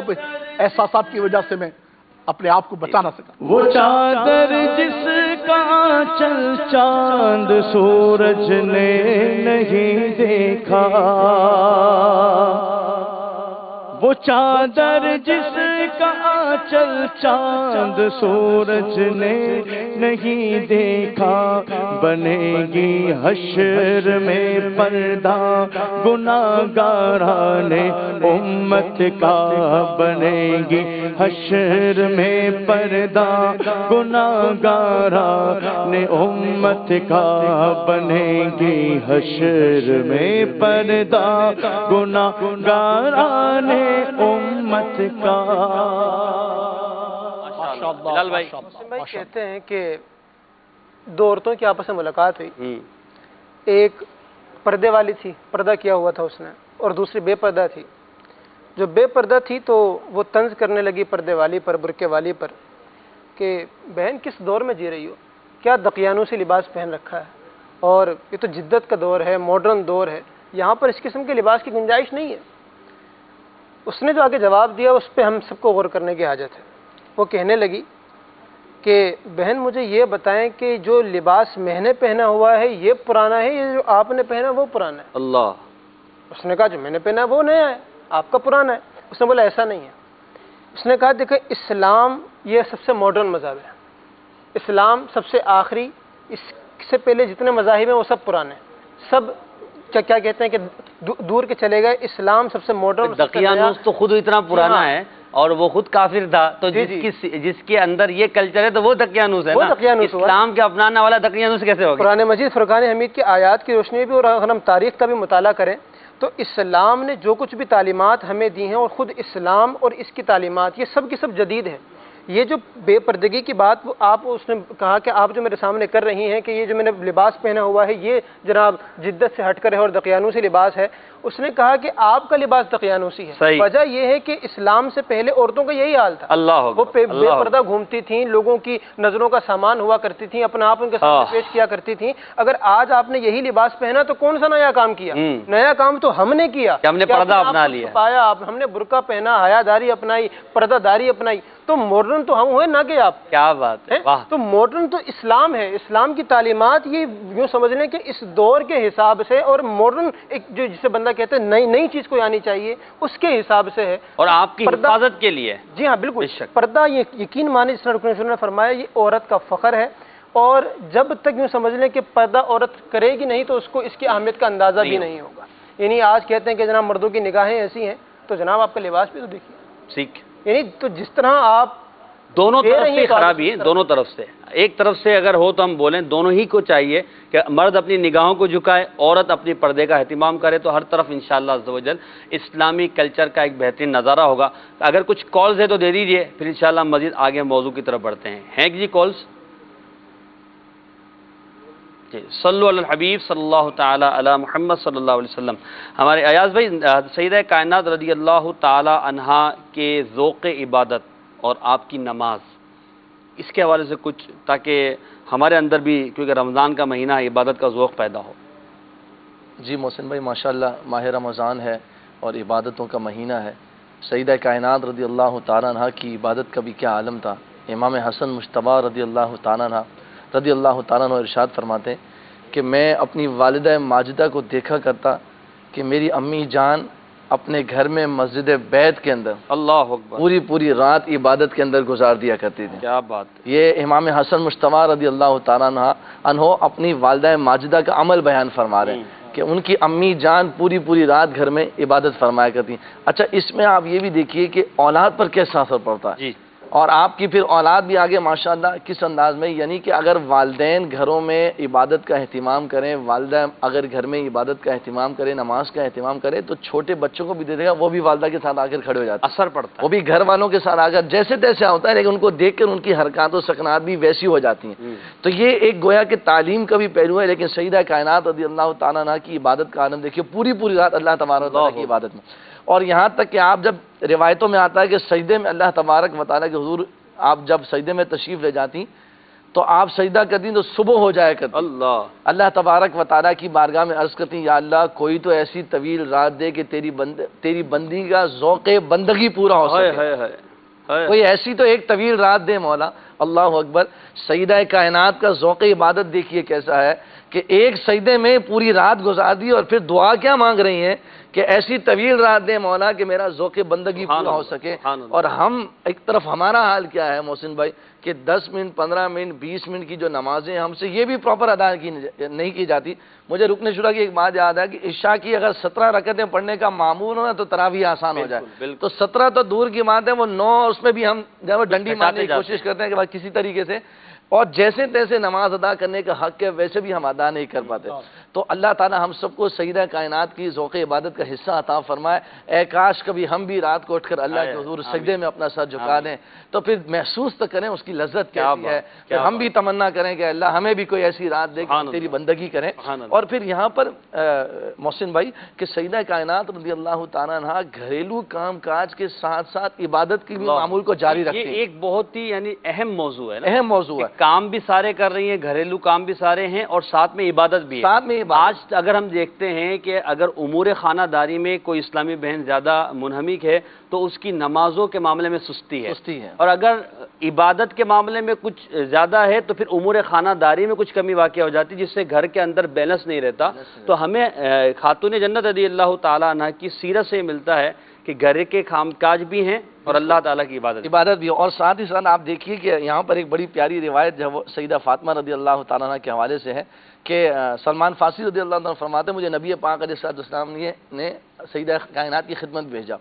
احساسات کی وجہ سے میں اپنے آپ کو بتا نہ سکا. وہ چادر جس کا چل چاند سورج نے نہیں دیکھا، وہ چادر جس کا چل چاند سورج نے نہیں دیکھا، بنے گی حشر میں پردہ گناہگاران امت کا، بنے گی حشر میں پردہ گناہگاران امت کا، بنے گی حشر میں پردہ گناہگاران امت کا. مسلم بھائی کہتے ہیں کہ دو عورتوں کی آپس میں ملاقات ہوئی، ایک پردے والی تھی، پردہ کیا ہوا تھا اس نے، اور دوسری بے پردہ تھی. جو بے پردہ تھی تو وہ طنز کرنے لگی پردے والی پر، برقعے والی پر، کہ بہن کس دور میں جی رہی ہو، کیا دقیانوں سے لباس پہن رکھا ہے، اور یہ تو جدت کا دور ہے، ماڈرن دور ہے، یہاں پر اس قسم کے لباس کی گنجائش نہیں ہے. اس نے جو آگے جواب دیا اس پہ ہم سب کو غور کرنے کی حاجت ہے. وہ کہنے لگی کہ بہن مجھے یہ بتائیں کہ جو لباس میں نے پہنا ہوا ہے یہ پرانا ہے، یہ جو آپ نے پہنا وہ پرانا ہے؟ اللہ. اس نے کہا جو میں نے پہنا وہ نیا ہے، آپ کا پرانا ہے. اس نے بولا ایسا نہیں ہے. اس نے کہا دیکھیں اسلام یہ سب سے ماڈرن مذہب ہے، اسلام سب سے آخری، اس سے پہلے جتنے مذاہب ہیں وہ سب پرانے ہیں، سب کیا کہتے ہیں کہ دور کے چلے گئے، اسلام سب سے ماڈرن. دقیانوس تو خود اتنا پرانا ہے اور وہ خود کافر تھا، تو جس کے اندر یہ کلچر ہے تو وہ دقیانوس ہے نا. اسلام کے اپنانا والا دقیانوس کیسے ہوگا؟ قرآن مجید فرقان حمید کی آیات کی روشنی میں بھی، اور اگر ہم تاریخ کا بھی مطالعہ کریں تو اسلام نے جو کچھ بھی تعلیمات ہمیں دی ہیں، اور خود اسلام اور اس کی تعلیمات یہ سب کی سب جدید ہیں. یہ جو بے پردگی کی بات آپ اس نے کہا کہ آپ جو میرے سامنے کر رہی ہیں کہ یہ جو میں نے لباس پہنا ہوا ہے یہ جناب جدت سے ہٹ کر ہے اور دقیانوسی لباس ہے، اس نے کہا کہ آپ کا لباس دقیانوسی ہے. وجہ یہ ہے کہ اسلام سے پہلے عورتوں کا یہی حال تھا، وہ بے پردہ گھومتی تھیں، لوگوں کی نظروں کا سامان ہوا کرتی تھیں، اپنا آپ ان کے سامنے پیش کیا کرتی تھیں. اگر آج آپ نے یہی لباس پہنا تو کون سا نیا کام کیا؟ نیا کام تو ہم نے کیا، ہم نے پردہ اپنا لیا، ہم نے برقع پہنا، حیا داری اپنائی، پردہ داری اپنائی. تو ماڈرن تو ہم ہوئے نہ کہ آپ. کیا بات ہے. تو ماڈرن تو اسلام ہے، اسلام کی تعلیمات یہ یوں سمجھ لیں کہ اس دور کے حساب سے، اور ماڈرن ایک جو جسے بندہ کہتے ہیں نئی چیز کو آنی چاہیے اس کے حساب سے ہے، اور آپ کی حفاظت کے لیے. جی ہاں بالکل. پردہ یہ یقین مانے جس نے رکن شروع نے فرمایا یہ عورت کا فخر ہے، اور جب تک یوں سمجھ لیں کہ پردہ عورت کرے گی نہیں تو اس کو اس کی اہمیت کا اندازہ بھی نہیں ہوگا. یعنی آج کہتے ہیں کہ جناب مردوں کی نگاہیں ایسی ہیں، تو جناب آپ کا لباس بھی تو دیکھیے. ٹھیک. یعنی تو جس طرح آپ دونوں طرف سے خرابی ہے، دونوں طرف سے. ایک طرف سے اگر ہو تو ہم بولیں دونوں ہی کو چاہیے کہ مرد اپنی نگاہوں کو جھکائے، عورت اپنی پردے کا اہتمام کرے، تو ہر طرف انشاءاللہ عز و جل اسلامی کلچر کا ایک بہترین نظارہ ہوگا. اگر کچھ کالز ہے تو دے دیجئے، پھر انشاءاللہ مزید آگے موضوع کی طرف بڑھتے ہیں. ہیں جی کالز؟ جی صلوا علی الحبیب صلی اللہ تعالی علی محمد صلی اللہ علیہ وسلم. ہمارے ایاز بھائی سیدہ کائنات رضی اللہ تعالی عنہا کے ذوق عبادت اور آپ کی نماز، اس کے حوالے سے کچھ، تاکہ ہمارے اندر بھی، کیونکہ رمضان کا مہینہ ہے، عبادت کا ذوق پیدا ہو. جی محسن بھائی ماشاءاللہ ماہ رمضان ہے اور عبادتوں کا مہینہ ہے. سیدہ کائنات رضی اللہ تعالیٰ عنہ کی عبادت کا بھی کیا عالم تھا. امام حسن مجتبی رضی اللہ تعالیٰ عنہ ارشاد فرماتے ہیں کہ میں اپنی والدہ ماجدہ کو دیکھا کرتا کہ میری امی جان اپنے گھر میں مسجد بیت کے اندر اللہ اکبر پوری رات عبادت کے اندر گزار دیا کرتی تھی. کیا بات. یہ امام حسن مجتبی رضی اللہ تعالیٰ عنہ اپنی والدہ ماجدہ کا عمل بیان فرما رہے ہیں کہ ان کی امی جان پوری رات گھر میں عبادت فرمایا کرتی ہیں. اچھا اس میں آپ یہ بھی دیکھیے کہ اولاد پر کیسا اثر پڑتا ہے. اور آپ کی پھر اولاد بھی آگے ماشاءاللہ کس انداز میں، یعنی کہ اگر والدین گھروں میں عبادت کا اہتمام کریں، والدہ اگر گھر میں عبادت کا اہتمام کریں، نماز کا اہتمام کریں، تو چھوٹے بچوں کو بھی دے دے گا، وہ بھی والدہ کے ساتھ آ کر کھڑے ہو جاتے ہیں. اثر پڑتا ہے. وہ بھی گھر والوں کے ساتھ آ کر جیسے تیسے ہوتا ہے، لیکن ان کو دیکھ کر ان کی حرکات و سکنات بھی ویسی ہو جاتی ہیں. تو یہ ایک گویا کہ تعلیم کا بھی پہلو ہے. لیکن سیدہ کائنات رضی اللہ تعالیٰ عنہ کی عبادت کا عالم دیکھیے، پوری رات اللہ تبارک و تعالیٰ کی عبادت میں. اور یہاں تک کہ آپ جب روایتوں میں آتا ہے کہ سجدے میں اللہ تبارک و تعالیٰ کے حضور آپ جب سجدے میں تشریف لے جاتی تو آپ سجدہ کرتی تو صبح ہو جایا کرتی. اللہ تبارک و تعالیٰ کی بارگاہ میں عرض کرتی یا اللہ کوئی تو ایسی طویل رات دے کہ تیری بندی کا ذوق بندگی پورا ہو سکے. کوئی ایسی تو ایک طویل رات دے مولا. اللہ اکبر. سیدہ کائنات کا ذوق عبادت دیکھیے کیسا ہے کہ ایک سجدے میں پوری رات گزار دی، اور پھر دعا کیا مانگ رہی ہیں کہ ایسی طویل رات دے مولا کہ میرا ذوق بندگی پورا ہو سکے. اور ہم ایک طرف ہمارا حال کیا ہے محسن بھائی کہ 10 منٹ 15 منٹ 20 منٹ کی جو نمازیں ہم سے یہ بھی پراپر ادا نہیں کی جاتی. مجھے رکن شورا کی ایک بات یاد ہے کہ عشاء کی اگر 17 رکعتیں پڑھنے کا معمول ہو نا تو تراویح آسان ہو جائے. تو 17 تو دور کی بات ہے، وہ 9 اس میں بھی ہم جب ڈنڈی مارنے کی کوشش کرتے ہیں کہ بھائی کسی طریقے سے، اور جیسے تیسے نماز ادا کرنے کا حق ہے ویسے بھی ہم ادا نہیں کر پاتے. تو اللہ تعالیٰ ہم سب کو سیدہ کائنات کی ذوق عبادت کا حصہ عطا فرمائے. اے کاش کبھی ہم بھی رات کو اٹھ کر اللہ کے حضور سجدے میں اپنا سر جھکا دیں تو پھر محسوس تو کریں اس کی لذت کیسی ہے. پھر ہم بھی تمنا کریں کہ اللہ ہمیں بھی کوئی ایسی رات دے کہ تیری بندگی کریں. اور پھر یہاں پر محسن بھائی کہ سیدہ کائنات رضی اللہ تعالیٰ عنہ گھریلو کام کاج کے ساتھ ساتھ عبادت کی بھی معمول کو جاری رکھتے ہیں. یہ ایک بہت ہی یعنی اہم موضوع ہے، اہم موضوع ہے. کام بھی سارے کر رہی ہیں، گھریلو کام بھی سارے ہیں، اور ساتھ میں عبادت بھی ہے۔ ساتھ میں آج اگر ہم دیکھتے ہیں کہ اگر امور خانہ داری میں کوئی اسلامی بہن زیادہ منہمک ہے تو اس کی نمازوں کے معاملے میں سستی ہے، اور اگر عبادت کے معاملے میں کچھ زیادہ ہے تو پھر امور خانہ داری میں کچھ کمی واقع ہو جاتی، جس سے گھر کے اندر بیلنس نہیں رہتا۔ تو ہمیں خاتون جنت رضی اللہ تعالیٰ عنہ کی سیرت سے ملتا ہے کہ گھر کے کام کاج بھی ہیں اور اللہ تعالیٰ کی عبادت بھی، اور ساتھ ہی ساتھ آپ دیکھیے کہ یہاں پر ایک بڑی پیاری روایت جو سیدہ فاطمہ رضی اللہ تعالیٰ عنہ کے حوالے سے ہے کہ سلمان فارسی رضی اللہ عنہ فرماتے ہیں مجھے نبی پاک علیہ السلام نے سیدہ کائنات کی خدمت بھیجا،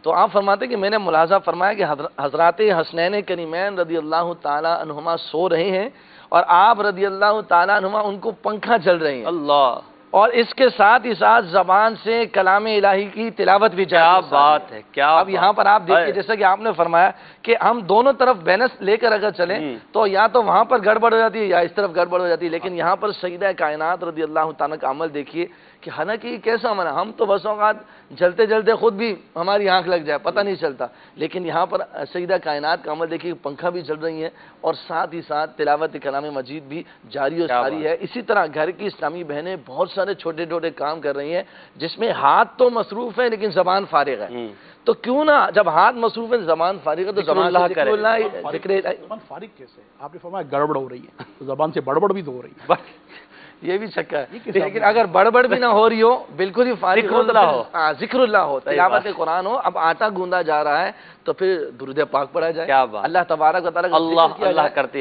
تو آپ فرماتے ہیں کہ میں نے ملاحظہ فرمایا کہ حضرات حسنین کریمین رضی اللہ تعالیٰ عنہما سو رہے ہیں اور آپ رضی اللہ تعالیٰ عنہما ان کو پنکھا چل رہے ہیں، اللہ، اور اس کے ساتھ ہی ساتھ زبان سے کلام الہی کی تلاوت بھی جاری ہے۔ کیا بات ہے، کیا اب یہاں پر آپ دیکھیے جیسا کہ آپ نے فرمایا کہ ہم دونوں طرف بیلنس لے کر اگر چلیں تو یا تو وہاں پر گڑبڑ ہو جاتی ہے یا اس طرف گڑبڑ ہو جاتی ہے، لیکن یہاں پر سیدہ کائنات رضی اللہ تعالیٰ کا عمل دیکھیے کہ حالانکہ یہ کیسا عمل ہے، ہم تو بس اوقات جلتے جلتے خود بھی ہماری آنکھ لگ جائے پتہ نہیں چلتا، لیکن یہاں پر سیدہ کائنات کا عمل دیکھیے، پنکھا بھی چل رہی ہے اور ساتھ ہی ساتھ تلاوت کلام مجید بھی جاری و ساری ہے۔ اسی طرح گھر کی اسلامی بہنیں بہت سارے چھوٹے چھوٹے کام کر رہی ہیں جس میں ہاتھ تو مصروف ہے لیکن زبان فارغ ہے، تو کیوں نہ جب ہاتھ مصروف ہے زبان فارغ ہے تو زبان اللہ ذکر کرے۔ اللہ زبان فارغ کیسے؟ آپ نے فرمایا گڑبڑ ہو رہی ہے تو زبان سے بڑبڑ بھی تو ہو رہی ہے، یہ بھی شک ہے، لیکن اگر بڑبڑ بھی نہ ہو رہی ہو، بالکل ہی فارغ ہو، ذکر اللہ ہو، تلاوت قرآن ہو، اب آٹا گوندا جا رہا ہے تو پھر درود پاک پڑھا جائے، اللہ تبارک و تعالیٰ کا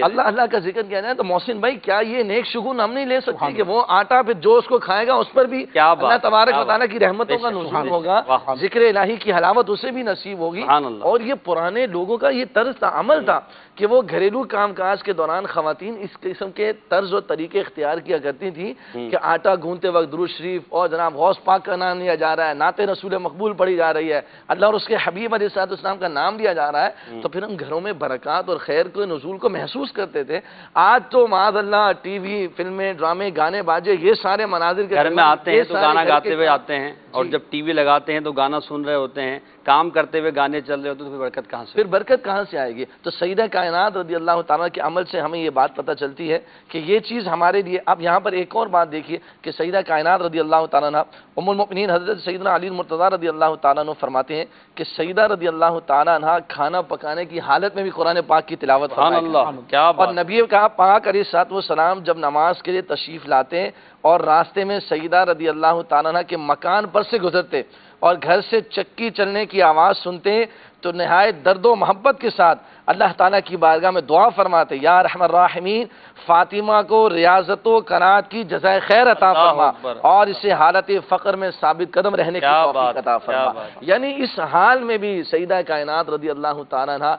اللہ کا ذکر کیا جائے، تو محسن بھائی کیا یہ نیک شگون ہم نہیں لے سکتے کہ وہ آٹا پھر جو اس کو کھائے گا اس پر بھی اللہ تبارک و تعالیٰ کی رحمتوں کا نزول ہوگا، ذکر الہی کی حلاوت اسے بھی نصیب ہوگی۔ اور یہ پرانے لوگوں کا یہ طرز تھا، عمل تھا کہ وہ گھریلو کام کاج کے دوران خواتین اس قسم کے طرز و طریقے اختیار کیا کرتی تھی کہ آٹا گھونتے وقت درود شریف اور جناب غوث پاک کا نام لیا جا رہا ہے، نعت رسول مقبول پڑھی جا رہی ہے، اللہ اور اس کے حبیب علیہ السلام کا نام لیا جا رہا ہے، تو پھر ہم گھروں میں برکات اور خیر کے نزول کو محسوس کرتے تھے۔ آج تو معاذ اللہ ٹی وی، فلمیں، ڈرامے، گانے باجے، یہ سارے مناظر کے گھر میں آتے ہیں تو گانا گاتے ہوئے آتے ہیں، اور جب ٹی وی لگاتے ہیں تو گانا سن رہے ہوتے ہیں، کام کرتے ہوئے گانے چل رہے ہوتے ہیں، تو پھر برکت کہاں سے؟ پھر برکت کہاں سے آئے گی؟ تو سیدہ کائنات رضی اللہ تعالیٰ کے عمل سے ہمیں یہ بات پتہ چلتی ہے کہ یہ چیز ہمارے لیے۔ اب یہاں پر ایک اور بات دیکھیے کہ سیدہ کائنات رضی اللہ تعالیٰ عنہ ام المؤمنین حضرت سیدنا علی المرتضیٰ رضی اللہ تعالیٰ عنہ فرماتے ہیں کہ سیدہ رضی اللہ تعالیٰ عنہ کھانا پکانے کی حالت میں بھی قرآن پاک کی تلاوت فرماتے ہیں، اور نبی کا پاک علیہ الصلوۃ والسلام جب نماز کے لیے تشریف لاتے ہیں اور راستے میں سیدہ رضی اللہ تعالیٰ عنہ کے مکان پر سے گزرتے اور گھر سے چکی چلنے کی آواز سنتے تو نہایت درد و محبت کے ساتھ اللہ تعالیٰ کی بارگاہ میں دعا فرماتے، یا رحم الراحمین فاطمہ کو ریاضت و قناعت کی جزائے خیر عطا فرما اور اسے حالت فقر میں ثابت قدم رہنے کی توفیق عطا فرما۔ یعنی اس حال میں بھی سیدہ کائنات رضی اللہ تعالیٰ عنہ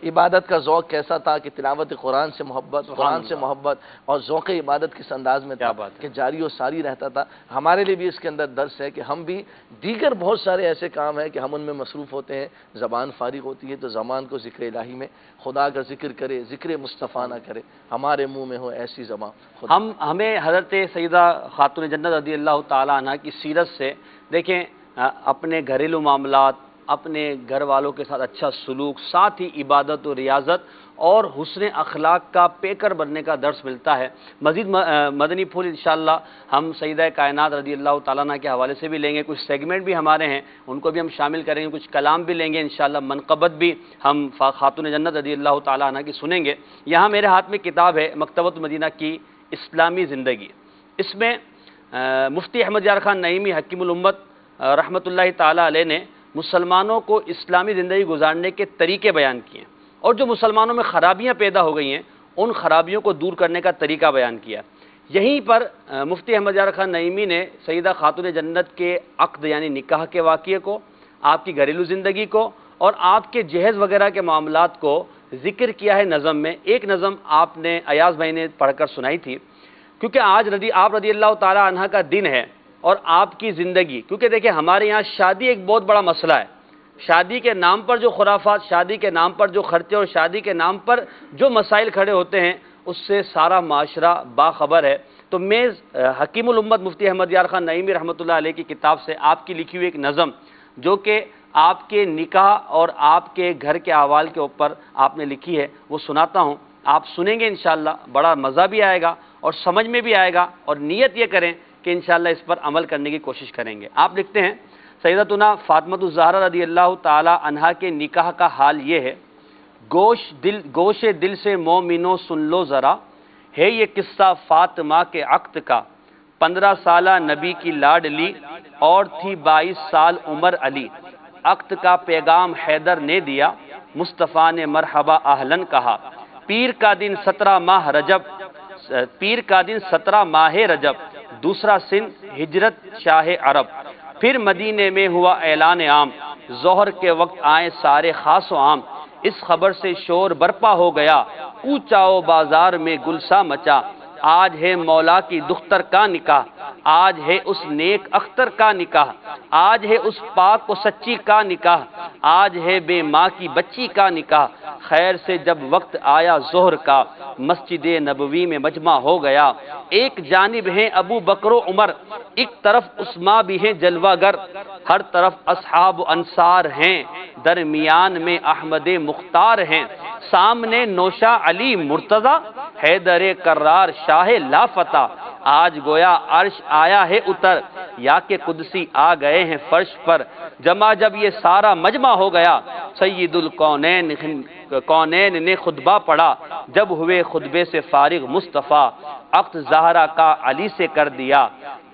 عبادت کا ذوق کیسا تھا کہ تلاوت قرآن سے محبت، قرآن سے محبت اور ذوق عبادت کس انداز میں تھا کہ جاری و ساری رہتا تھا۔ ہمارے لیے بھی اس کے اندر درس ہے کہ ہم بھی دیگر بہت سارے ایسے کام ہیں کہ ہم ان میں مصروف ہوتے ہیں، زبان فارغ ہوتی ہے تو زبان کو ذکر الہی میں خدا کا ذکر کرے، ذکر مصطفیٰ نہ کرے، ہمارے منہ میں ہو ایسی زبان۔ ہمیں حضرت سیدہ خاتون جنت رضی اللہ تعالیٰ عنہ کی سیرت سے دیکھیں اپنے گھریلو معاملات، اپنے گھر والوں کے ساتھ اچھا سلوک، ساتھ ہی عبادت و ریاضت اور حسن اخلاق کا پیکر بننے کا درس ملتا ہے۔ مزید مدنی پھول انشاءاللہ ہم سیدہ کائنات رضی اللہ تعالیٰ عنہ کے حوالے سے بھی لیں گے، کچھ سیگمنٹ بھی ہمارے ہیں ان کو بھی ہم شامل کریں گے، کچھ کلام بھی لیں گے انشاءاللہ، منقبت بھی ہم خاتون جنت رضی اللہ تعالیٰ عنہ کی سنیں گے۔ یہاں میرے ہاتھ میں کتاب ہے مکتبۃ مدینہ کی اسلامی زندگی، اس میں مفتی احمد یار خان نعیمی حکیم الامت رحمۃ اللہ تعالیٰ علیہ نے مسلمانوں کو اسلامی زندگی گزارنے کے طریقے بیان کیے ہیں، اور جو مسلمانوں میں خرابیاں پیدا ہو گئی ہیں ان خرابیوں کو دور کرنے کا طریقہ بیان کیا۔ یہیں پر مفتی احمد یار خان نعیمی نے سیدہ خاتون جنت کے عقد یعنی نکاح کے واقعے کو، آپ کی گھریلو زندگی کو اور آپ کے جہیز وغیرہ کے معاملات کو ذکر کیا ہے نظم میں۔ ایک نظم آپ نے ایاز بھائی نے پڑھ کر سنائی تھی، کیونکہ آج آپ رضی اللہ تعالی عنہ کا دن ہے اور آپ کی زندگی، کیونکہ دیکھیں ہمارے یہاں شادی ایک بہت بڑا مسئلہ ہے، شادی کے نام پر جو خرافات، شادی کے نام پر جو خرچے اور شادی کے نام پر جو مسائل کھڑے ہوتے ہیں اس سے سارا معاشرہ باخبر ہے۔ تو میں حکیم الامت مفتی احمد یار خان نعیمی رحمۃ اللہ علیہ کی کتاب سے آپ کی لکھی ہوئی ایک نظم جو کہ آپ کے نکاح اور آپ کے گھر کے احوال کے اوپر آپ نے لکھی ہے وہ سناتا ہوں۔ آپ سنیں گے انشاءاللہ، بڑا مزہ بھی آئے گا اور سمجھ میں بھی آئے گا، اور نیت یہ کریں کہ انشاءاللہ اس پر عمل کرنے کی کوشش کریں گے۔ آپ لکھتے ہیں سیدتنا فاطمہ الزہرا رضی اللہ تعالی عنہا کے نکاح کا حال یہ ہے، گوش دل سے مومنوں سن لو ذرا، ہے یہ قصہ فاطمہ کے عقد کا، 15 سالہ نبی کی لاڈلی اور تھی 22 سال عمر علی، عقد کا پیغام حیدر نے دیا، مصطفیٰ نے مرحبا اہلن کہا، پیر کا دن 17 ماہ رجب، دوسرا سن ہجرت شاہ عرب، پھر مدینے میں ہوا اعلان عام، ظہر کے وقت آئے سارے خاص و عام، اس خبر سے شور برپا ہو گیا، کوچاؤ بازار میں گلسا مچا، آج ہے مولا کی دختر کا نکاح، آج ہے اس نیک اختر کا نکاح، آج ہے اس پاک و سچی کا نکاح، آج ہے بے ماں کی بچی کا نکاح، خیر سے جب وقت آیا ظہر کا، مسجد نبوی میں مجمع ہو گیا، ایک جانب ہیں ابو بکر و عمر، ایک طرف عثمان بھی ہیں جلوہ گر، ہر طرف اصحاب و انصار ہیں، درمیان میں احمد مختار ہیں، سامنے نوشا علی مرتضی، حیدر کرار شاہ لافتہ، آج گویا عرش آیا ہے اتر، یا کہ قدسی آ گئے ہیں فرش پر، جمع جب یہ سارا مجمع ہو گیا، سید الکونین نے خطبہ پڑھا، جب ہوئے خطبے سے فارغ مصطفیٰ، عقد زہرا کا علی سے کر دیا،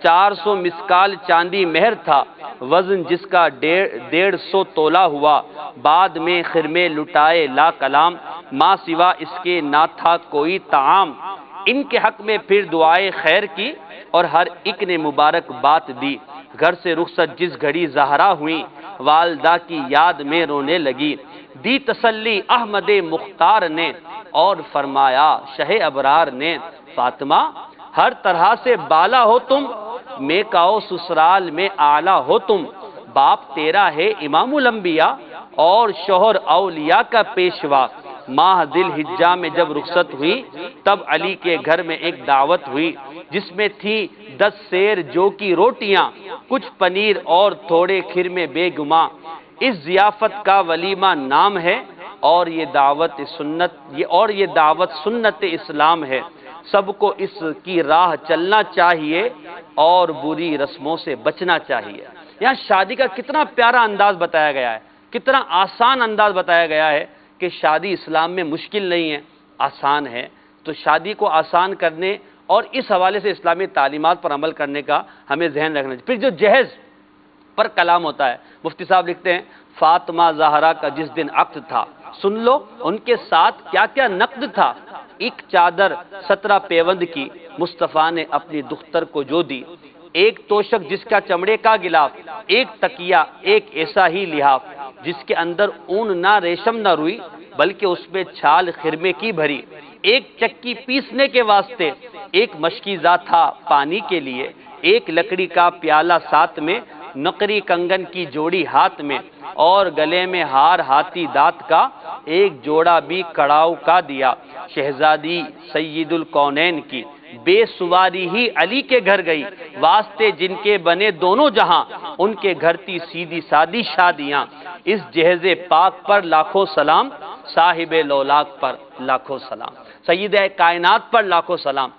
400 مسکال چاندی مہر تھا، وزن جس کا 150 تولہ ہوا، بعد میں خرمے لٹائے لا کلام، ماں سوا اس کے نہ تھا کوئی طعام، ان کے حق میں پھر دعائے خیر کی، اور ہر ایک نے مبارک بات دی، گھر سے رخصت جس گھڑی زہرا ہوئی، والدہ کی یاد میں رونے لگی، دی تسلی احمد مختار نے، اور فرمایا شہ ابرار نے، فاطمہ ہر طرح سے بالا ہو تم، میں کہو سسرال میں اعلیٰ ہو تم، باپ تیرا ہے امام الانبیاء اور شوہر اولیاء کا پیشوا، ماہ دل حجہ میں جب رخصت ہوئی، تب علی کے گھر میں ایک دعوت ہوئی، جس میں تھی 10 سیر جو کی روٹیاں، کچھ پنیر اور تھوڑے کھیر میں بے گماں، اس ضیافت کا ولیمہ نام ہے، اور یہ دعوت سنت اسلام ہے، سب کو اس کی راہ چلنا چاہیے اور بری رسموں سے بچنا چاہیے۔ یہاں شادی کا کتنا پیارا انداز بتایا گیا ہے، کتنا آسان انداز بتایا گیا ہے کہ شادی اسلام میں مشکل نہیں ہے، آسان ہے، تو شادی کو آسان کرنے اور اس حوالے سے اسلامی تعلیمات پر عمل کرنے کا ہمیں ذہن رکھنا چاہیے۔ پھر جو جہیز پر کلام ہوتا ہے، مفتی صاحب لکھتے ہیں فاطمہ زہرا کا جس دن عقد تھا، سن لو ان کے ساتھ کیا کیا نقد تھا، ایک چادر 17 پیوند کی مصطفیٰ نے اپنی دختر کو جو دی، ایک توشک جس کا چمڑے کا غلاف، ایک تکیہ ایک ایسا ہی لحاف، جس کے اندر اون نہ ریشم نہ روئی بلکہ اس میں چھال خرمے کی بھری، ایک چکی پیسنے کے واسطے، ایک مشکیزہ تھا پانی کے لیے، ایک لکڑی کا پیالہ ساتھ میں، نقری کنگن کی جوڑی ہاتھ میں، اور گلے میں ہار ہاتھی دانت کا، ایک جوڑا بھی کڑاؤ کا دیا، شہزادی سید الکونین کی بے سواری ہی علی کے گھر گئی، واسطے جن کے بنے دونوں جہاں، ان کے گھر تھی سیدھی سادی شادیاں، اس جہیز پاک پر لاکھوں سلام، صاحب لولاک پر لاکھوں سلام، سیدہ کائنات پر لاکھوں سلام،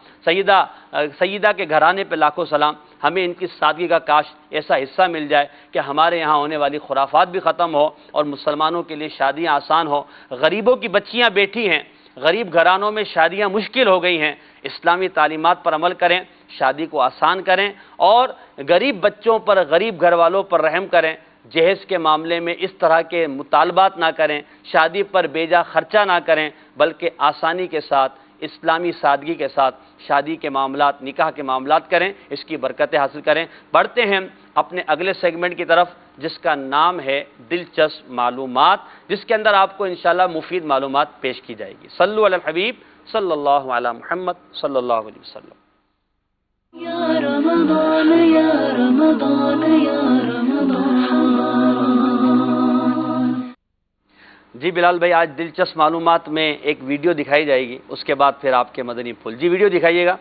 سیدہ کے گھرانے پہ لاکھوں سلام۔ ہمیں ان کی سادگی کا کاش ایسا حصہ مل جائے کہ ہمارے یہاں ہونے والی خرافات بھی ختم ہو اور مسلمانوں کے لیے شادیاں آسان ہو۔ غریبوں کی بچیاں بیٹھی ہیں، غریب گھرانوں میں شادیاں مشکل ہو گئی ہیں، اسلامی تعلیمات پر عمل کریں، شادی کو آسان کریں، اور غریب بچوں پر، غریب گھر والوں پر رحم کریں، جہیز کے معاملے میں اس طرح کے مطالبات نہ کریں، شادی پر بیجا خرچہ نہ کریں، بلکہ آسانی کے ساتھ، اسلامی سادگی کے ساتھ شادی کے معاملات، نکاح کے معاملات کریں، اس کی برکتیں حاصل کریں۔ بڑھتے ہیں اپنے اگلے سیگمنٹ کی طرف، جس کا نام ہے دلچسپ معلومات، جس کے اندر آپ کو انشاءاللہ مفید معلومات پیش کی جائے گی۔ صلو علی الحبیب صلی اللہ علی محمد صلی اللہ علیہ وسلم۔ یا رمضان یا رمضان یا رمضان۔ جی بلال بھائی، آج دلچسپ معلومات میں ایک ویڈیو دکھائی جائے گی، اس کے بعد پھر آپ کے مدنی پھول۔ جی ویڈیو دکھائیے گا۔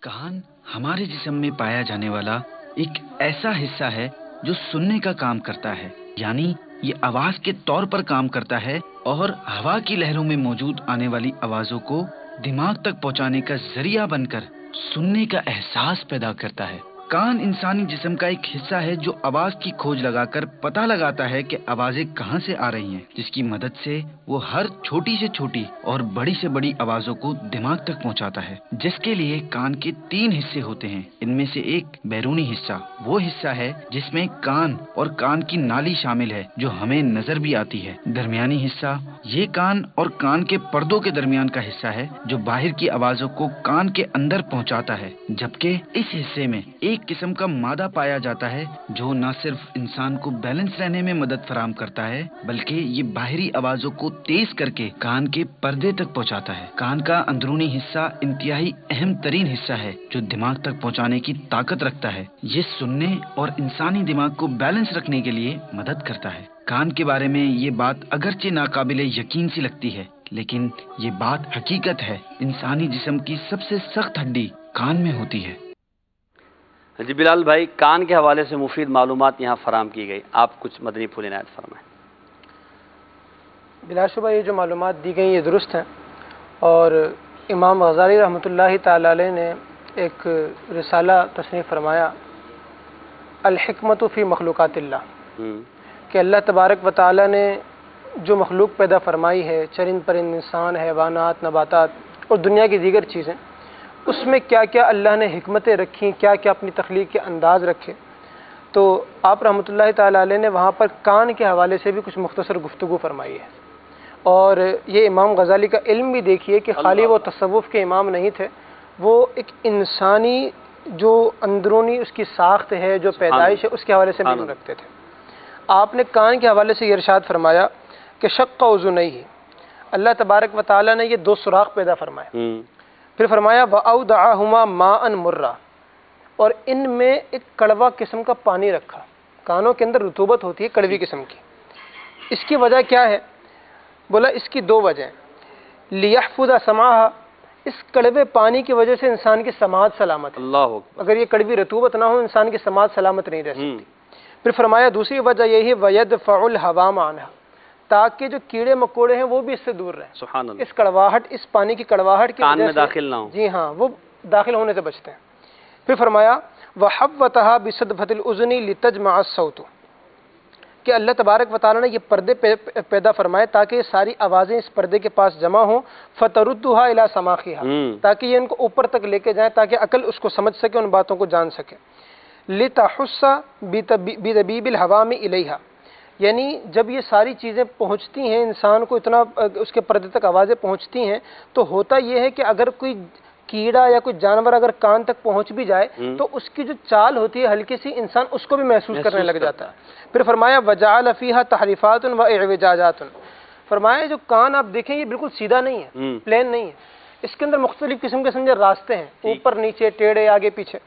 کان ہمارے جسم میں پایا جانے والا ایک ایسا حصہ ہے جو سننے کا کام کرتا ہے، یعنی یہ آواز کے طور پر کام کرتا ہے اور ہوا کی لہروں میں موجود آنے والی آوازوں کو دماغ تک پہنچانے کا ذریعہ بن کر سننے کا احساس پیدا کرتا ہے۔ کان انسانی جسم کا ایک حصہ ہے جو آواز کی کھوج لگا کر پتہ لگاتا ہے کہ آوازیں کہاں سے آ رہی ہیں، جس کی مدد سے وہ ہر چھوٹی سے چھوٹی اور بڑی سے بڑی آوازوں کو دماغ تک پہنچاتا ہے، جس کے لیے کان کے 3 حصے ہوتے ہیں۔ ان میں سے ایک بیرونی حصہ وہ حصہ ہے جس میں کان اور کان کی نالی شامل ہے جو ہمیں نظر بھی آتی ہے۔ درمیانی حصہ یہ کان اور کان کے پردوں کے درمیان کا حصہ ہے جو باہر کی آوازوں کو کان کے اندر پہنچاتا ہے، جبکہ اس حصے میں ایک قسم کا مادہ پایا جاتا ہے جو نہ صرف انسان کو بیلنس رہنے میں مدد فراہم کرتا ہے بلکہ یہ باہری آوازوں کو تیز کر کے کان کے پردے تک پہنچاتا ہے۔ کان کا اندرونی حصہ انتہائی اہم ترین حصہ ہے جو دماغ تک پہنچانے کی طاقت رکھتا ہے۔ یہ سننے اور انسانی دماغ کو بیلنس رکھنے کے لیے مدد کرتا ہے۔ کان کے بارے میں یہ بات اگرچہ ناقابل یقین سی لگتی ہے لیکن یہ بات حقیقت ہے۔ انسانی جسم کی سب سے سخت ہڈی کان میں ہوتی ہے۔ جی بلال بھائی، کان کے حوالے سے مفید معلومات یہاں فراہم کی گئی، آپ کچھ مدنی پھول عنایت فرمائیں۔ بلا شبہ یہ جو معلومات دی گئی یہ درست ہیں، اور امام غزالی رحمۃ اللہ تعالی علیہ نے ایک رسالہ تصنیف فرمایا الحکمت فی مخلوقات اللہ، کہ اللہ تبارک و تعالی نے جو مخلوق پیدا فرمائی ہے، چرند پرند، انسان، حیوانات، نباتات اور دنیا کی دیگر چیزیں، اس میں کیا کیا اللہ نے حکمتیں رکھیں، کیا کیا اپنی تخلیق کے انداز رکھے۔ تو آپ رحمۃ اللہ تعالی علیہ نے وہاں پر کان کے حوالے سے بھی کچھ مختصر گفتگو فرمائی ہے، اور یہ امام غزالی کا علم بھی دیکھیے کہ خالی وہ تصوف کے امام نہیں تھے، وہ ایک انسانی جو اندرونی اس کی ساخت ہے، جو پیدائش ہے، اس کے حوالے سے بھی علم رکھتے تھے۔ آپ نے کان کے حوالے سے یہ ارشاد فرمایا کہ شق اذنیہ، اللہ تبارک و تعالی نے یہ 2 سوراخ پیدا فرمائے، پھر فرمایا وَأَوْدَعَهُمَا مَاءً مُرًّا، اور ان میں ایک کڑوا قسم کا پانی رکھا۔ کانوں کے اندر رطوبت ہوتی ہے کڑوی قسم کی، اس کی وجہ کیا ہے؟ بولا اس کی 2 وجہیں، لِيَحْفُظَ سَمْعَهَا، اس کڑوے پانی کی وجہ سے انسان کی سماعت سلامت ہے، اللہ اگر یہ کڑوی رطوبت نہ ہو انسان کی سماعت سلامت نہیں رہ سکتی۔ پھر فرمایا دوسری وجہ یہی وَيَدْفَعُ الْهَوَامَ عَنْهَا، تاکہ جو کیڑے مکوڑے ہیں وہ بھی اس سے دور رہیں، سبحان اللہ، اس کڑواہٹ، اس پانی کی کڑواہٹ کی کان وجہ میں سے داخل نہ ہو، جی ہاں وہ داخل ہونے سے بچتے ہیں۔ پھر فرمایا وَحَوَّتَهَا بِصَدْفَةِ الْأُذُنِ لِتَجْمَعَ الصَّوْتُ، کہ اللہ تبارک و تعالیٰ نے یہ پردے پیدا فرمائے تاکہ یہ ساری آوازیں اس پردے کے پاس جمع ہوں، فَتَرُدُّهَا إِلَى سَمَاخِهَا، تاکہ یہ ان کو اوپر تک لے کے جائیں، تاکہ عقل اس کو سمجھ سکے، ان باتوں کو جان سکے۔ لِتَحُسَّ بِدَبِيبِ الْهَوَامِ إِلَيْهَا، یعنی جب یہ ساری چیزیں پہنچتی ہیں انسان کو، اتنا اس کے پردے تک آوازیں پہنچتی ہیں، تو ہوتا یہ ہے کہ اگر کوئی کیڑا یا کوئی جانور اگر کان تک پہنچ بھی جائے تو اس کی جو چال ہوتی ہے ہلکی سی، انسان اس کو بھی محسوس کرنے لگ جاتا ہے۔ پھر فرمایا وَجَعَلَ فِيهَا تَحْرِيفَاتٌ وَإِعْوِجَاجَاتٌ، فرمایا جو کان آپ دیکھیں یہ بالکل سیدھا نہیں ہے، پلین نہیں ہے، اس کے اندر مختلف قسم کے سمجھے راستے ہیں، اوپر نیچے، ٹیڑھے، آگے پیچھے۔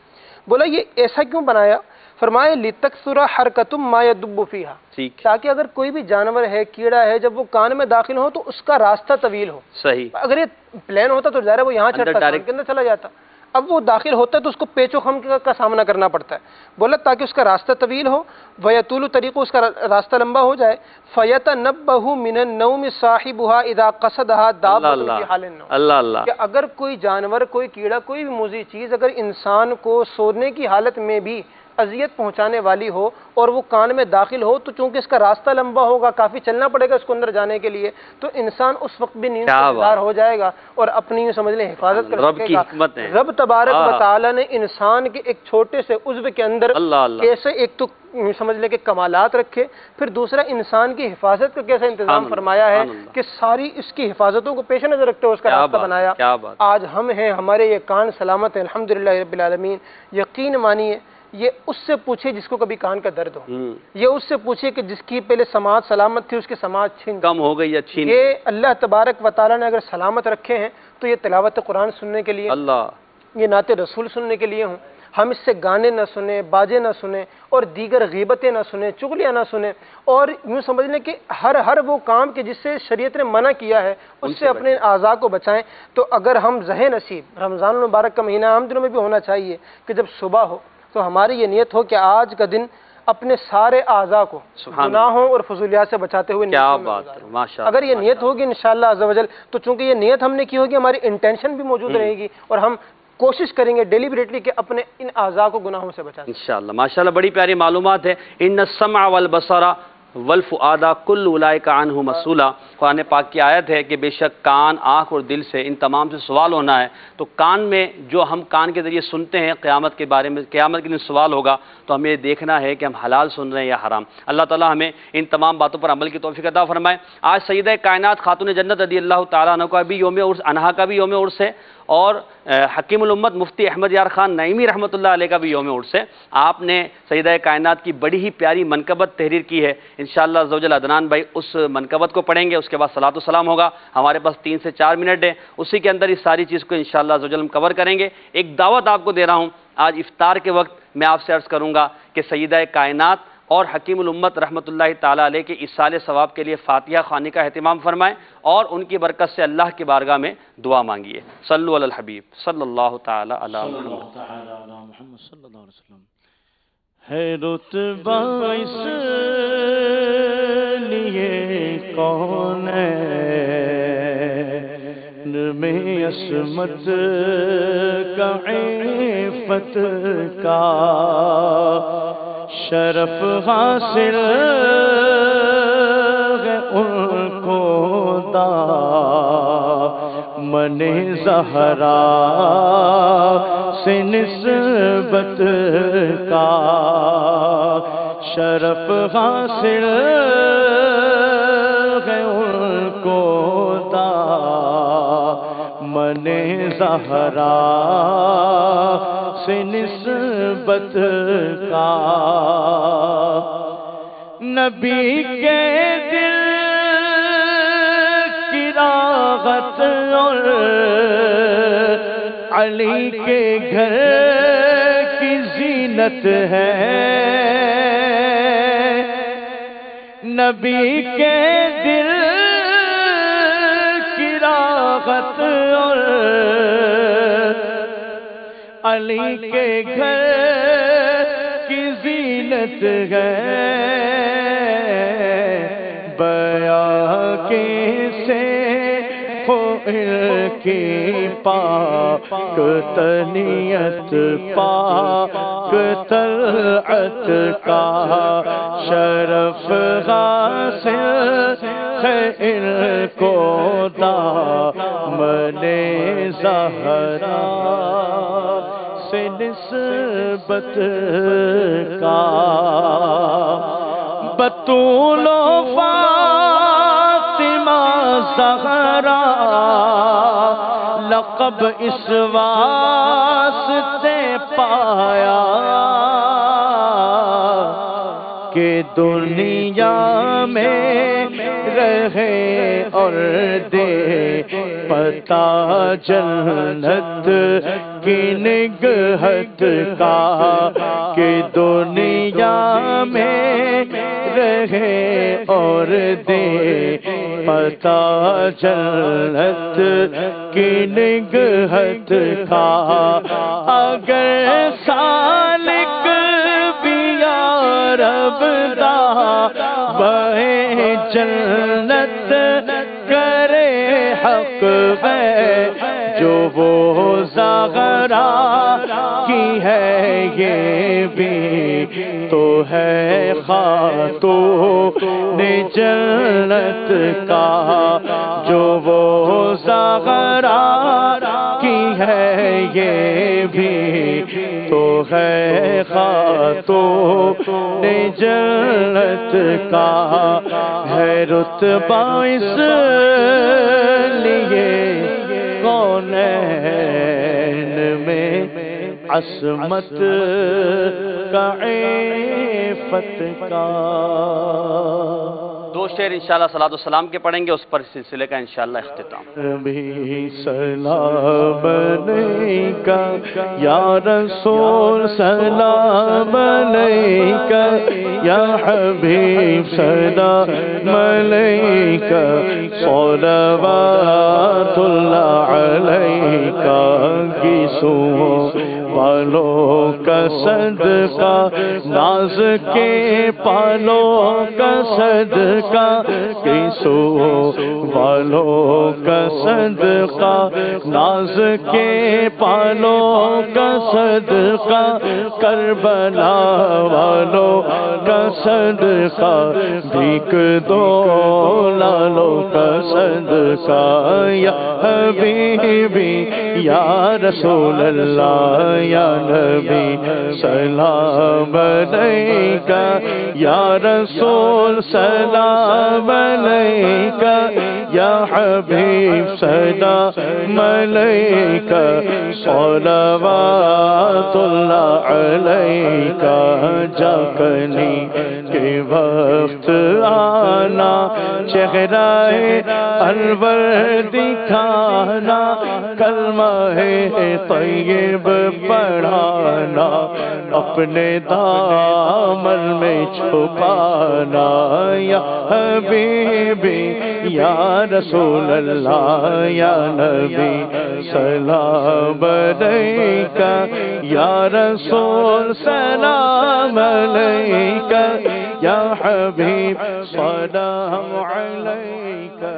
بولا یہ ایسا کیوں بنایا؟ فرمایا لِتَكْثُرَ حَرْكَةٌ مَا يَدُبُّ فِيهَا، تاکہ اگر کوئی بھی جانور ہے، کیڑا ہے، جب وہ کان میں داخل ہو تو اس کا راستہ طویل ہو۔ صحیح، اگر یہ پلین ہوتا تو ظاہر ہے وہ یہاں چڑھتا، کان کے اندر چلا جاتا، اب وہ داخل ہوتا ہے تو اس کو پیچ و خم کا سامنا کرنا پڑتا ہے۔ بولا تاکہ اس کا راستہ طویل ہو، وَيَطُولُ طریقہ، اس کا راستہ لمبا ہو جائے، فَيَتَنَبَّهُ مِنَ النَّوْمِ صَاحِبُهَا إِذَا قَصَدَهَا دَابَّةٌ فِي حَالِ النَّوْمِ، اللہ اللہ، کہ اگر کوئی جانور، کوئی کیڑا، کوئی بھی موذی چیز اگر انسان کو سونے کی حالت میں بھی اذیت پہنچانے والی ہو اور وہ کان میں داخل ہو، تو چونکہ اس کا راستہ لمبا ہوگا، کافی چلنا پڑے گا اس کو اندر جانے کے لیے، تو انسان اس وقت بھی نیند سے بیدار ہو جائے گا اور اپنی سمجھ لیں حفاظت کر سکے گا۔ رب تبارک و تعالی نے انسان کے ایک چھوٹے سے عضو کے اندر کیسے ایک تو سمجھ لیں کہ کمالات رکھے، پھر دوسرا انسان کی حفاظت کا کیسا انتظام فرمایا ہے کہ ساری اس کی حفاظتوں کو پیش نظر رکھتے ہوئے اس کا راستہ بنایا۔ آج ہم ہیں، ہمارے یہ کان سلامت ہیں الحمدللہ رب العالمین۔ یقین مانیے یہ اس سے پوچھے جس کو کبھی کان کا درد ہو، یہ اس سے پوچھے کہ جس کی پہلے سماعت سلامت تھی اس کی سماعت کم ہو گئی یا چھین، یہ اللہ تبارک و تعالیٰ نے اگر سلامت رکھے ہیں تو یہ تلاوت قرآن سننے کے لیے، یہ نعت رسول سننے کے لیے ہوں، ہم اس سے گانے نہ سنیں، باجے نہ سنیں، اور دیگر غیبتیں نہ سنیں، چغلیاں نہ سنیں، اور یوں سمجھ لیں کہ ہر وہ کام کہ جس سے شریعت نے منع کیا ہے اس سے اپنے اعضاء کو بچائیں۔ تو اگر ہم ذہ نصیب، رمضان المبارک کا مہینہ عام دنوں میں بھی ہونا چاہیے کہ جب صبح ہو تو ہماری یہ نیت ہو کہ آج کا دن اپنے سارے اعضاء کو گناہوں اور فضولیات سے بچاتے ہوئے کیا بات ہے، ماشاءاللہ. اگر یہ نیت ہوگی انشاءاللہ عز و جل، تو چونکہ یہ نیت ہم نے کی ہوگی، ہماری انٹینشن بھی موجود رہے گی اور ہم کوشش کریں گے ڈیلیبریٹلی کہ اپنے ان اعضاء کو گناہوں سے بچائیں انشاءاللہ. ماشاءاللہ بڑی پیاری معلومات ہے. ان السمع والبصر والفؤاد کل اولئک عنہ مسئولا. قرآن پاک کی آیت ہے کہ بے شک کان، آنکھ اور دل سے ان تمام سے سوال ہونا ہے. تو کان میں جو ہم کان کے ذریعے سنتے ہیں قیامت کے بارے میں، قیامت کے دن سوال ہوگا تو ہمیں یہ دیکھنا ہے کہ ہم حلال سن رہے ہیں یا حرام. اللہ تعالیٰ ہمیں ان تمام باتوں پر عمل کی توفیق عطا فرمائے. آج سیدہ کائنات خاتون جنت رضی اللہ تعالیٰ عنہ کا بھی یوم عرس، انہا کا بھی یوم عرس ہے، اور حکیم الامت مفتی احمد یار خان نعیمی رحمۃ اللہ علیہ کا بھی یوم عرس ہے. آپ نے سیدہ کائنات کی بڑی ہی پیاری منقبت تحریر کی ہے. انشاءاللہ عز و جل عدنان بھائی اس منقبت کو پڑھیں گے، اس کے بعد صلاۃ و سلام ہوگا. ہمارے پاس 3 سے 4 منٹ ہے، اسی کے اندر اس ساری چیز کو انشاءاللہ عز و جل ہم کور کریں گے. ایک دعوت آپ کو دے رہا ہوں، آج افطار کے وقت میں آپ سے عرض کروں گا کہ سیدہ کائنات اور حکیم الامت رحمۃ اللہ تعالیٰ علیہ کے ایصال ثواب کے لیے فاتحہ خوانی کا اہتمام فرمائیں اور ان کی برکت سے اللہ کی بارگاہ میں دعا مانگیے. صلوا علی الحبیب صلی اللہ تعالی علی محمد صلی اللہ علیہ وسلم. ہے رتبہ اس لیے کون میں عصمت کا، عفت کا شرف حاصل ہے ان کو دامن زہرا سے نسبت کا، شرف حاصل ہے ان کو دامن زہرا سے نسبت کا. نبی کے دل کی راحت اور علی کے گھر کی زینت ہے. نبی کے دل کی راحت اور علی کے گھر کی زینت ہے. بیاں کیسے ہو ان کی پاک تنیت، پاک طلعت کا شرف حاصل ہے ان کو دامن زہرا سے نسبت کا. بطول و فاطمہ زہرا لقب اس واسطے پایا کہ دنیا میں رہے اور دے پتا جنت کی نگہت کا، کہ دنیا میں رہے اور دے پتا جنت کی نگہت کا. اگر سالک بھی یارب دا بے جنت کرے حق ہے، جو وہ زغرا کی ہے یہ بھی تو ہے خاتون جنت کا، جو وہ زغرا کی ہے یہ بھی تو ہے خاتون جنت کا. ہے رتبہ اس لیے کونین میں عصمت کا، عفت کا. 2 شعر انشاءاللہ صلاۃ و سلام کے پڑھیں گے، اس پر سلسلے کا انشاءاللہ اختتام. بھی سلام علیکہ یا رسول، سلام علیکہ یا حبیب، سلام علیکہ صلوات اللہ علیکہ. کسوں والوں کا صدقہ، ناز کے پالوں کا صدقہ، کیسو والوں کا صدقہ، ناز کے پالوں کا صدقہ، کربلا والوں کا صدقہ، بھیک دو لالوں کا صدقہ، یا حبیبی یا رسول اللہ یا نبی سلام علیکہ، یا رسول سلام علیکہ، یا حبیب سلام علیکہ، صلوات اللہ علیکہ، جاگنے کے وقت آنا، چہرہ انور دکھانا، کلمہ طیب پڑھانا، اپنے دامن میں چھپانا، یا حبیبی یا رسول اللہ یا نبی سلام علیکہ، یا رسول سلام علیکہ، یا حبیب سلام علیکہ۔